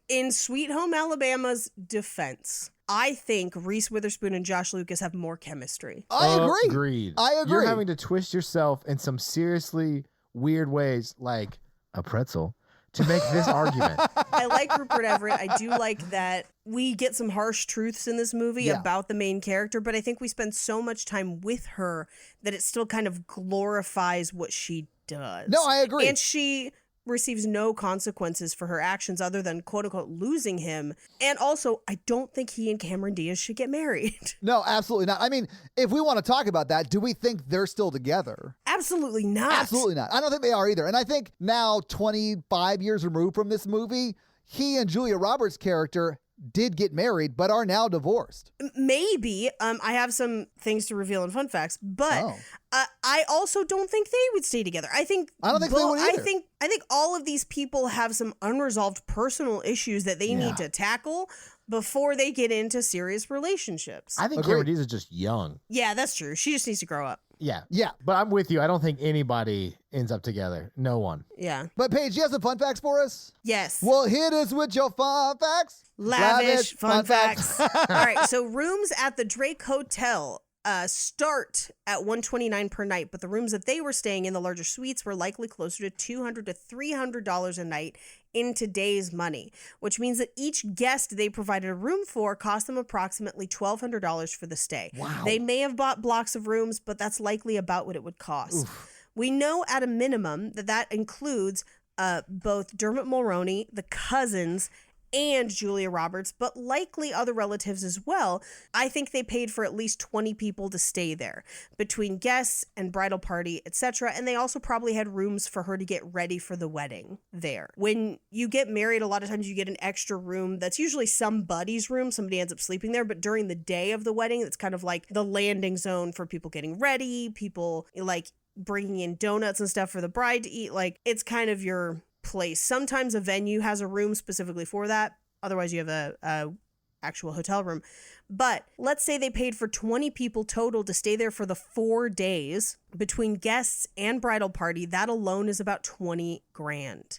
In Sweet Home Alabama's defense, I think Reese Witherspoon and Josh Lucas have more chemistry. I agree. Agreed. I agree. You're having to twist yourself in some seriously weird ways, like a pretzel, to make this argument. I like Rupert Everett. I do like that we get some harsh truths in this movie about the main character, but I think we spend so much time with her that it still kind of glorifies what she does. No, I agree. And she receives no consequences for her actions other than quote unquote losing him. And also, I don't think he and Cameron Diaz should get married. No, absolutely not. I mean, if we want to talk about that, do we think they're still together? Absolutely not. Absolutely not. I don't think they are either. And I think now, 25 years removed from this movie, he and Julia Roberts' character did get married, but are now divorced. Maybe. I have some things to reveal in fun facts, but I also don't think they would stay together. I don't think they would either. I think all of these people have some unresolved personal issues that they need to tackle before they get into serious relationships. I think Cameron Diaz is just young. Yeah, that's true. She just needs to grow up. Yeah. Yeah. But I'm with you. I don't think anybody ends up together. No one. Yeah. But Paige, you have some fun facts for us? Yes. Well, hit us with your fun facts. Lavish fun facts. All right. So rooms at the Drake Hotel start at $129 per night, but the rooms that they were staying in, the larger suites, were likely closer to $200 to $300 a night in today's money, which means that each guest they provided a room for cost them approximately $1,200 for the stay. Wow. They may have bought blocks of rooms, but that's likely about what it would cost. Oof. We know at a minimum that includes both Dermot Mulroney, the cousins, and Julia Roberts, but likely other relatives as well. I think they paid for at least 20 people to stay there, between guests and bridal party, etc. And they also probably had rooms for her to get ready for the wedding there. When you get married, a lot of times you get an extra room that's usually somebody's room. Somebody ends up sleeping there, but during the day of the wedding, it's kind of like the landing zone for people getting ready, people like bringing in donuts and stuff for the bride to eat. Like, it's kind of your place. Sometimes a venue has a room specifically for that. Otherwise, you have a actual hotel room. But let's say they paid for 20 people total to stay there for the 4 days between guests and bridal party. That alone is about $20,000.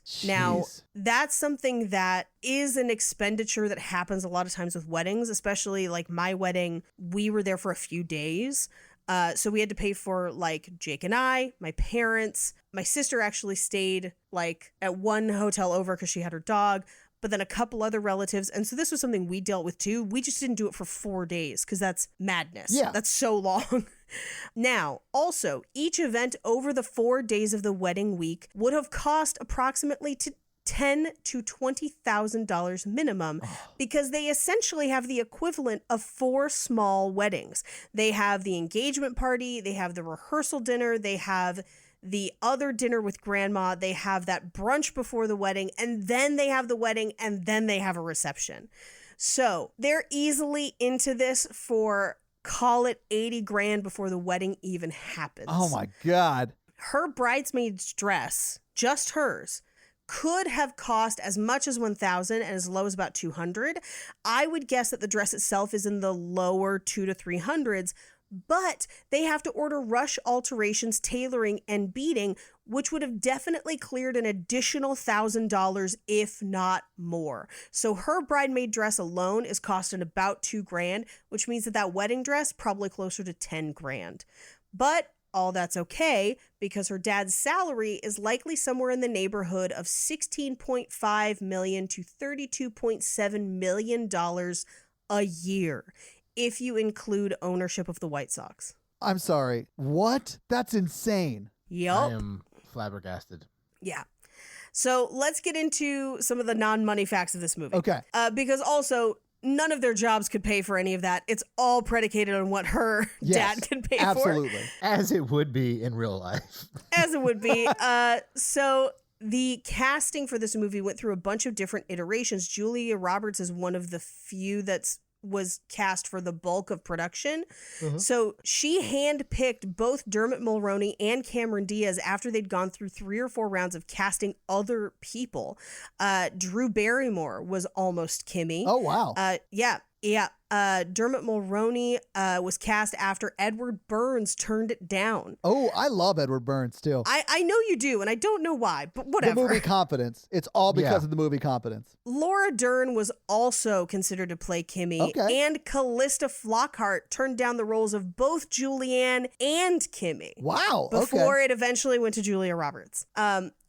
Jeez. Now, that's something that is an expenditure that happens a lot of times with weddings, especially like my wedding. We were there for a few days. So we had to pay for like Jake and I, my parents. My sister actually stayed like at one hotel over because she had her dog, but then a couple other relatives. And so this was something we dealt with too. We just didn't do it for 4 days because that's madness. Yeah. That's so long. Now, also, each event over the 4 days of the wedding week would have cost approximately $10,000 to $20,000 minimum, because they essentially have the equivalent of 4 small weddings. They have the engagement party, they have the rehearsal dinner, they have the other dinner with grandma, they have that brunch before the wedding, and then they have the wedding, and then they have a reception. So they're easily into this for, call it $80,000 before the wedding even happens. Oh my God. Her bridesmaid's dress, just hers, could have cost as much as $1,000 and as low as about $200. I would guess that the dress itself is in the lower $200 to $300s, but they have to order rush alterations, tailoring, and beading, which would have definitely cleared an additional $1,000, if not more. So her bridesmaid dress alone is costing about $2,000, which means that wedding dress probably closer to $10,000. But all that's okay, because her dad's salary is likely somewhere in the neighborhood of $16.5 million to $32.7 million a year, if you include ownership of the White Sox. I'm sorry. What? That's insane. Yup. I am flabbergasted. Yeah. So let's get into some of the non-money facts of this movie. Okay. Because also, none of their jobs could pay for any of that. It's all predicated on what her dad can pay absolutely. for. As it would be in real life. As it would be. So the casting for this movie went through a bunch of different iterations. Julia Roberts is one of the few was cast for the bulk of production. So she handpicked both Dermot Mulroney and Cameron Diaz after they'd gone through 3 or 4 rounds of casting other people. Drew Barrymore was almost Kimmy. Oh, wow. Yeah. Dermot Mulroney was cast after Edward Burns turned it down. Oh, I love Edward Burns too. I know you do, and I don't know why, but whatever. The movie Confidence. It's all because of the movie Confidence. Laura Dern was also considered to play Kimmy, and Callista Flockhart turned down the roles of both Julianne and Kimmy. Wow. Before it eventually went to Julia Roberts.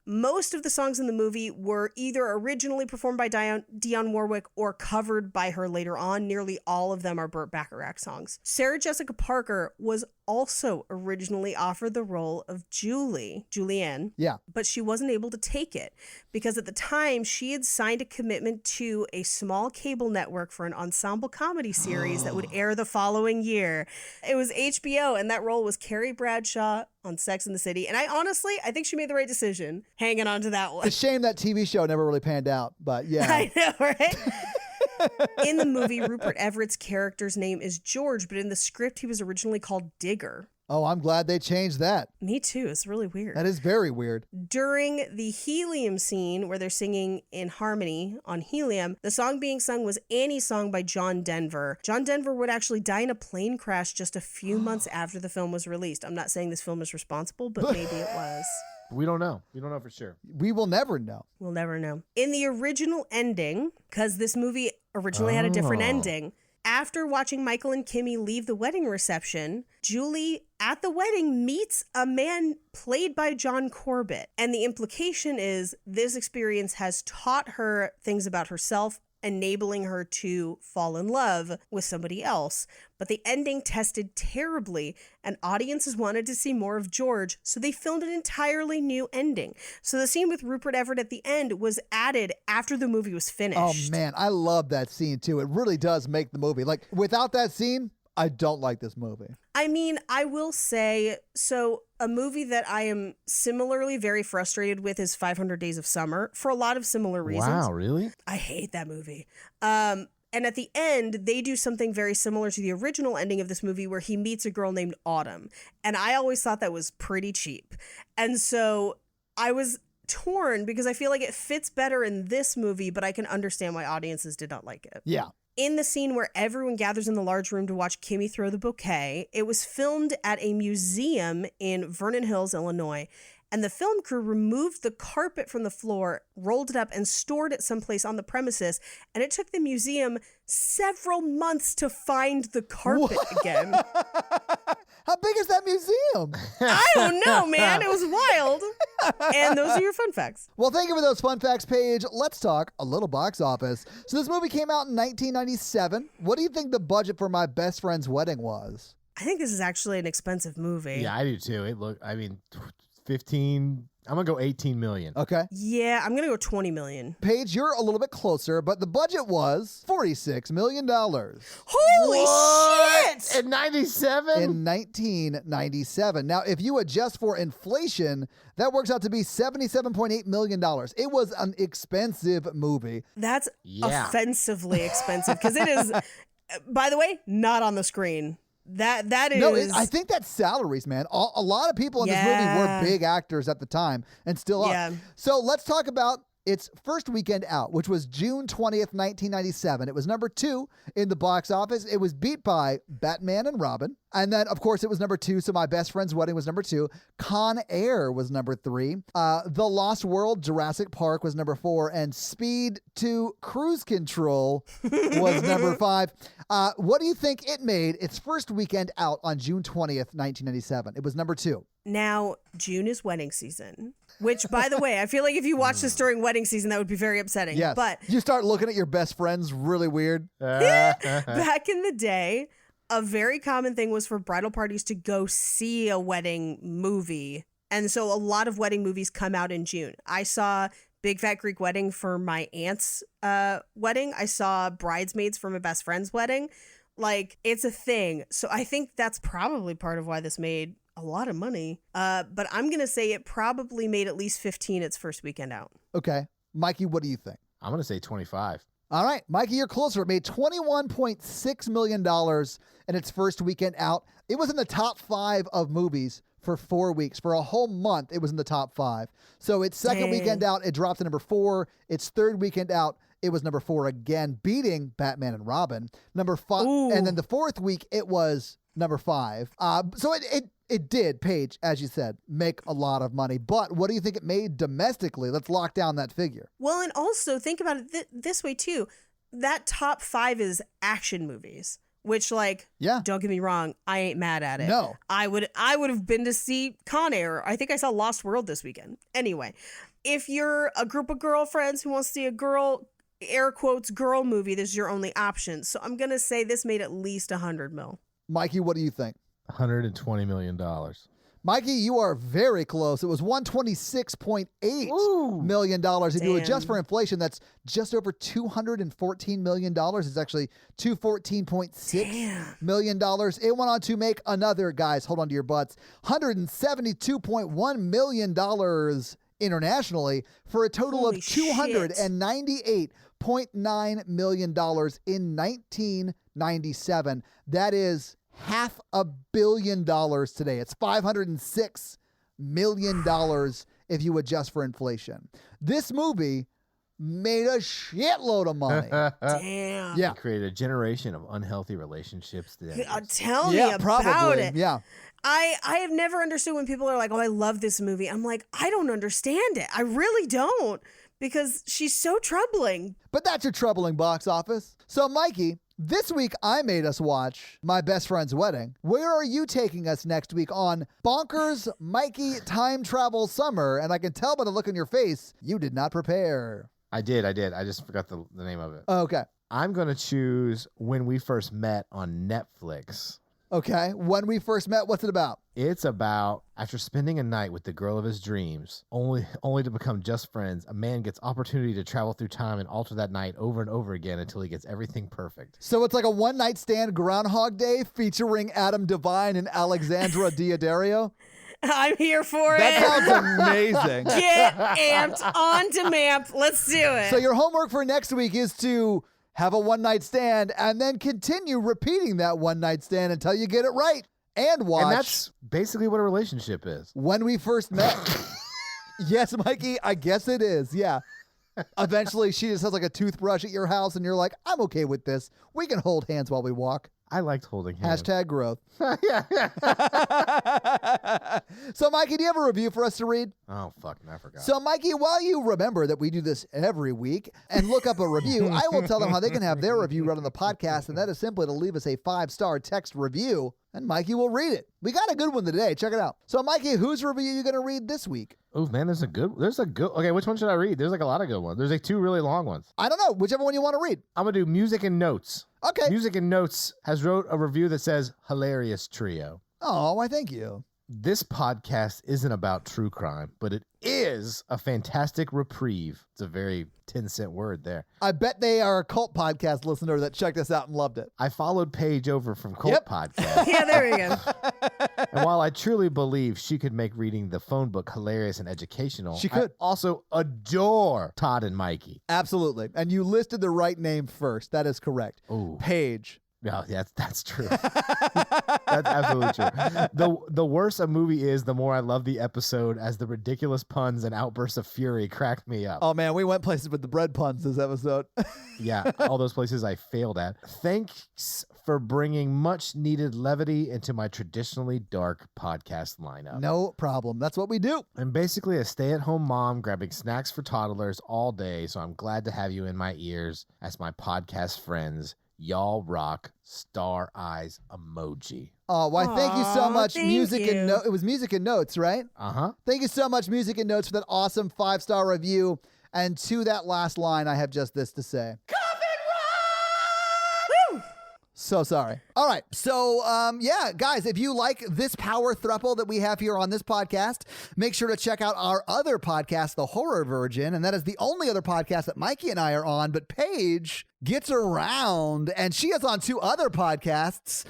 Most of the songs in the movie were either originally performed by Dionne Warwick or covered by her later on. Nearly all of them are Burt Bacharach songs. Sarah Jessica Parker was also originally offered the role of Julianne. Yeah. But she wasn't able to take it because at the time she had signed a commitment to a small cable network for an ensemble comedy series that would air the following year. It was HBO, and that role was Carrie Bradshaw on Sex and the City. And I think she made the right decision hanging on to that one. It's a shame that TV show never really panned out, but yeah. I know, right? In the movie, Rupert Everett's character's name is George, but in the script, he was originally called Digger. Oh, I'm glad they changed that. Me too. It's really weird. That is very weird. During the helium scene where they're singing in harmony on helium, the song being sung was Annie's Song by John Denver. John Denver would actually die in a plane crash just a few months after the film was released. I'm not saying this film is responsible, but maybe it was. We don't know. We don't know for sure. We will never know. We'll never know. In the original ending, because this movie originally had a different ending, after watching Michael and Kimmy leave the wedding reception, Julie at the wedding meets a man played by John Corbett. And the implication is this experience has taught her things about herself, enabling her to fall in love with somebody else. But the ending tested terribly, and audiences wanted to see more of George, so they filmed an entirely new ending. So the scene with Rupert Everett at the end was added after the movie was finished. Oh man, I love that scene too. It really does make the movie. Like, without that scene, I don't like this movie. I mean, I will say, so a movie that I am similarly very frustrated with is 500 Days of Summer for a lot of similar reasons. Wow, really? I hate that movie. And at the end, they do something very similar to the original ending of this movie where he meets a girl named Autumn. And I always thought that was pretty cheap. And so I was torn because I feel like it fits better in this movie, but I can understand why audiences did not like it. Yeah. In the scene where everyone gathers in the large room to watch Kimmy throw the bouquet, it was filmed at a museum in Vernon Hills, Illinois. And the film crew removed the carpet from the floor, rolled it up, and stored it someplace on the premises. And it took the museum several months to find the carpet again. How big is that museum? I don't know, man. It was wild. And those are your fun facts. Well, thank you for those fun facts, Paige. Let's talk a little box office. So this movie came out in 1997. What do you think the budget for My Best Friend's Wedding was? I think this is actually an expensive movie. Yeah, I do too. 15, I'm going to go 18 million. Okay. Yeah, I'm going to go 20 million. Paige, you're a little bit closer, but the budget was $46 million. Holy shit! In 97? In 1997. Now, if you adjust for inflation, that works out to be $77.8 million. It was an expensive movie. That's offensively expensive because it is, by the way, not on the screen. That is. No, I think that's salaries, man. A lot of people in this movie were big actors at the time and still are. Yeah. So let's talk about its first weekend out, which was June 20th, 1997. It was number 2 in the box office. It was beat by Batman and Robin. And then, of course, it was number 2. So My Best Friend's Wedding was number 2. Con Air was number 3. The Lost World, Jurassic Park was number 4. And Speed to Cruise Control was number 5. What do you think it made its first weekend out on June 20th, 1997? It was number 2. Now, June is wedding season, which, by the way, I feel like if you watch this during wedding season, that would be very upsetting. Yes. But you start looking at your best friends really weird. back in the day, a very common thing was for bridal parties to go see a wedding movie. And so a lot of wedding movies come out in June. I saw Big Fat Greek Wedding for my aunt's wedding. I saw Bridesmaids for my best friend's wedding. Like, it's a thing. So I think that's probably part of why this made a lot of money. But I'm going to say it probably made at least 15 its first weekend out. Okay. Mikey, what do you think? I'm going to say 25. All right. Mikey, you're closer. It made $21.6 million in its first weekend out. It was in the top 5 of movies for 4 weeks. For a whole month, it was in the top 5. So its second weekend out, it dropped to number 4. Its third weekend out, it was number 4 again, beating Batman and Robin. Number 5. And then the fourth week, it was number 5. So it did, Paige, as you said, make a lot of money. But what do you think it made domestically? Let's lock down that figure. Well, and also think about it this way, too. That top 5 is action movies, which, like, don't get me wrong, I ain't mad at it. No. I would have been to see Con Air. I think I saw Lost World this weekend. Anyway, if you're a group of girlfriends who wants to see a girl, air quotes, girl movie, this is your only option. So I'm going to say this made at least 100 mil. Mikey, what do you think? $120 million. Mikey, you are very close. It was $126.8 million. If you adjust for inflation, that's just over $214 million. It's actually $214.6 million. It went on to make another, guys, hold on to your butts, $172.1 million internationally for a total of $298.9 million in 1997. That is $500 million today. It's $506 million if you adjust for inflation. This movie made a shitload of money. Damn. Yeah. It created a generation of unhealthy relationships. Tell me about it. Yeah. I have never understood when people are like, oh, I love this movie. I'm like, I don't understand it. I really don't, because she's so troubling. But that's your troubling box office. So, Mikey, this week I made us watch My Best Friend's Wedding. Where are you taking us next week on Bonkers Mikey Time Travel Summer? And I can tell by the look on your face, you did not prepare. I did. I just forgot the name of it. Okay. I'm going to choose When We First Met on Netflix. Okay. When We First Met, what's it about? It's about, after spending a night with the girl of his dreams, only to become just friends, a man gets opportunity to travel through time and alter that night over and over again until he gets everything perfect. So it's like a one-night stand Groundhog Day featuring Adam Devine and Alexandra Daddario? I'm here for That it. sounds amazing. Get amped on to MAMP. Let's do it. So your homework for next week is to have a one-night stand and then continue repeating that one-night stand until you get it right. And watch. And that's basically what a relationship is. When We First Met. Yes, Mikey, I guess it is. Yeah. Eventually, she just has like a toothbrush at your house and you're like, I'm okay with this. We can hold hands while we walk. I liked holding hands. Hashtag growth. Yeah. So, Mikey, do you have a review for us to read? Oh, fucking, I forgot. So, Mikey, while you remember that we do this every week and look up a review, I will tell them how they can have their review read on the podcast, and that is simply to leave us a 5-star text review, and Mikey will read it. We got a good one today. Check it out. So, Mikey, whose review are you going to read this week? Oh, man, there's a good, okay, which one should I read? There's like a lot of good ones. There's like 2 really long ones. I don't know. Whichever one you want to read. I'm going to do Music and Notes. Okay. Music and Notes has wrote a review that says, hilarious trio. Oh, why thank you. This podcast isn't about true crime, but it is a fantastic reprieve. It's a very 10-cent word there. I bet they are a cult podcast listener that checked us out and loved it. I followed Paige over from Cult Podcast. Yeah, there we go. And while I truly believe she could make reading the phone book hilarious and educational, She could. I also adore Todd and Mikey. Absolutely. And you listed the right name first. That is correct. Ooh. Paige. No, that's true. That's absolutely true. The worse a movie is, the more I love the episode, as the ridiculous puns and outbursts of fury cracked me up. Oh man, we went places with the bread puns this episode. Yeah, all those places I failed at. Thanks for bringing much needed levity into my traditionally dark podcast lineup. No problem. That's what we do. I'm basically a stay-at-home mom grabbing snacks for toddlers all day, so I'm glad to have you in my ears as my podcast friends. Y'all rock. Star eyes emoji. Oh, why? Thank you so Aw, much. thank Music you. and Notes. It was Music and Notes, right? Uh-huh. Thank you so much, Music and Notes, for that awesome 5-star review. And to that last line, I have just this to say. So sorry. All right. So, yeah, guys, if you like this power throuple that we have here on this podcast, make sure to check out our other podcast, The Horror Virgin. And that is the only other podcast that Mikey and I are on. But Paige gets around, and she is on 2 other podcasts,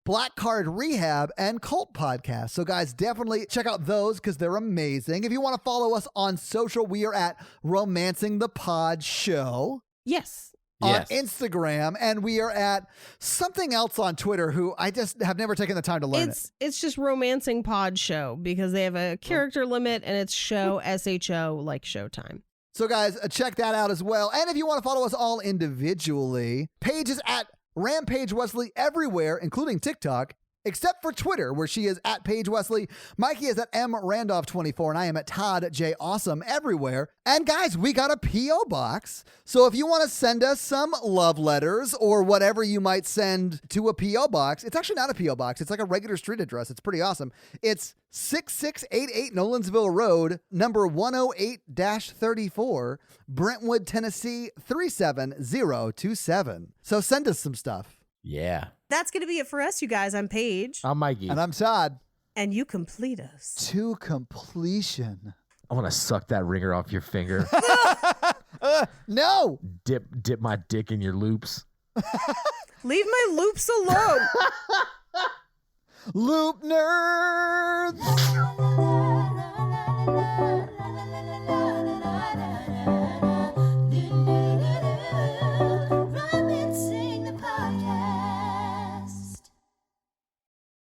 Black Card Rehab and Cult Podcast. So, guys, definitely check out those because they're amazing. If you want to follow us on social, we are at Romancing the Pod Show. Yes. On Instagram, and we are at something else on Twitter, who I just have never taken the time to learn It's just Romancing Pod Show because they have a character limit and it's show SHO like Showtime. So guys, check that out as well. And if you want to follow us all individually, Paige is at Rampage Wesley everywhere, including TikTok, except for Twitter, where she is at Paige Wesley. Mikey is at mrandolph24, and I am at Todd J. Awesome everywhere. And guys, we got a P.O. box. So if you want to send us some love letters or whatever you might send to a P.O. box, it's actually not a P.O. box. It's like a regular street address. It's pretty awesome. It's 6688 Nolensville Road, number 108-34, Brentwood, Tennessee, 37027. So send us some stuff. Yeah. That's going to be it for us, you guys. I'm Paige. I'm Mikey. And I'm Todd. And you complete us. To completion. I want to suck that ringer off your finger. No. Dip my dick in your loops. Leave my loops alone. Loop nerds.